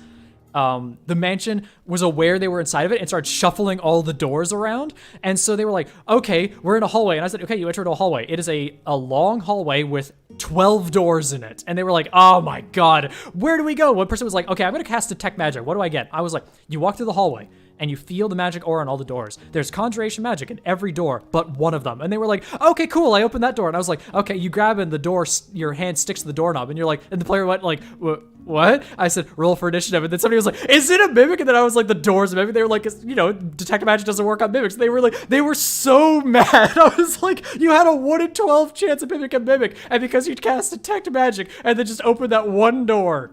The mansion was aware they were inside of it and started shuffling all the doors around. And so they were like, okay, we're in a hallway. And I said, okay, you entered a hallway. It is a long hallway with 12 doors in it. And they were like, oh my God, where do we go? One person was like, okay, I'm going to cast Detect Magic. What do I get? I was like, you walk through the hallway and you feel the magic aura on all the doors. There's conjuration magic in every door, but one of them. And they were like, okay, cool. I opened that door. And I was like, okay, you grab and the door, your hand sticks to the doorknob. And you're like, and the player went like, what? I said, roll for initiative. And then somebody was like, is it a mimic? And then I was like, the door's a mimic. They were like, you know, detect magic doesn't work on mimics. They were so mad. I was like, you had a 1 in 12 chance of mimic a mimic. And because you cast detect magic and then just opened that one door.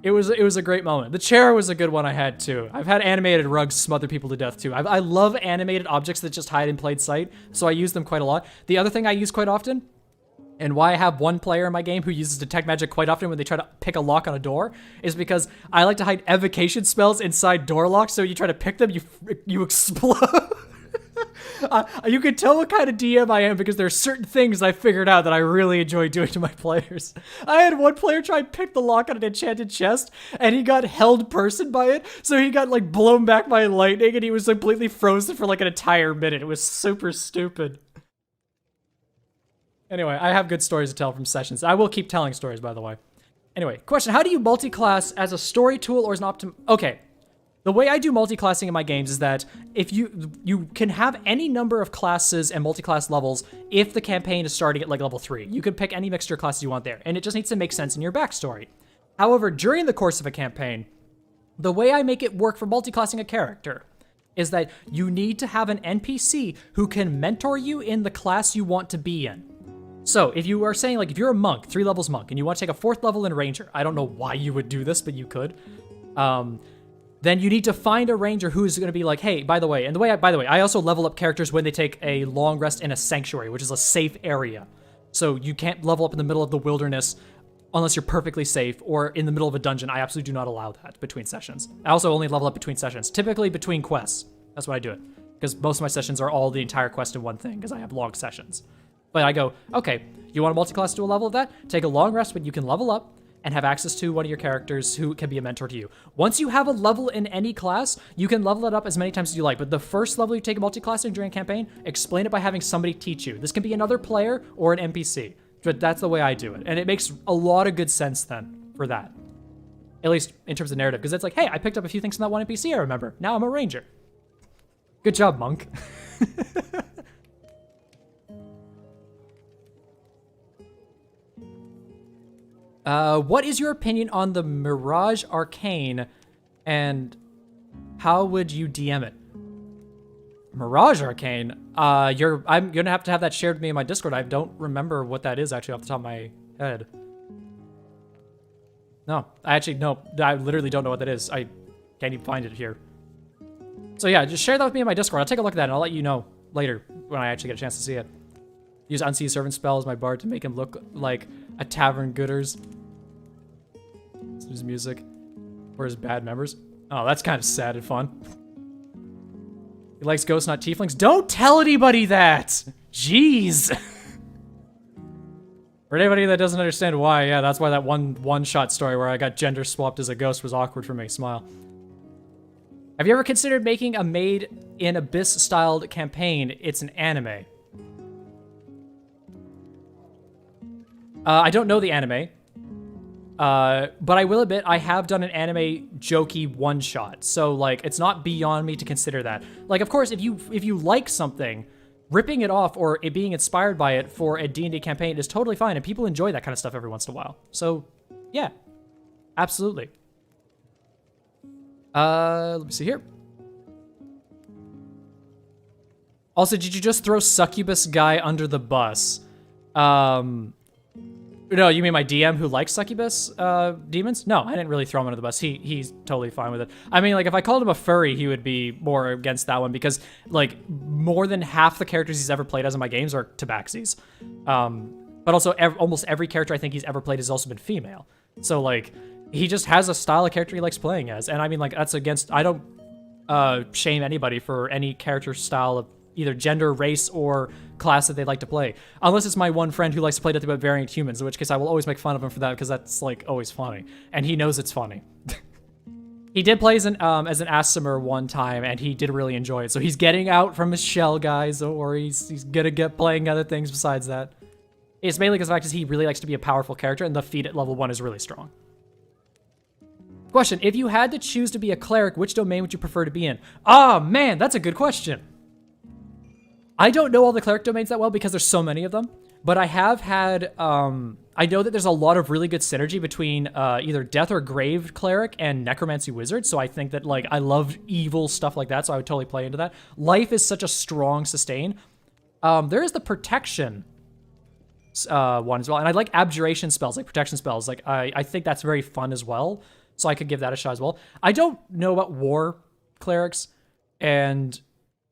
It was a great moment. The chair was a good one I had too. I've had animated rugs smother people to death too. I love animated objects that just hide in plain sight, so I use them quite a lot. The other thing I use quite often, and why I have one player in my game who uses detect magic quite often when they try to pick a lock on a door, is because I like to hide evocation spells inside door locks, so you try to pick them, you explode. You can tell what kind of DM I am because there are certain things I figured out that I really enjoy doing to my players. I had one player try and pick the lock on an enchanted chest, and he got held person by it, so he got like blown back by lightning, and he was completely frozen for like an entire minute. It was super stupid. Anyway, I have good stories to tell from sessions. I will keep telling stories, by the way. Anyway, question, how do you multi-class as a story tool or as an Okay. The way I do multi-classing in my games is that if you can have any number of classes and multi-class levels if the campaign is starting at like level 3. You can pick any mixture classes you want there, and it just needs to make sense in your backstory. However, during the course of a campaign, the way I make it work for multi-classing a character is that you need to have an NPC who can mentor you in the class you want to be in. So if you are saying, like, if you're a monk, 3 levels monk, and you want to take a 4th level in ranger, I don't know why you would do this, but you could. Then you need to find a ranger who's going to be like, hey, by the way, I also level up characters when they take a long rest in a sanctuary, which is a safe area. So you can't level up in the middle of the wilderness unless you're perfectly safe or in the middle of a dungeon. I absolutely do not allow that between sessions. I also only level up between sessions, typically between quests. That's why I do it, because most of my sessions are all the entire quest in one thing, because I have long sessions. But I go, okay, you want a multi-class to a level of that? Take a long rest, but you can level up and have access to one of your characters who can be a mentor to you. Once you have a level in any class, you can level it up as many times as you like, but the first level you take a multi-class in during a campaign, explain it by having somebody teach you. This can be another player or an NPC, but that's the way I do it. And it makes a lot of good sense then for that. At least in terms of narrative, because it's like, hey, I picked up a few things from that one NPC I remember. Now I'm a ranger. Good job, monk. What is your opinion on the Mirage Arcane, and how would you DM it? Mirage Arcane? I'm gonna have to have that shared with me in my Discord. I don't remember what that is actually off the top of my head. No, I literally don't know what that is. I can't even find it here. So yeah, just share that with me in my Discord. I'll take a look at that and I'll let you know later when I actually get a chance to see it. Use Unseen Servant spell as my bard to make him look like a tavern gooders. His music. Or his bad members. Oh, that's kind of sad and fun. He likes ghosts, not tieflings. Don't tell anybody that! Jeez! For anybody that doesn't understand why, yeah, that's why that one-shot story where I got gender swapped as a ghost was awkward for me. Smile. Have you ever considered making a Made in Abyss-styled campaign? It's an anime. I don't know the anime. But I will admit, I have done an anime jokey one-shot. So, like, it's not beyond me to consider that. Like, of course, if you like something, ripping it off or it being inspired by it for a D&D campaign is totally fine, and people enjoy that kind of stuff every once in a while. So, yeah. Absolutely. Let me see here. Also, did you just throw Succubus guy under the bus? No, you mean my DM who likes Succubus demons? No, I didn't really throw him under the bus. He's totally fine with it. I mean, like, if I called him a furry, he would be more against that one because, like, more than half the characters he's ever played as in my games are tabaxis. But also, almost every character I think he's ever played has also been female. So, like, he just has a style of character he likes playing as. And I mean, like, that's against... I don't shame anybody for any character style of either gender, race, or class that they like to play. Unless it's my one friend who likes to play nothing but variant humans, in which case I will always make fun of him for that because that's, like, always funny. And he knows it's funny. He did play as an Aasimar one time, and he did really enjoy it. So he's getting out from his shell, guys, or he's gonna get playing other things besides that. It's mainly because the fact is he really likes to be a powerful character, and the feat at level 1 is really strong. Question, if you had to choose to be a cleric, which domain would you prefer to be in? Ah, man, that's a good question. I don't know all the cleric domains that well because there's so many of them, but I have had, I know that there's a lot of really good synergy between either Death or Grave cleric and Necromancy wizard, so I think that, like, I love evil stuff like that, so I would totally play into that. Life is such a strong sustain. There is the protection one as well, and I like abjuration spells, like protection spells. Like, I think that's very fun as well, so I could give that a shot as well. I don't know about war clerics, and...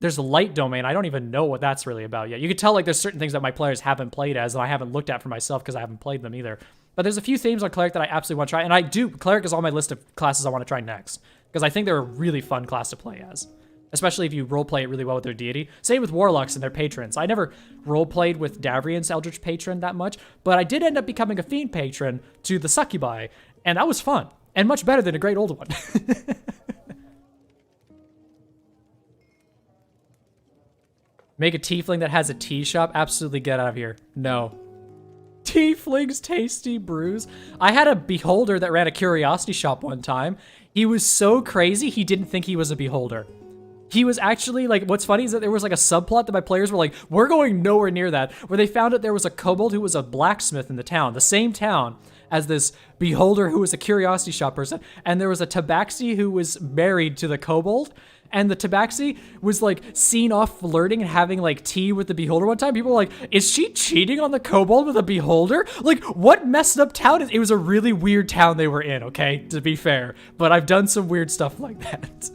there's a light domain. I don't even know what that's really about yet. You can tell, like, there's certain things that my players haven't played as, and I haven't looked at for myself because I haven't played them either. But there's a few themes on Cleric that I absolutely want to try, and Cleric is on my list of classes I want to try next, because I think they're a really fun class to play as, especially if you roleplay it really well with their deity. Same with Warlocks and their patrons. I never roleplayed with Davrian's Eldritch Patron that much, but I did end up becoming a Fiend Patron to the Succubi, and that was fun, and much better than a Great Old One. Make a tiefling that has a tea shop? Absolutely get out of here. No. Tiefling's Tasty Brews? I had a beholder that ran a curiosity shop one time. He was so crazy, he didn't think he was a beholder. He was actually, like, what's funny is that there was, like, a subplot that my players were like, we're going nowhere near that, where they found out there was a kobold who was a blacksmith in the town, the same town as this beholder who was a curiosity shop person, and there was a tabaxi who was married to the kobold, and the tabaxi was, like, seen off flirting and having, like, tea with the beholder one time. People were like, is she cheating on the kobold with a beholder? Like, what messed up town is it? It was a really weird town they were in, okay, to be fair, but I've done some weird stuff like that.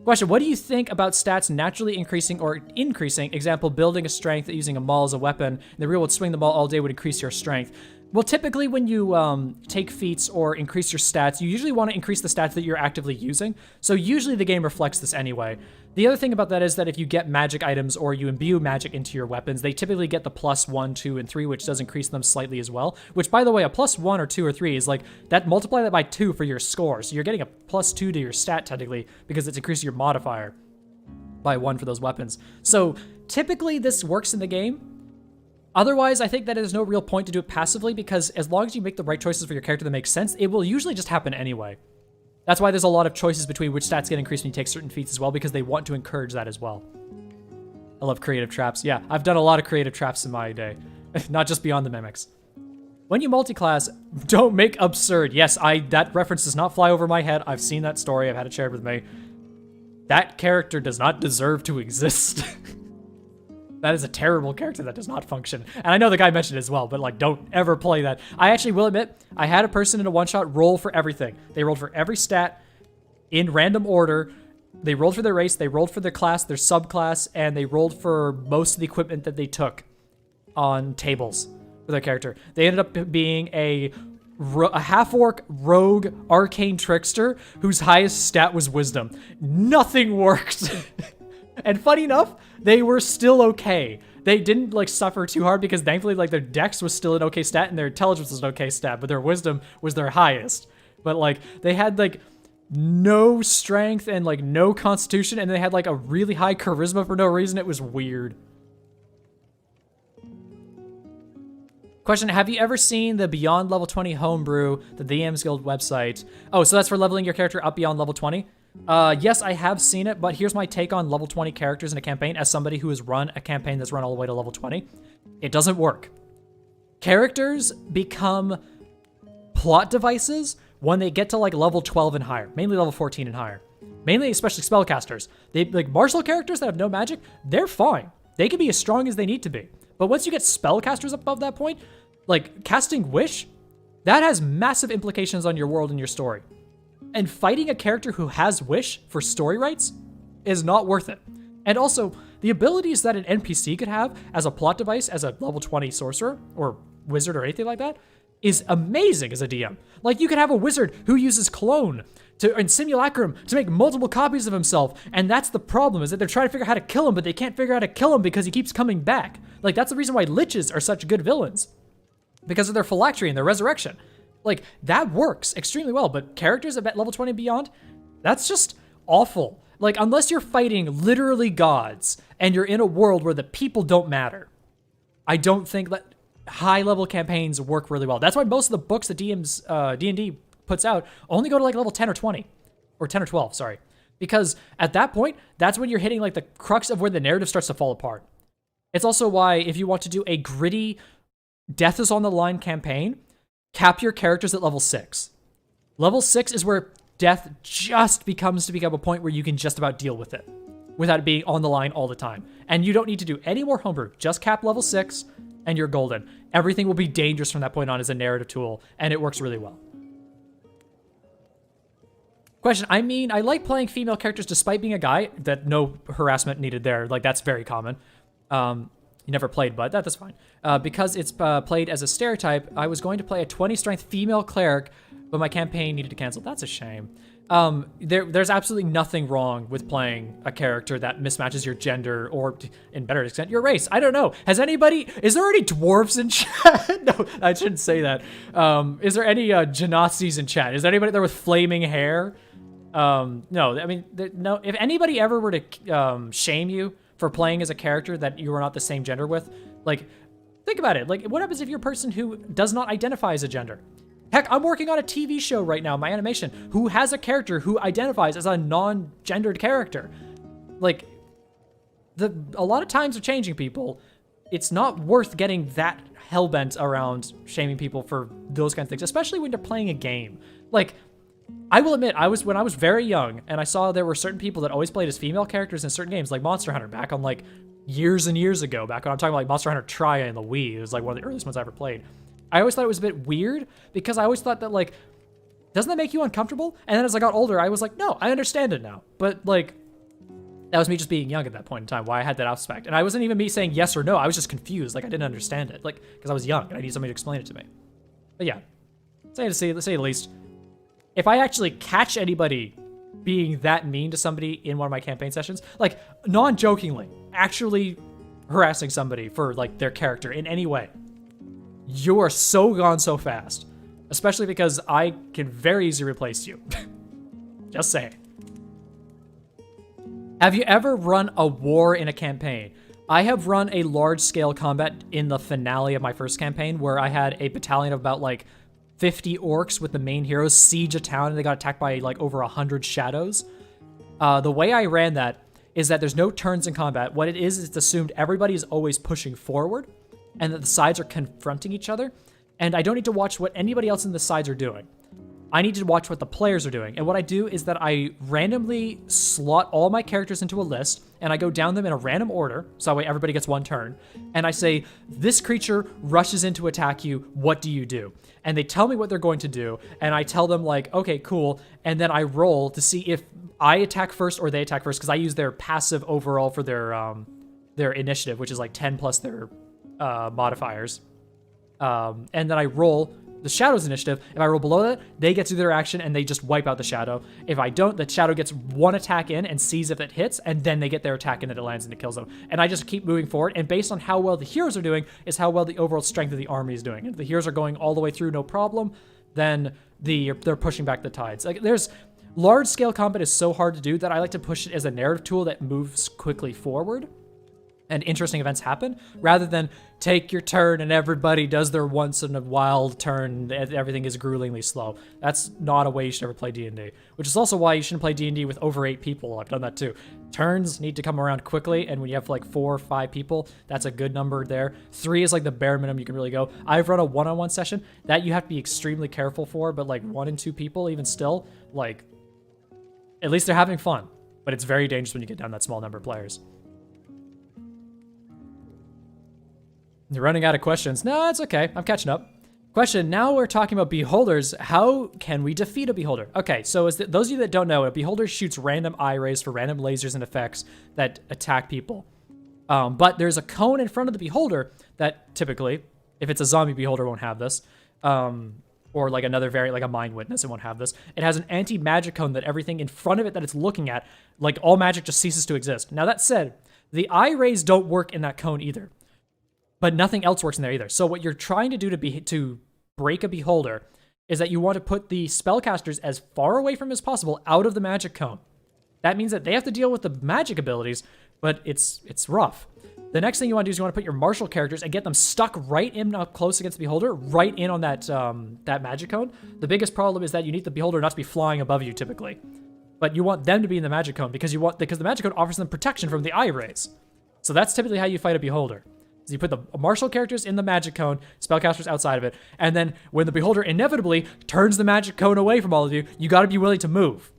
Question, what do you think about stats naturally increasing or increasing? Example, building a strength using a maul as a weapon. In the real world, swing the maul all day would increase your strength. Well, typically when you take feats or increase your stats, you usually want to increase the stats that you're actively using. So usually the game reflects this anyway. The other thing about that is that if you get magic items or you imbue magic into your weapons, they typically get the +1, 2, and 3, which does increase them slightly as well. Which, by the way, a +1 or 2 or 3 is like, that multiply that by 2 for your score. So you're getting a +2 to your stat technically because it's increasing your modifier by 1 for those weapons. So typically this works in the game. Otherwise, I think that there's no real point to do it passively because as long as you make the right choices for your character that make sense, it will usually just happen anyway. That's why there's a lot of choices between which stats get increased when you take certain feats as well, because they want to encourage that as well. I love creative traps. Yeah, I've done a lot of creative traps in my day, not just Beyond the Mimics. When you multi-class, don't make absurd. Yes, that reference does not fly over my head. I've seen that story. I've had it shared with me. That character does not deserve to exist. That is a terrible character that does not function. And I know the guy mentioned it as well, but like, don't ever play that. I actually will admit, I had a person in a one-shot roll for everything. They rolled for every stat in random order. They rolled for their race, they rolled for their class, their subclass, and they rolled for most of the equipment that they took on tables for their character. They ended up being a half-orc rogue arcane trickster whose highest stat was wisdom. Nothing worked. And funny enough, they were still okay. They didn't like suffer too hard because thankfully like their dex was still an okay stat and their intelligence was an okay stat, but their wisdom was their highest. But like they had like no strength and like no constitution, and they had like a really high charisma for no reason. It was weird. Question, have you ever seen the Beyond Level 20 homebrew, the DM's Guild website? Oh, so that's for leveling your character up beyond level 20? Yes, I have seen it, but here's my take on level 20 characters in a campaign as somebody who has run a campaign that's run all the way to level 20. It doesn't work. Characters become plot devices when they get to like level 12 and higher, mainly level 14 and higher. Mainly, especially spellcasters. They like martial characters that have no magic, they're fine. They can be as strong as they need to be. But once you get spellcasters above that point, like casting Wish, that has massive implications on your world and your story. And fighting a character who has Wish for story rights is not worth it. And also, the abilities that an NPC could have as a plot device, as a level 20 sorcerer, or wizard, or anything like that, is amazing as a DM. Like, you could have a wizard who uses Clone and Simulacrum to make multiple copies of himself, and that's the problem, is that they're trying to figure out how to kill him, but they can't figure out how to kill him because he keeps coming back. Like, that's the reason why liches are such good villains. Because of their phylactery and their resurrection. Like, that works extremely well, but characters at level 20 and beyond, that's just awful. Like, unless you're fighting literally gods, and you're in a world where the people don't matter, I don't think that high-level campaigns work really well. That's why most of the books that D&D puts out only go to, like, level 10 or 20. Or 10 or 12, sorry. Because at that point, that's when you're hitting, like, the crux of where the narrative starts to fall apart. It's also why, if you want to do a gritty, death is on the line campaign, cap your characters at level 6. Level 6 is where death just becomes to become a point where you can just about deal with it without it being on the line all the time. And you don't need to do any more homebrew. Just cap level 6 and you're golden. Everything will be dangerous from that point on as a narrative tool, and it works really well. Question, I mean, I like playing female characters despite being a guy. That no harassment needed there. Like, that's very common. You never played, but that's fine. Because it's played as a stereotype, I was going to play a 20 strength female cleric, but my campaign needed to cancel. That's a shame. There's absolutely nothing wrong with playing a character that mismatches your gender or, in better extent, your race. I don't know. Is there any dwarves in chat? No, I shouldn't say that. Is there any Genazis in chat? Is there anybody there with flaming hair? No, I mean, no. If anybody ever were to shame you for playing as a character that you are not the same gender with, like, think about it. Like, what happens if you're a person who does not identify as a gender? Heck, I'm working on a TV show right now, my animation, who has a character who identifies as a non-gendered character. Like, a lot of times of changing people, it's not worth getting that hellbent around shaming people for those kinds of things, especially when you're playing a game. Like, I will admit, when I was very young, and I saw there were certain people that always played as female characters in certain games, like Monster Hunter, back on like years and years ago, back when I'm talking about like Monster Hunter Tria and the Wii. It was like one of the earliest ones I ever played. I always thought it was a bit weird because I always thought that, like, doesn't that make you uncomfortable? And then as I got older, I was like, no, I understand it now. But like, that was me just being young at that point in time, why I had that aspect. And I wasn't even me saying yes or no. I was just confused. Like, I didn't understand it. Like, because I was young and I needed somebody to explain it to me. But yeah, say the least. If I actually catch anybody being that mean to somebody in one of my campaign sessions, like non-jokingly, actually harassing somebody for like their character in any way, you are so gone so fast. Especially because I can very easily replace you. Just saying. Have you ever run a war in a campaign? I have run a large-scale combat in the finale of my first campaign where I had a battalion of about like 50 orcs with the main heroes siege a town and they got attacked by like over 100 shadows. The way I ran that is that there's no turns in combat. What it is it's assumed everybody is always pushing forward and that the sides are confronting each other. And I don't need to watch what anybody else in the sides are doing. I need to watch what the players are doing. And what I do is that I randomly slot all my characters into a list, and I go down them in a random order, so that way everybody gets one turn. And I say, this creature rushes in to attack you, what do you do? And they tell me what they're going to do, and I tell them like, okay, cool. And then I roll to see if I attack first or they attack first, because I use their passive overall for their initiative, which is like 10 plus their modifiers. And then I roll the Shadow's initiative. If I roll below that, they get to their action and they just wipe out the Shadow. If I don't, the Shadow gets one attack in and sees if it hits, and then they get their attack in and it lands and it kills them. And I just keep moving forward, and based on how well the heroes are doing is how well the overall strength of the army is doing. And if the heroes are going all the way through no problem, then they're pushing back the tides. Like there's large-scale combat is so hard to do that I like to push it as a narrative tool that moves quickly forward and interesting events happen, rather than take your turn and everybody does their once in a while turn and everything is gruelingly slow. That's not a way you should ever play D&D, which is also why you shouldn't play D&D with over 8 people. I've done that too. Turns need to come around quickly, and when you have like 4 or 5 people, that's a good number there. 3 is like the bare minimum you can really go. I've run a one-on-one session that you have to be extremely careful for, but like 1 and 2 people, even still, like, at least they're having fun, but it's very dangerous when you get down that small number of players. You're running out of questions. No, it's okay. I'm catching up. Question, now we're talking about beholders. How can we defeat a beholder? Okay, so those of you that don't know, a beholder shoots random eye rays for random lasers and effects that attack people. But there's a cone in front of the beholder that typically, if it's a zombie beholder, won't have this. Or like another variant, like a mind witness, it won't have this. It has an anti-magic cone that everything in front of it that it's looking at, like all magic just ceases to exist. Now that said, the eye rays don't work in that cone either. But nothing else works in there either. So what you're trying to do to break a beholder is that you want to put the spellcasters as far away from as possible out of the magic cone. That means that they have to deal with the magic abilities, but it's rough. The next thing you want to do is you want to put your martial characters and get them stuck right in up close against the beholder, right in on that that magic cone. The biggest problem is that you need the beholder not to be flying above you typically, but you want them to be in the magic cone because the magic cone offers them protection from the eye rays. So that's typically how you fight a beholder. So you put the martial characters in the magic cone, spellcasters outside of it, and then when the beholder inevitably turns the magic cone away from all of you, you got to be willing to move.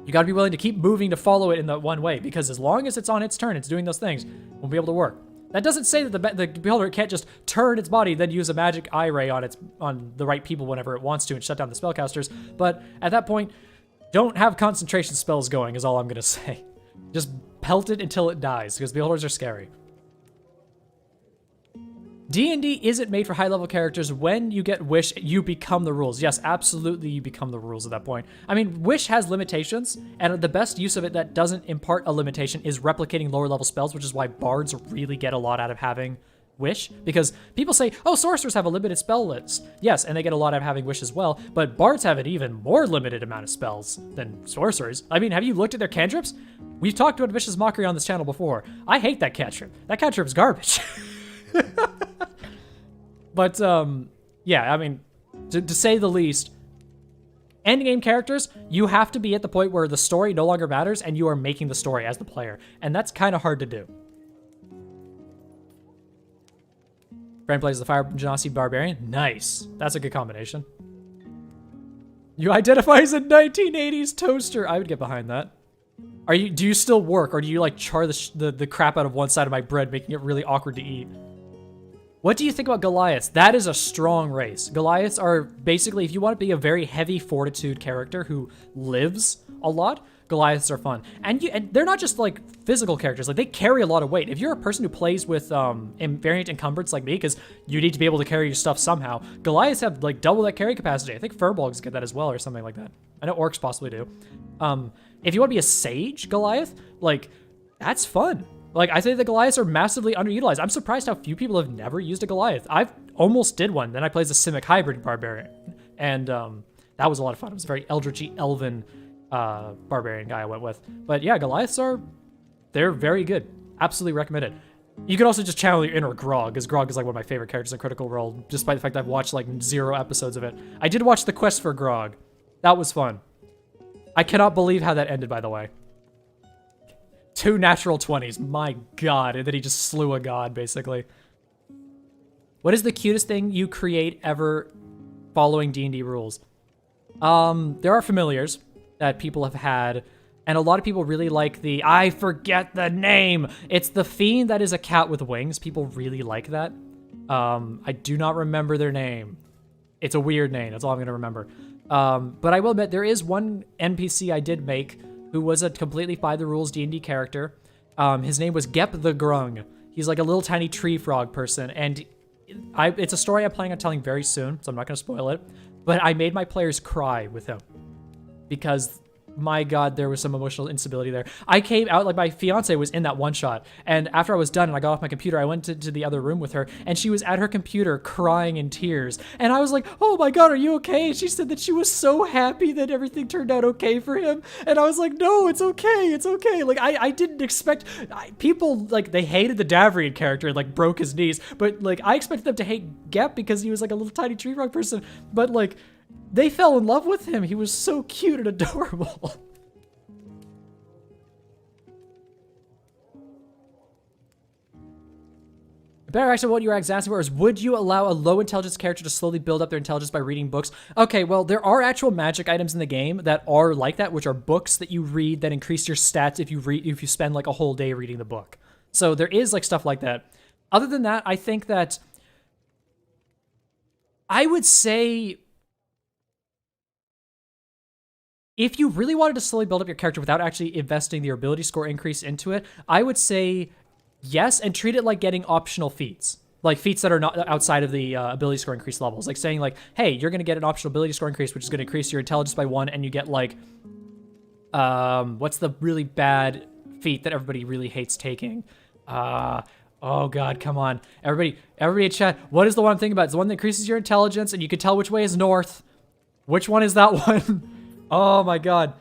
You got to be willing to keep moving to follow it in the one way, because as long as it's on its turn, it's doing those things, it won't be able to work. That doesn't say that the beholder can't just turn its body, then use a magic eye ray on the right people whenever it wants to and shut down the spellcasters. But at that point, don't have concentration spells going is all I'm going to say. Just pelt it until it dies, because beholders are scary. D&D isn't made for high-level characters. When you get Wish, you become the rules. Yes, absolutely, you become the rules at that point. I mean, Wish has limitations, and the best use of it that doesn't impart a limitation is replicating lower-level spells, which is why bards really get a lot out of having Wish, because people say, oh, sorcerers have a limited spell list. Yes, and they get a lot out of having Wish as well, but bards have an even more limited amount of spells than sorcerers. I mean, have you looked at their cantrips? We've talked about Vicious Mockery on this channel before. I hate that cantrip. That cantrip's garbage. But, yeah, I mean, to say the least, endgame characters, you have to be at the point where the story no longer matters and you are making the story as the player. And that's kind of hard to do. Friend plays the Fire Genasi Barbarian. Nice. That's a good combination. You identify as a 1980s toaster. I would get behind that. Do you still work, or do you like char the crap out of one side of my bread, making it really awkward to eat? What do you think about Goliaths? That is a strong race. Goliaths are basically, if you want to be a very heavy fortitude character who lives a lot, Goliaths are fun. And they're not just like physical characters, like they carry a lot of weight. If you're a person who plays with invariant encumbrance like me, because you need to be able to carry your stuff somehow, Goliaths have like double that carry capacity. I think Furbolgs get that as well or something like that. I know Orcs possibly do. If you want to be a Sage Goliath, like that's fun. Like I think the Goliaths are massively underutilized. I'm surprised how few people have never used a Goliath. I've almost did one. Then I played as a Simic Hybrid Barbarian, and that was a lot of fun. It was a very Eldritchy Elven Barbarian guy I went with. But yeah, Goliaths they're very good. Absolutely recommend it. You can also just channel your inner Grog, because Grog is like one of my favorite characters in Critical Role, despite the fact that I've watched like 0 episodes of it. I did watch The Quest for Grog. That was fun. I cannot believe how that ended, by the way. 2 natural 20s, my god, and then he just slew a god, basically. What is the cutest thing you create ever following D&D rules? There are familiars that people have had, and a lot of people really like I forget the name! It's the fiend that is a cat with wings. People really like that. I do not remember their name. It's a weird name, that's all I'm gonna remember. But I will admit, there is one NPC I did make who was a completely by the rules D&D character. His name was Gep the Grung. He's like a little tiny tree frog person, and it's a story I'm planning on telling very soon, so I'm not going to spoil it. But I made my players cry with him because, my god, there was some emotional instability there. I came out, like my fiance was in that one shot, and after I was done and I got off my computer, I went to the other room with her, and she was at her computer crying in tears. And I was like, oh my god, are you okay? And she said that she was so happy that everything turned out okay for him. And I was like, no, it's okay, it's okay. Like, I didn't expect, people, like, they hated the Davrian character and, like, broke his knees, but, like, I expected them to hate Gep because he was, like, a little tiny tree frog person, but, like, they fell in love with him. He was so cute and adorable. Better actually, what you were asking for is, would you allow a low intelligence character to slowly build up their intelligence by reading books? Okay, well, there are actual magic items in the game that are like that, which are books that you read that increase your stats if you spend like a whole day reading the book. So there is like stuff like that. Other than that, I think that I would say, if you really wanted to slowly build up your character without actually investing the ability score increase into it, I would say yes, and treat it like getting optional feats. Like feats that are not outside of the ability score increase levels. Like saying like, hey, you're going to get an optional ability score increase, which is going to increase your intelligence by 1, and you get like, what's the really bad feat that everybody really hates taking? Oh god, come on. Everybody in chat, what is the one I'm thinking about? It's the one that increases your intelligence, and you can tell which way is north. Which one is that one? Oh my god.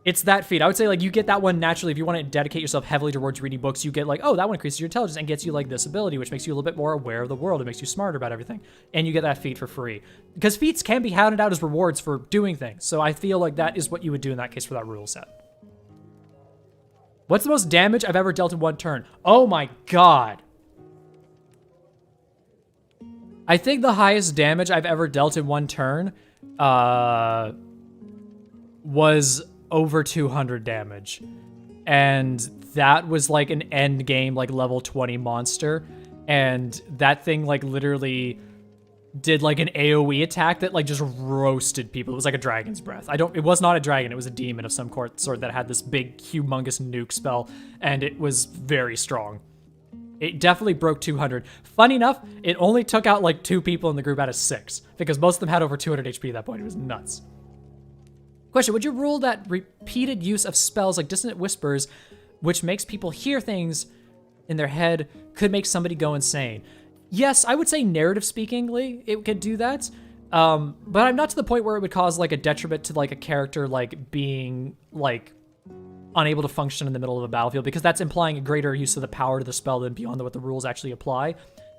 It's that feat. I would say like you get that one naturally. If you want to dedicate yourself heavily towards reading books, you get like, oh, that one increases your intelligence and gets you like this ability, which makes you a little bit more aware of the world. It makes you smarter about everything. And you get that feat for free. Because feats can be handed out as rewards for doing things. So I feel like that is what you would do in that case for that rule set. What's the most damage I've ever dealt in one turn? Oh my god. I think the highest damage I've ever dealt in one turn was over 200 damage. And that was like an end game, like level 20 monster. And that thing like literally did like an AoE attack that like just roasted people. It was like a dragon's breath. It was not a dragon, it was a demon of some sort that had this big, humongous nuke spell, and it was very strong. It definitely broke 200. Funny enough, it only took out like 2 people in the group out of 6, because most of them had over 200 HP at that point. It was nuts. Question, would you rule that repeated use of spells like Dissonant Whispers, which makes people hear things in their head, could make somebody go insane? Yes, I would say narrative speakingly, it could do that. But I'm not to the point where it would cause like a detriment to like a character like being like unable to function in the middle of a battlefield, because that's implying a greater use of the power to the spell than beyond what the rules actually apply.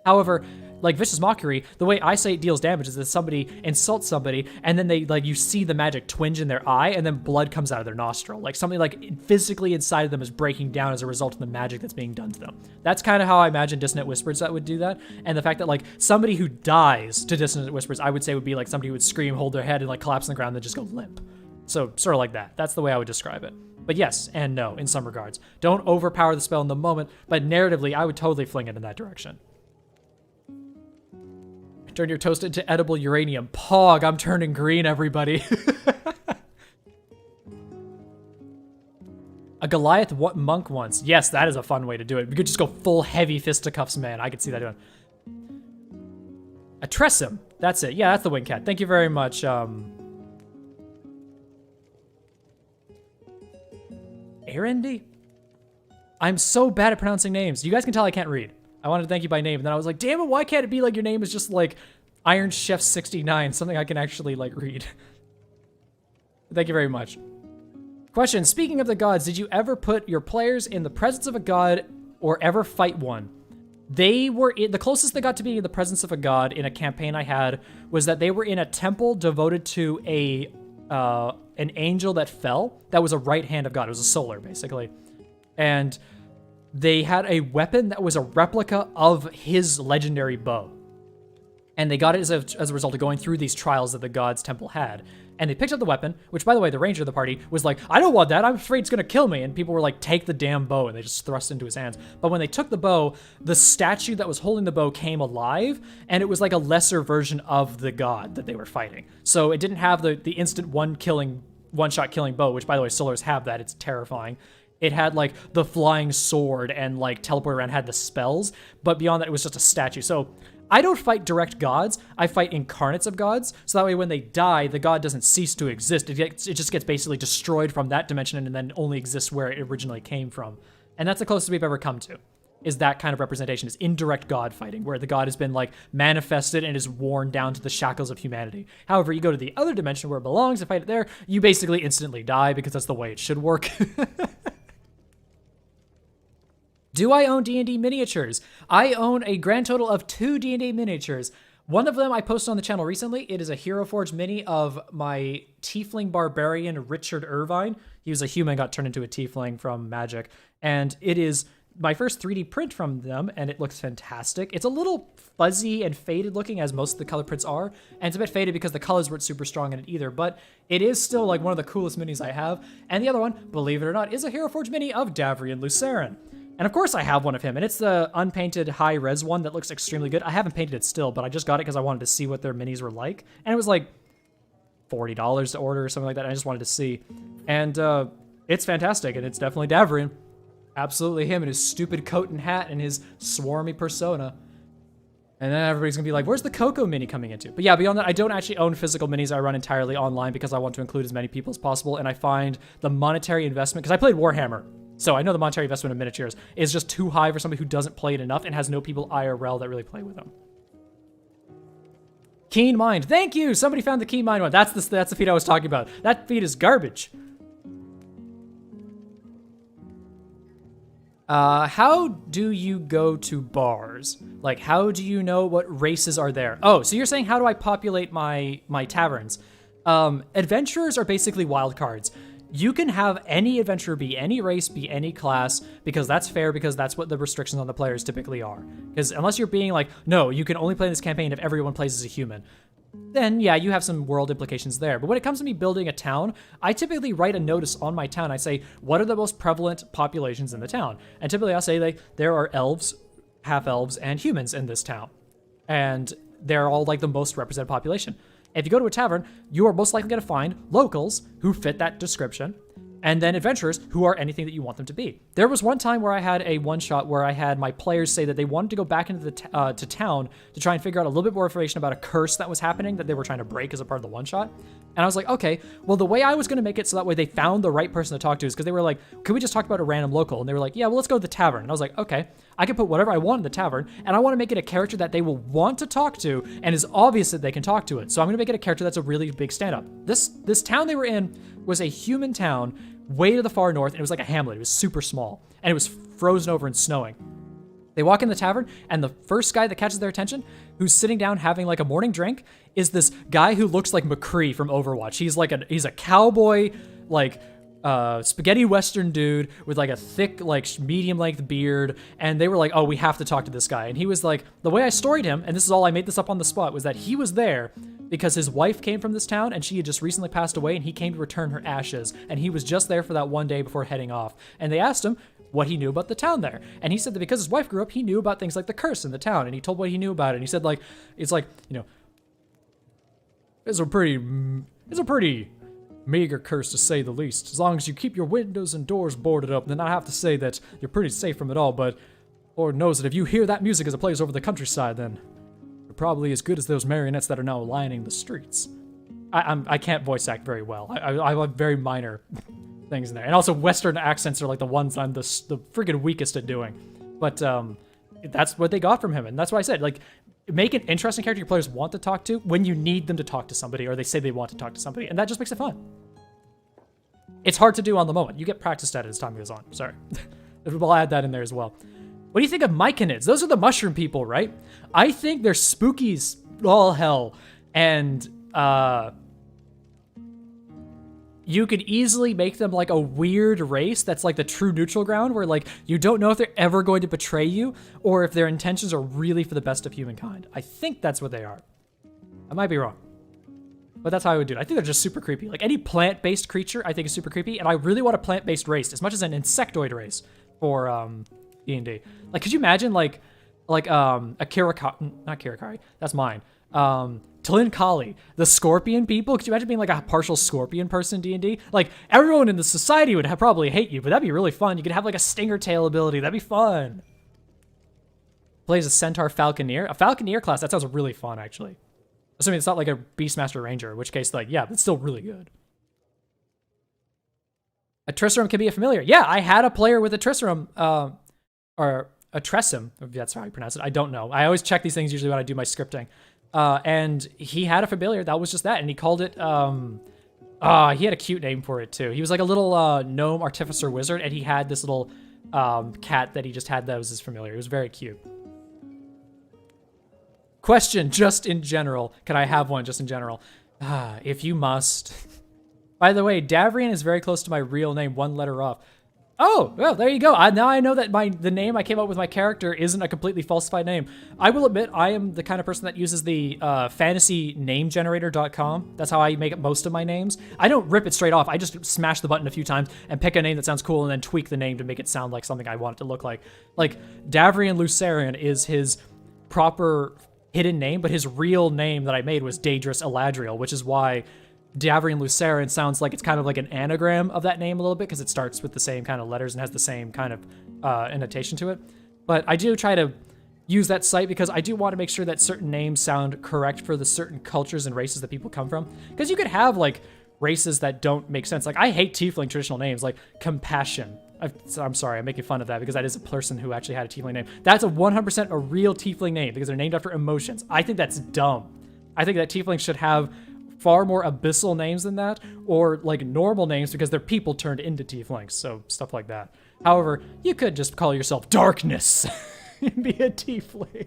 However, like Vicious Mockery, the way I say it deals damage is that somebody insults somebody, and then they like you see the magic twinge in their eye, and then blood comes out of their nostril. Like something like physically inside of them is breaking down as a result of the magic that's being done to them. That's kind of how I imagine Dissonant Whispers that would do that. And the fact that like somebody who dies to Dissonant Whispers, I would say would be like somebody who would scream, hold their head, and like collapse on the ground, and then just go limp. So sort of like that. That's the way I would describe it. But yes and no in some regards. Don't overpower the spell in the moment, but narratively, I would totally fling it in that direction. Turn your toast into edible uranium. Pog, I'm turning green, everybody. Goliath monk once. Yes, that is a fun way to do it. We could just go full heavy fisticuffs, man. I could see that doing. A Tressum. That's it. Yeah, that's the wing cat. Thank you very much. Arendi? I'm so bad at pronouncing names. You guys can tell I can't read. I wanted to thank you by name, and then I was like, damn it, why can't it be like your name is just like Iron Chef 69, something I can actually like read. Thank you very much. Question, speaking of the gods, did you ever put your players in the presence of a god or ever fight one? They were the closest they got to being in the presence of a god in a campaign I had was that they were in a temple devoted to an angel that fell. That was a right hand of God. It was a solar, basically. And they had a weapon that was a replica of his legendary bow. And they got it as a result of going through these trials that the god's temple had. And they picked up the weapon, which, by the way, the ranger of the party was like, I don't want that. I'm afraid it's going to kill me. And people were like, take the damn bow. And they just thrust it into his hands. But when they took the bow, the statue that was holding the bow came alive. And it was like a lesser version of the god that they were fighting. So it didn't have the instant one-shot killing bow, which, by the way, Solars have that. It's terrifying. It had like the flying sword and like teleport around had the spells. But beyond that, it was just a statue. So I don't fight direct gods. I fight incarnates of gods. So that way when they die, the god doesn't cease to exist. It just gets basically destroyed from that dimension and then only exists where it originally came from. And that's the closest we've ever come to, is that kind of representation, is indirect god fighting, where the god has been like manifested and is worn down to the shackles of humanity. However, you go to the other dimension where it belongs and fight it there, you basically instantly die because that's the way it should work. Do I own D&D miniatures? I own a grand total of 2 D&D miniatures. One of them I posted on the channel recently. It is a Hero Forge mini of my tiefling barbarian, Richard Irvine. He was a human, got turned into a tiefling from Magic. And it is my first 3D print from them, and it looks fantastic. It's a little fuzzy and faded looking, as most of the color prints are. And it's a bit faded because the colors weren't super strong in it either. But it is still like one of the coolest minis I have. And the other one, believe it or not, is a Hero Forge mini of Davrian Lucarin. And of course I have one of him, and it's the unpainted high-res one that looks extremely good. I haven't painted it still, but I just got it because I wanted to see what their minis were like. And it was like $40 to order or something like that, and I just wanted to see. And it's fantastic, and it's definitely Davrian. Absolutely him in his stupid coat and hat and his swarmy persona. And then everybody's gonna be like, where's the Coco mini coming into? But yeah, beyond that, I don't actually own physical minis. I run entirely online because I want to include as many people as possible, and I find the monetary investment, because I played Warhammer, so I know the monetary investment in miniatures is just too high for somebody who doesn't play it enough and has no people IRL that really play with them. Keen Mind. Thank you! Somebody found the Keen Mind one. That's the feed I was talking about. That feed is garbage. How do you go to bars? Like, how do you know what races are there? Oh, so you're saying how do I populate my taverns? Adventurers are basically wild cards. You can have any adventurer be any race, be any class, because that's fair, because that's what the restrictions on the players typically are. Because unless you're being like, no, you can only play this campaign if everyone plays as a human, then yeah, you have some world implications there. But when it comes to me building a town, I typically write a notice on my town. I say, what are the most prevalent populations in the town? And typically I'll say, like, there are elves, half-elves, and humans in this town. And they're all like the most represented population. If you go to a tavern, you are most likely going to find locals who fit that description, and then adventurers who are anything that you want them to be. There was one time where I had a one-shot where I had my players say that they wanted to go back into the to town to try and figure out a little bit more information about a curse that was happening that they were trying to break as a part of the one-shot. And I was like, okay, well, the way I was going to make it so that way they found the right person to talk to is because they were like, can we just talk about a random local? And they were like, yeah, well, let's go to the tavern. And I was like, okay, I can put whatever I want in the tavern, and I want to make it a character that they will want to talk to and is obvious that they can talk to it. So I'm going to make it a character that's a really big stand-up. This town they were in was a human town way to the far north, and it was like a hamlet. It was super small, and it was frozen over and snowing. They walk in the tavern, and the first guy that catches their attention, who's sitting down having like a morning drink, is this guy who looks like McCree from Overwatch. He's a cowboy, like spaghetti western dude with like a thick, like medium length beard. And they were like, oh, we have to talk to this guy. And he was like, the way I storied him, and this is all, I made this up on the spot, was that he was there because his wife came from this town and she had just recently passed away, and he came to return her ashes. And he was just there for that one day before heading off. And they asked him what he knew about the town there. And he said that because his wife grew up, he knew about things like the curse in the town. And he told what he knew about it. And he said, like, it's like, you know, it's a pretty meager curse to say the least. As long as you keep your windows and doors boarded up, then I have to say that you're pretty safe from it all, but Lord knows that if you hear that music as it plays over the countryside, then you're probably as good as those marionettes that are now lining the streets. I can't voice act very well. I have very minor things in there. And also Western accents are like the ones I'm the freaking weakest at doing. But that's what they got from him. And that's why I said, like, make an interesting character your players want to talk to when you need them to talk to somebody or they say they want to talk to somebody. And that just makes it fun. It's hard to do on the moment. You get practiced at it as time goes on. Sorry. We'll add that in there as well. What do you think of Myconids? Those are the mushroom people, right? I think they're spookies all hell. And you could easily make them like a weird race that's like the true neutral ground where like you don't know if they're ever going to betray you or if their intentions are really for the best of humankind. I think that's what they are. I might be wrong. But that's how I would do it. I think they're just super creepy. Like any plant-based creature I think is super creepy, and I really want a plant-based race as much as an insectoid race for D&D. Like could you imagine like a Kirakari, not Kirakari, that's mine. Tlinkali, the scorpion people. Could you imagine being like a partial scorpion person in D&D? Like everyone in the society would probably hate you, but that'd be really fun. You could have like a stinger tail ability. That'd be fun. Plays a centaur falconeer. A falconeer class, that sounds really fun actually. Assuming it's not like a Beastmaster Ranger, in which case like, yeah, it's still really good. A Tristram can be a familiar. Yeah, I had a player with a Tristram, or a Tressum, if that's how you pronounce it. I don't know. I always check these things usually when I do my scripting. And he had a familiar that was just that, and he called it, he had a cute name for it too. He was like a little gnome artificer wizard, and he had this little cat that he just had that was his familiar. It was very cute. Question, just in general. Can I have one just in general? If you must. By the way, Davrian is very close to my real name, one letter off. Oh, well, there you go. Now I know that the name I came up with my character isn't a completely falsified name. I will admit, I am the kind of person that uses the fantasynamegenerator.com. That's how I make up most of my names. I don't rip it straight off. I just smash the button a few times and pick a name that sounds cool and then tweak the name to make it sound like something I want it to look like. Like, Davrian Lucerian is his proper hidden name, but his real name that I made was Daedrus Eladriel, which is why Davrian Lucerian sounds like it's kind of like an anagram of that name a little bit because it starts with the same kind of letters and has the same kind of annotation to it. But I do try to use that site because I do want to make sure that certain names sound correct for the certain cultures and races that people come from. Because you could have like races that don't make sense. Like I hate tiefling traditional names like Compassion. I'm sorry, I'm making fun of that because that is a person who actually had a tiefling name. That's a 100% a real tiefling name because they're named after emotions. I think that's dumb. I think that tieflings should have far more abyssal names than that, or like normal names because they're people turned into tieflings, so stuff like that. However, you could just call yourself Darkness and be a tiefling.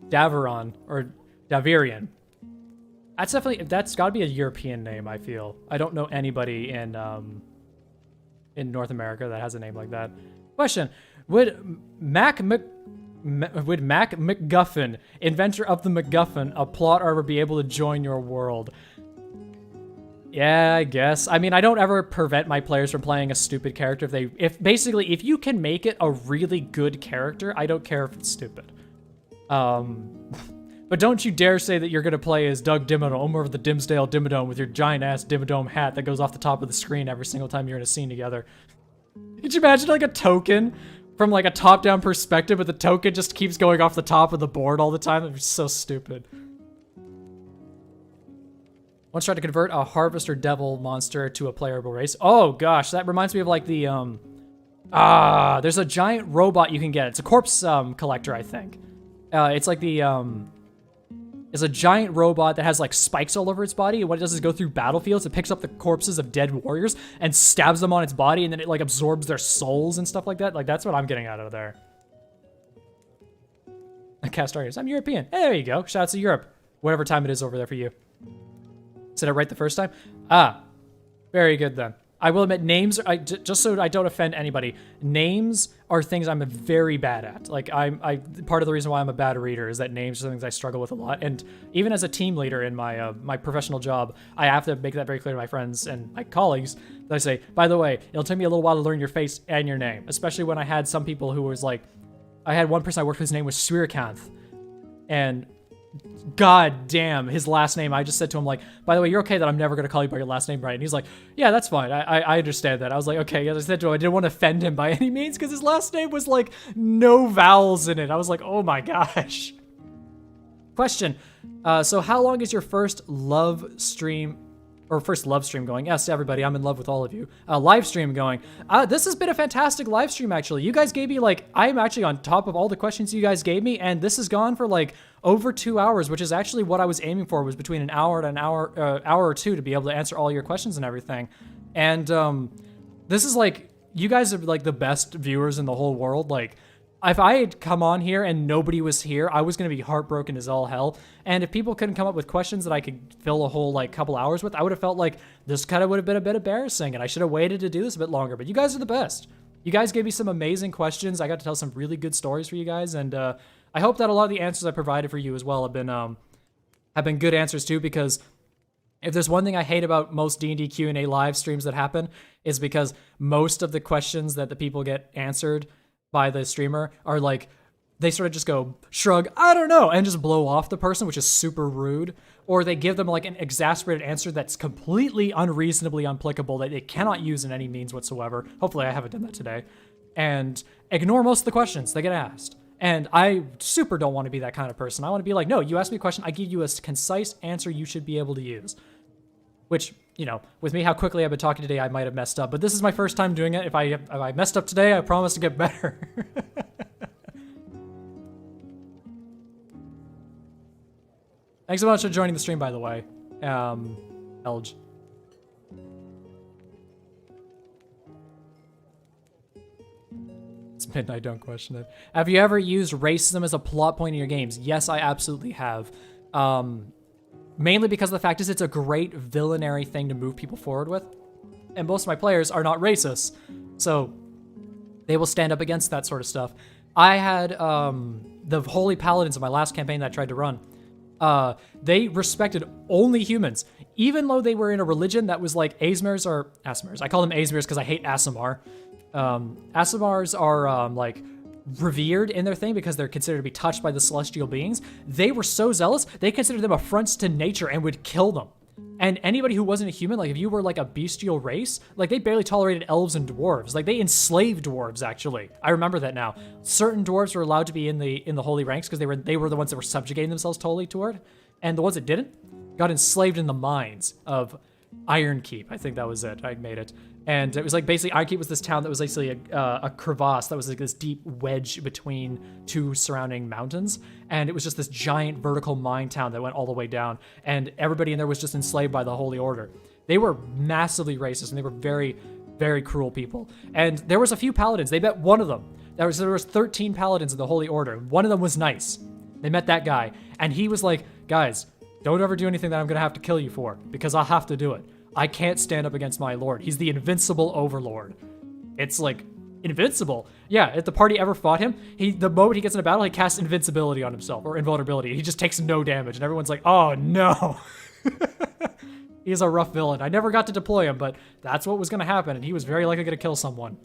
Daveron, or Davirian. That's gotta be a European name, I feel. I don't know anybody in North America that has a name like that. Question, would Mac MacGuffin, inventor of the MacGuffin, a plot armor, be able to join your world? Yeah, I guess. I mean, I don't ever prevent my players from playing a stupid character if you can make it a really good character, I don't care if it's stupid. But don't you dare say that you're gonna play as Doug Dimmadome or the Dimsdale Dimmadome with your giant-ass Dimmadome hat that goes off the top of the screen every single time you're in a scene together. Could you imagine like a token from like a top-down perspective, but the token just keeps going off the top of the board all the time? It'd be so stupid. Once tried to convert a harvester devil monster to a playable race. Oh gosh, that reminds me of like the there's a giant robot you can get. It's a corpse collector, I think. It's like it's a giant robot that has like spikes all over its body, and what it does is go through battlefields. It picks up the corpses of dead warriors and stabs them on its body, and then it like absorbs their souls and stuff like that. Like that's what I'm getting out of there. Castarius, I'm European. Hey, there you go. Shout out to Europe. Whatever time it is over there for you. Said it right the first time? Ah, very good then. I will admit, names, just so I don't offend anybody, names are things I'm very bad at. Like, part of the reason why I'm a bad reader is that names are things I struggle with a lot. And even as a team leader in my my professional job, I have to make that very clear to my friends and my colleagues that I say, by the way, it'll take me a little while to learn your face and your name. Especially when I had some people who was like, I had one person I worked with, his name was Swirkanth. And God damn, his last name. I just said to him, like, by the way, you're okay that I'm never going to call you by your last name, right? And he's like, yeah, that's fine. I understand that. I was like, okay. As I said to him, I didn't want to offend him by any means because his last name was like no vowels in it. I was like, oh my gosh. Question. So how long is your first love stream going? Yes, everybody, I'm in love with all of you. Live stream going. This has been a fantastic live stream, actually. You guys gave me, like, I'm actually on top of all the questions you guys gave me, and this has gone for, like, over 2 hours, which is actually what I was aiming for, was between an hour and an hour or two to be able to answer all your questions and everything. And this is, like, you guys are, like, the best viewers in the whole world. Like, if I had come on here and nobody was here, I was going to be heartbroken as all hell. And if people couldn't come up with questions that I could fill a whole, like, couple hours with, I would have felt like this kind of would have been a bit embarrassing, and I should have waited to do this a bit longer. But you guys are the best. You guys gave me some amazing questions. I got to tell some really good stories for you guys, and I hope that a lot of the answers I provided for you as well have been good answers too, because if there's one thing I hate about most D&D Q&A live streams that happen, is because most of the questions that the people get answered by the streamer are like, they sort of just go, shrug, I don't know, and just blow off the person, which is super rude. Or they give them like an exasperated answer that's completely unreasonably applicable that they cannot use in any means whatsoever. Hopefully I haven't done that today. And ignore most of the questions they get asked. And I super don't want to be that kind of person. I want to be like, no, you asked me a question, I give you a concise answer you should be able to use. Which, you know, with me how quickly I've been talking today, I might have messed up. But this is my first time doing it. If I messed up today, I promise to get better. Thanks so much for joining the stream, by the way, Elge. It's midnight, don't question it. Have you ever used racism as a plot point in your games? Yes, I absolutely have. Mainly because the fact is it's a great villainary thing to move people forward with. And most of my players are not racist, so they will stand up against that sort of stuff. I had the Holy Paladins of my last campaign that I tried to run. They respected only humans, even though they were in a religion that was like Aasimars or Aasimars. I call them Aasimars because I hate Aasimar. Aasimars are like revered in their thing because they're considered to be touched by the celestial beings. They were so zealous, they considered them affronts to nature and would kill them. And anybody who wasn't a human, like if you were like a bestial race, like they barely tolerated elves and dwarves. Like they enslaved dwarves, actually. I remember that now. Certain dwarves were allowed to be in the holy ranks because they were the ones that were subjugating themselves totally toward. And the ones that didn't got enslaved in the mines of Ironkeep. I think that was it. I made it. And it was like basically Ironkeep was this town that was basically a crevasse that was like this deep wedge between two surrounding mountains. And it was just this giant vertical mine town that went all the way down. And everybody in there was just enslaved by the Holy Order. They were massively racist and they were very, very cruel people. And there was a few paladins. They met one of them. There was 13 paladins in the Holy Order. One of them was nice. They met that guy. And he was like, guys, don't ever do anything that I'm going to have to kill you for because I'll have to do it. I can't stand up against my lord. He's the invincible overlord. It's like, invincible? Yeah, if the party ever fought him, the moment he gets in a battle, he casts invincibility on himself, or invulnerability. He just takes no damage, and everyone's like, oh no. He's a rough villain. I never got to deploy him, but that's what was going to happen, and he was very likely going to kill someone.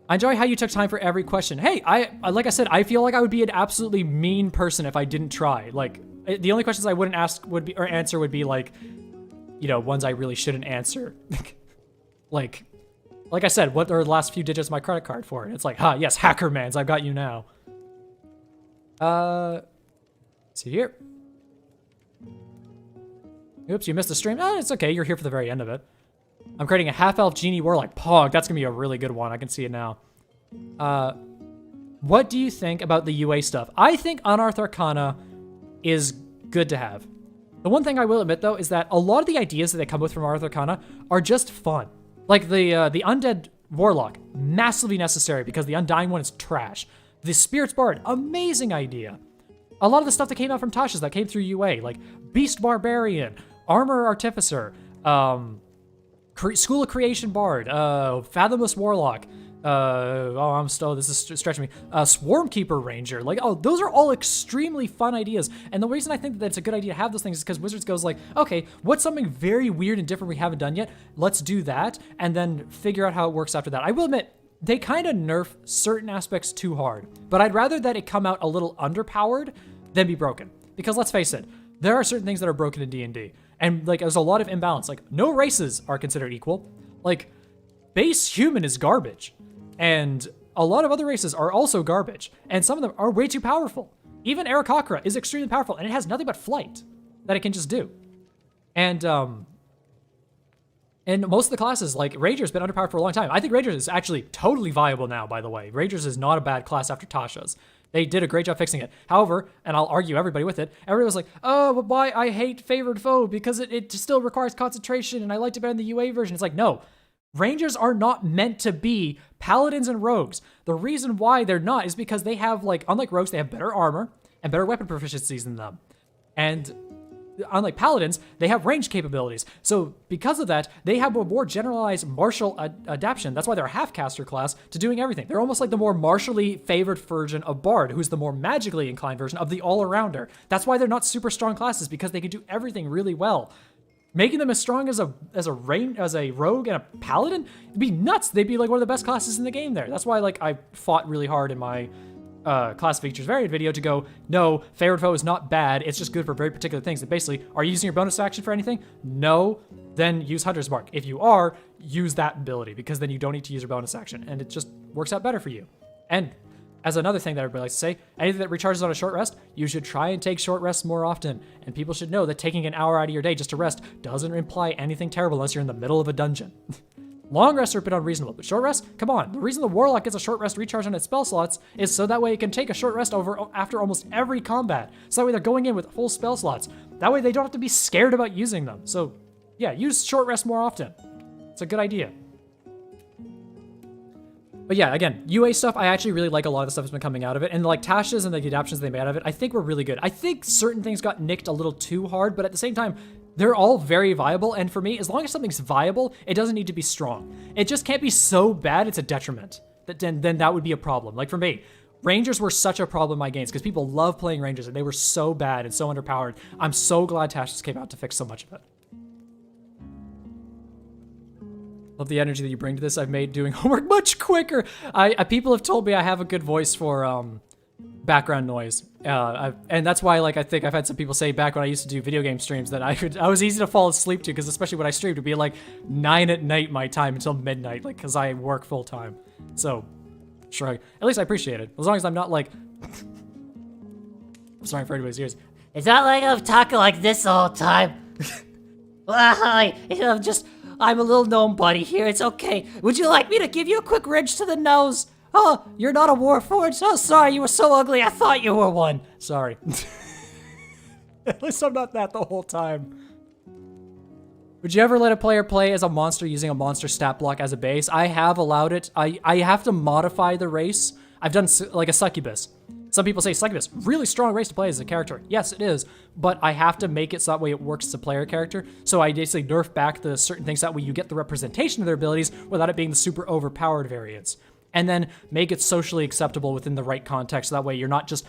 I enjoy how you took time for every question. Hey, like I said, I feel like I would be an absolutely mean person if I didn't try. Like, the only questions I wouldn't ask answer would be like, you know, ones I really shouldn't answer. like I said, what are the last few digits of my credit card for? And it's like, yes, Hackermans, I've got you now. See here. Oops, you missed the stream. It's okay, you're here for the very end of it. I'm creating a half-elf genie warlock. Pog, that's gonna be a really good one. I can see it now. What do you think about the UA stuff? I think Unearthed Arcana is good to have. The one thing I will admit, though, is that a lot of the ideas that they come with from Unearthed Arcana are just fun. Like the Undead Warlock, massively necessary because the Undying one is trash. The Spirit's Bard, amazing idea. A lot of the stuff that came out from Tasha's that came through UA, like Beast Barbarian, Armor Artificer, School of Creation Bard, Fathomless Warlock, this is stretching me, Swarmkeeper Ranger, like, those are all extremely fun ideas, and the reason I think that it's a good idea to have those things is because Wizards goes like, okay, what's something very weird and different we haven't done yet? Let's do that, and then figure out how it works after that. I will admit, they kind of nerf certain aspects too hard, but I'd rather that it come out a little underpowered than be broken. Because let's face it, there are certain things that are broken in D&D, and like there's a lot of imbalance. Like no races are considered equal. Like base human is garbage, and a lot of other races are also garbage, and some of them are way too powerful. Even Aarakocra is extremely powerful, and it has nothing but flight that it can just do. And most of the classes, like Ranger's been underpowered for a long time. I think Rangers is actually totally viable now, by the way. Rangers is not a bad class after Tasha's. They did a great job fixing it. However, and I'll argue everybody with it, everybody was like, oh, but why I hate Favored Foe because it still requires concentration and I liked it better in the UA version. It's like, no. Rangers are not meant to be paladins and rogues. The reason why they're not is because they have, like, unlike rogues, they have better armor and better weapon proficiencies than them. And unlike paladins, they have range capabilities. So because of that, they have a more generalized martial adaptation. That's why they're a half-caster class to doing everything. They're almost like the more martially favored version of Bard, who's the more magically inclined version of the all-arounder. That's why they're not super strong classes, because they can do everything really well. Making them as strong as a rogue and a paladin, it'd be nuts. They'd be like one of the best classes in the game there. That's why like I fought really hard in my class features variant video to go, no, Favored Foe is not bad, it's just good for very particular things. And basically, are you using your bonus action for anything? No, then use Hunter's Mark. If you are, use that ability, because then you don't need to use your bonus action, and it just works out better for you. And as another thing that everybody likes to say, anything that recharges on a short rest, you should try and take short rests more often. And people should know that taking an hour out of your day just to rest doesn't imply anything terrible unless you're in the middle of a dungeon. Long rests are a bit unreasonable, but short rests, come on. The reason the Warlock gets a short rest recharge on its spell slots is so that way it can take a short rest after almost every combat. So that way they're going in with full spell slots. That way they don't have to be scared about using them. So yeah, use short rest more often. It's a good idea. But yeah, again, UA stuff, I actually really like a lot of the stuff that's been coming out of it. And like Tasha's and the adaptations they made out of it, I think were really good. I think certain things got nicked a little too hard, but at the same time, they're all very viable, and for me, as long as something's viable, it doesn't need to be strong. It just can't be so bad it's a detriment. Then that would be a problem. Like for me, Rangers were such a problem in my games because people love playing Rangers, and they were so bad and so underpowered. I'm so glad Tasha's came out to fix so much of it. Love the energy that you bring to this. I've made doing homework much quicker. People have told me I have a good voice for background noise, and that's why, like, I think I've had some people say back when I used to do video game streams that I was easy to fall asleep to, because especially when I streamed, it'd be like 9 at night my time until midnight, like, because I work full time. So, shrug. At least I appreciate it, as long as I'm not like. I'm sorry for anybody's ears. It's not like I'm talking like this all the time. I'm a little gnome buddy here. It's okay. Would you like me to give you a quick wrench to the nose? Oh, you're not a Warforged? Oh, sorry, you were so ugly, I thought you were one. Sorry. At least I'm not that the whole time. Would you ever let a player play as a monster using a monster stat block as a base? I have allowed it. I have to modify the race. I've done like a succubus. Some people say succubus, really strong race to play as a character. Yes, it is, but I have to make it so that way it works as a player character. So I basically nerf back the certain things, that way you get the representation of their abilities without it being the super overpowered variants. And then make it socially acceptable within the right context, so that way you're not just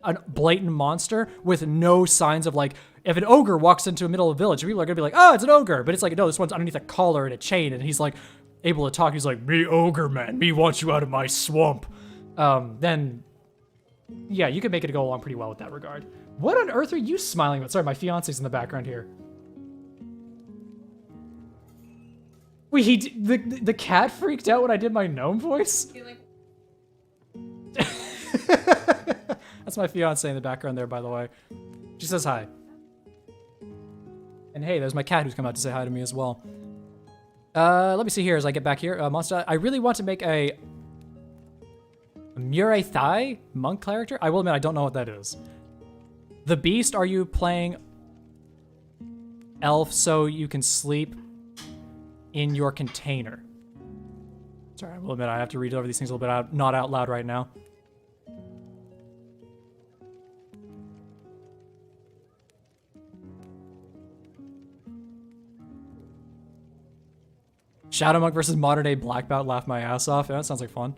a blatant monster with no signs of, like, if an ogre walks into the middle of a village, people are gonna be like, oh, it's an ogre, but it's like, no, this one's underneath a collar and a chain, and he's like able to talk. He's like, me ogre man, me wants you out of my swamp. Then yeah, you can make it go along pretty well with that regard. What on earth are you smiling about? Sorry, my fiance's in the background here. Wait, the cat freaked out when I did my gnome voice? That's my fiance in the background there, by the way. She says hi. And hey, there's my cat who's come out to say hi to me as well. Let me see here as I get back here. Monster, I really want to make a Muray Thai monk character. I will admit I don't know what that is. The Beast, are you playing elf so you can sleep in your container? Sorry, I will admit I have to read over these things a little bit, not out loud right now. Shadow Monk versus modern day Black Belt, laugh my ass off. Yeah, that sounds like fun.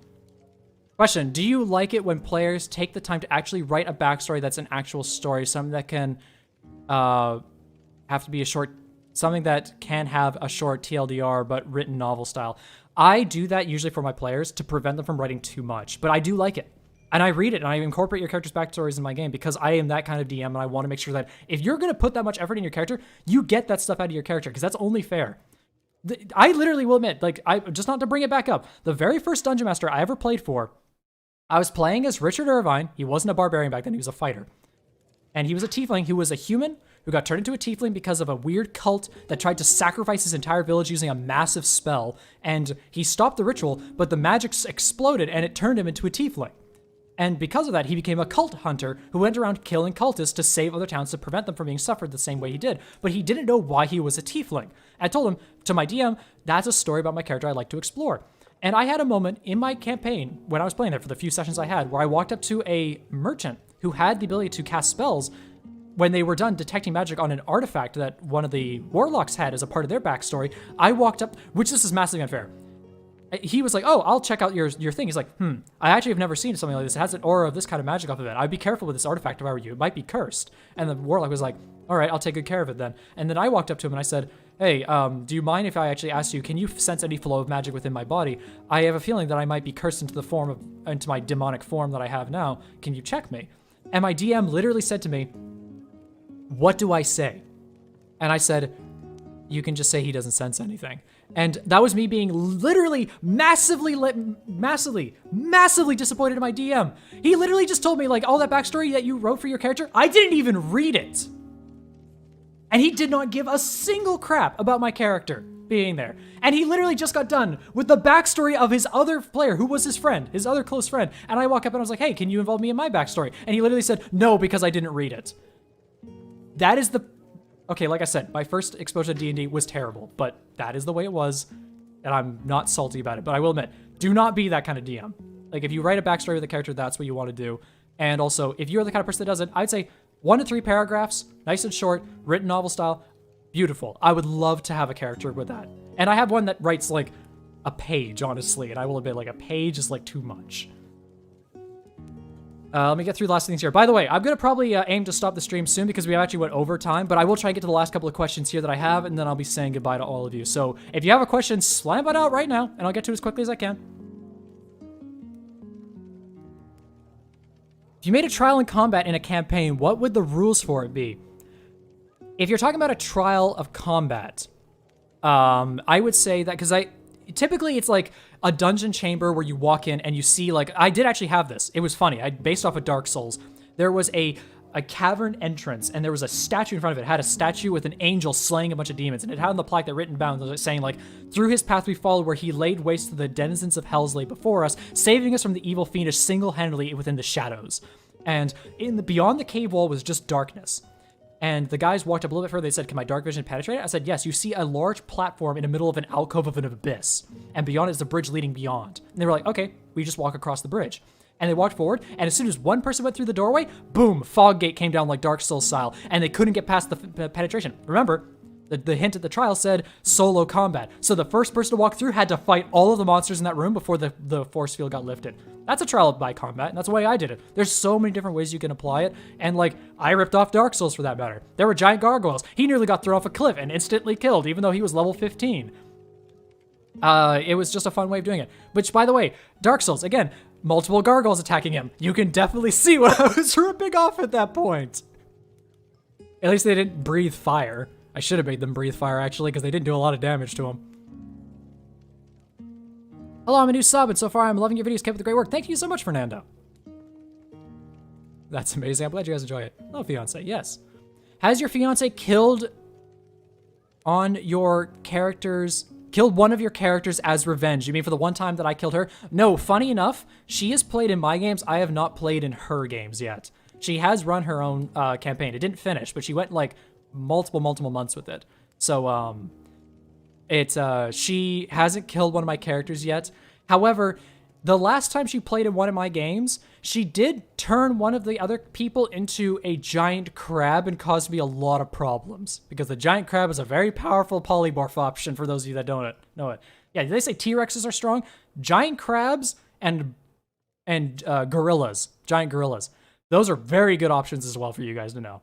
Question, do you like it when players take the time to actually write a backstory that's an actual story, something that can have to be a short, something that can have a short TLDR but written novel style? I do that usually for my players to prevent them from writing too much, but I do like it. And I read it and I incorporate your character's backstories in my game because I am that kind of DM and I want to make sure that if you're going to put that much effort in your character, you get that stuff out of your character because that's only fair. I literally will admit, like, I just not to bring it back up, the very first Dungeon Master I ever played for, I was playing as Richard Irvine. He wasn't a barbarian back then, he was a fighter. And he was a tiefling who was a human who got turned into a tiefling because of a weird cult that tried to sacrifice his entire village using a massive spell. And he stopped the ritual, but the magic exploded and it turned him into a tiefling. And because of that, he became a cult hunter who went around killing cultists to save other towns to prevent them from being suffered the same way he did. But he didn't know why he was a tiefling. I told him, to my DM, that's a story about my character I'd like to explore. And I had a moment in my campaign when I was playing there for the few sessions I had where I walked up to a merchant who had the ability to cast spells when they were done detecting magic on an artifact that one of the warlocks had as a part of their backstory. I walked up, which this is massively unfair. He was like, oh, I'll check out your thing. He's like, I actually have never seen something like this. It has an aura of this kind of magic off of it. I'd be careful with this artifact if I were you. It might be cursed. And the warlock was like, all right, I'll take good care of it then. And then I walked up to him and I said, hey, do you mind if I actually ask you, can you sense any flow of magic within my body? I have a feeling that I might be cursed into my demonic form that I have now. Can you check me? And my DM literally said to me, what do I say? And I said, you can just say he doesn't sense anything. And that was me being literally massively disappointed in my DM. He literally just told me, like, all that backstory that you wrote for your character, I didn't even read it. And he did not give a single crap about my character being there. And he literally just got done with the backstory of his other player, who was his friend, his other close friend. And I walk up and I was like, hey, can you involve me in my backstory? And he literally said, no, because I didn't read it. That is the... Okay, like I said, my first exposure to D&D was terrible, but that is the way it was, and I'm not salty about it. But I will admit, do not be that kind of DM. Like, if you write a backstory with a character, that's what you want to do. And also, if you're the kind of person that does it, I'd say 1 to 3 paragraphs, nice and short, written novel style, beautiful. I would love to have a character with that. And I have one that writes, like, a page, honestly, and I will admit, like, a page is, like, too much. Let me get through the last things here. By the way, I'm going to probably aim to stop the stream soon because we actually went over time, but I will try and get to the last couple of questions here that I have, and then I'll be saying goodbye to all of you. So if you have a question, slam it out right now, and I'll get to it as quickly as I can. If you made a trial in combat in a campaign, what would the rules for it be? If you're talking about a trial of combat, I would say that, because typically it's like a dungeon chamber where you walk in and you see, like, I did actually have this. It was funny. Based off of Dark Souls, there was a cavern entrance and there was a statue in front of it. It had a statue with an angel slaying a bunch of demons, and it had on the plaque that written down saying, like, through his path we followed where he laid waste to the denizens of hells lay before us, saving us from the evil fiendish single-handedly within the shadows. And beyond the cave wall was just darkness. And the guys walked up a little bit further. They said, can my dark vision penetrate it? I said, yes. You see a large platform in the middle of an alcove of an abyss. And beyond is the bridge leading beyond. And they were like, okay, we just walk across the bridge. And they walked forward, and as soon as one person went through the doorway, boom, fog gate came down like Dark Souls style, and they couldn't get past the penetration. Remember, the hint at the trial said solo combat. So the first person to walk through had to fight all of the monsters in that room before the force field got lifted. That's a trial by combat, and that's the way I did it. There's so many different ways you can apply it, and, like, I ripped off Dark Souls for that matter. There were giant gargoyles. He nearly got thrown off a cliff and instantly killed, even though he was level 15. It was just a fun way of doing it. Which, by the way, Dark Souls, again, multiple gargoyles attacking him. You can definitely see what I was ripping off at that point. At least they didn't breathe fire. I should have made them breathe fire, actually, because they didn't do a lot of damage to him. Hello, I'm a new sub, and so far I'm loving your videos. Keep up the great work. Thank you so much, Fernando. That's amazing. I'm glad you guys enjoy it. Hello, fiance. Yes. Has your fiance killed one of your characters as revenge? You mean for the one time that I killed her? No, funny enough, she has played in my games. I have not played in her games yet. She has run her own campaign. It didn't finish, but she went, like, multiple months with it. So, she hasn't killed one of my characters yet. However, the last time she played in one of my games, she did turn one of the other people into a giant crab and caused me a lot of problems. Because the giant crab is a very powerful polymorph option for those of you that don't know it. Yeah, they say T-Rexes are strong. Giant crabs and gorillas, giant gorillas. Those are very good options as well for you guys to know.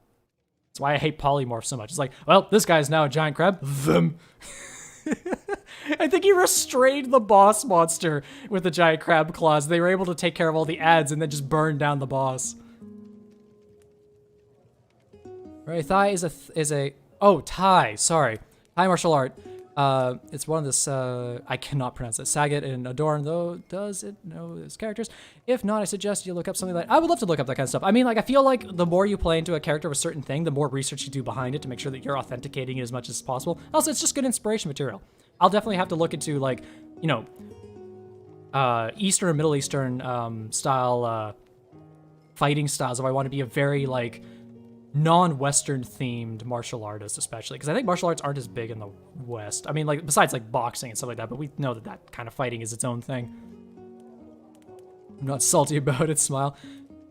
That's why I hate polymorph so much. It's like, well, this guy's now a giant crab. Them. I think he restrained the boss monster with the giant crab claws. They were able to take care of all the ads and then just burn down the boss. Right, Thai is a oh, Thai, sorry. Thai martial art. It's one of this, I cannot pronounce it. Sagat and Adorn, though, does it know his characters? If not, I suggest you look up something like, I would love to look up that kind of stuff. I mean, like, I feel like the more you play into a character of a certain thing, the more research you do behind it to make sure that you're authenticating it as much as possible. Also, it's just good inspiration material. I'll definitely have to look into, like, you know, Eastern or Middle Eastern, style, fighting styles if I want to be a very, like, non-Western themed martial artist, especially because I think martial arts aren't as big in the West. I mean, like, besides like boxing and stuff like that, but we know that that kind of fighting is its own thing. I'm not salty about it, smile.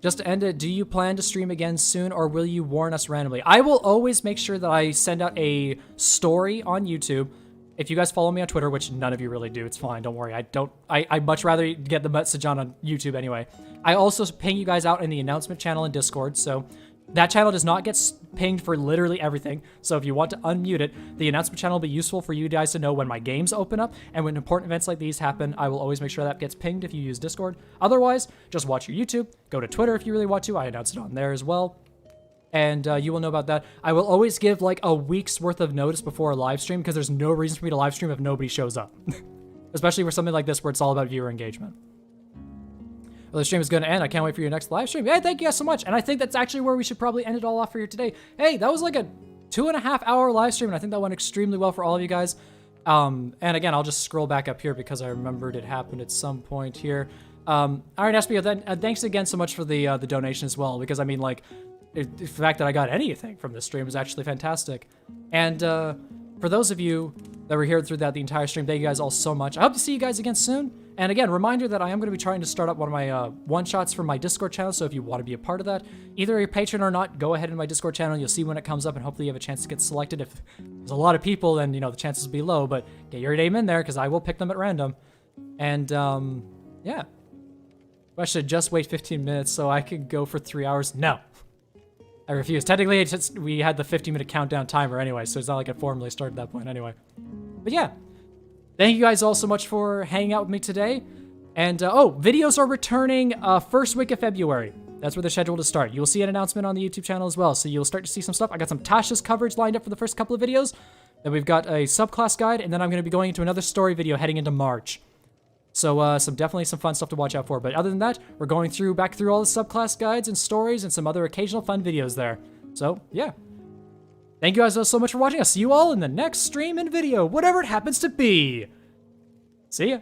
Just to end it, do you plan to stream again soon, or will you warn us randomly? I will always make sure that I send out a story on YouTube. If you guys follow me on Twitter, which none of you really do, it's fine, don't worry. I'd much rather get the message on YouTube anyway. I also ping you guys out in the announcement channel in Discord, so that channel does not get pinged for literally everything, so if you want to unmute it, the announcement channel will be useful for you guys to know when my games open up, and when important events like these happen, I will always make sure that gets pinged if you use Discord. Otherwise, just watch your YouTube, go to Twitter if you really want to, I announce it on there as well, and you will know about that. I will always give like a week's worth of notice before a live stream, because there's no reason for me to live stream if nobody shows up. Especially for something like this where it's all about viewer engagement. Well, the stream is going to end. I can't wait for your next live stream. Hey, thank you guys so much. And I think that's actually where we should probably end it all off for here today. Hey, that was like a 2.5 hour live stream, and I think that went extremely well for all of you guys. And again, I'll just scroll back up here because I remembered it happened at some point here. All right, Espio, then thanks again so much for the donation as well, because I mean, like, the fact that I got anything from this stream is actually fantastic. And for those of you that were here throughout the entire stream, thank you guys all so much. I hope to see you guys again soon. And again, reminder that I am going to be trying to start up one of my one-shots for my Discord channel, so if you want to be a part of that, either a patron or not, go ahead in my Discord channel. You'll see when it comes up, and hopefully you have a chance to get selected. If there's a lot of people, then, you know, the chances will be low, but get your name in there, because I will pick them at random. And, yeah. I should just wait 15 minutes so I could go for 3 hours. No. I refuse. Technically, we had the 15-minute countdown timer anyway, so it's not like it formally started at that point anyway. But yeah. Thank you guys all so much for hanging out with me today. And, oh, videos are returning first week of February. That's where they're scheduled to start. You will see an announcement on the YouTube channel as well, so you'll start to see some stuff. I got some Tasha's coverage lined up for the first couple of videos. Then we've got a subclass guide, and then I'm going to be going into another story video heading into March. So, definitely some fun stuff to watch out for. But other than that, we're going back through all the subclass guides and stories and some other occasional fun videos there. So, yeah. Thank you guys all so much for watching. I'll see you all in the next stream and video, whatever it happens to be. See ya.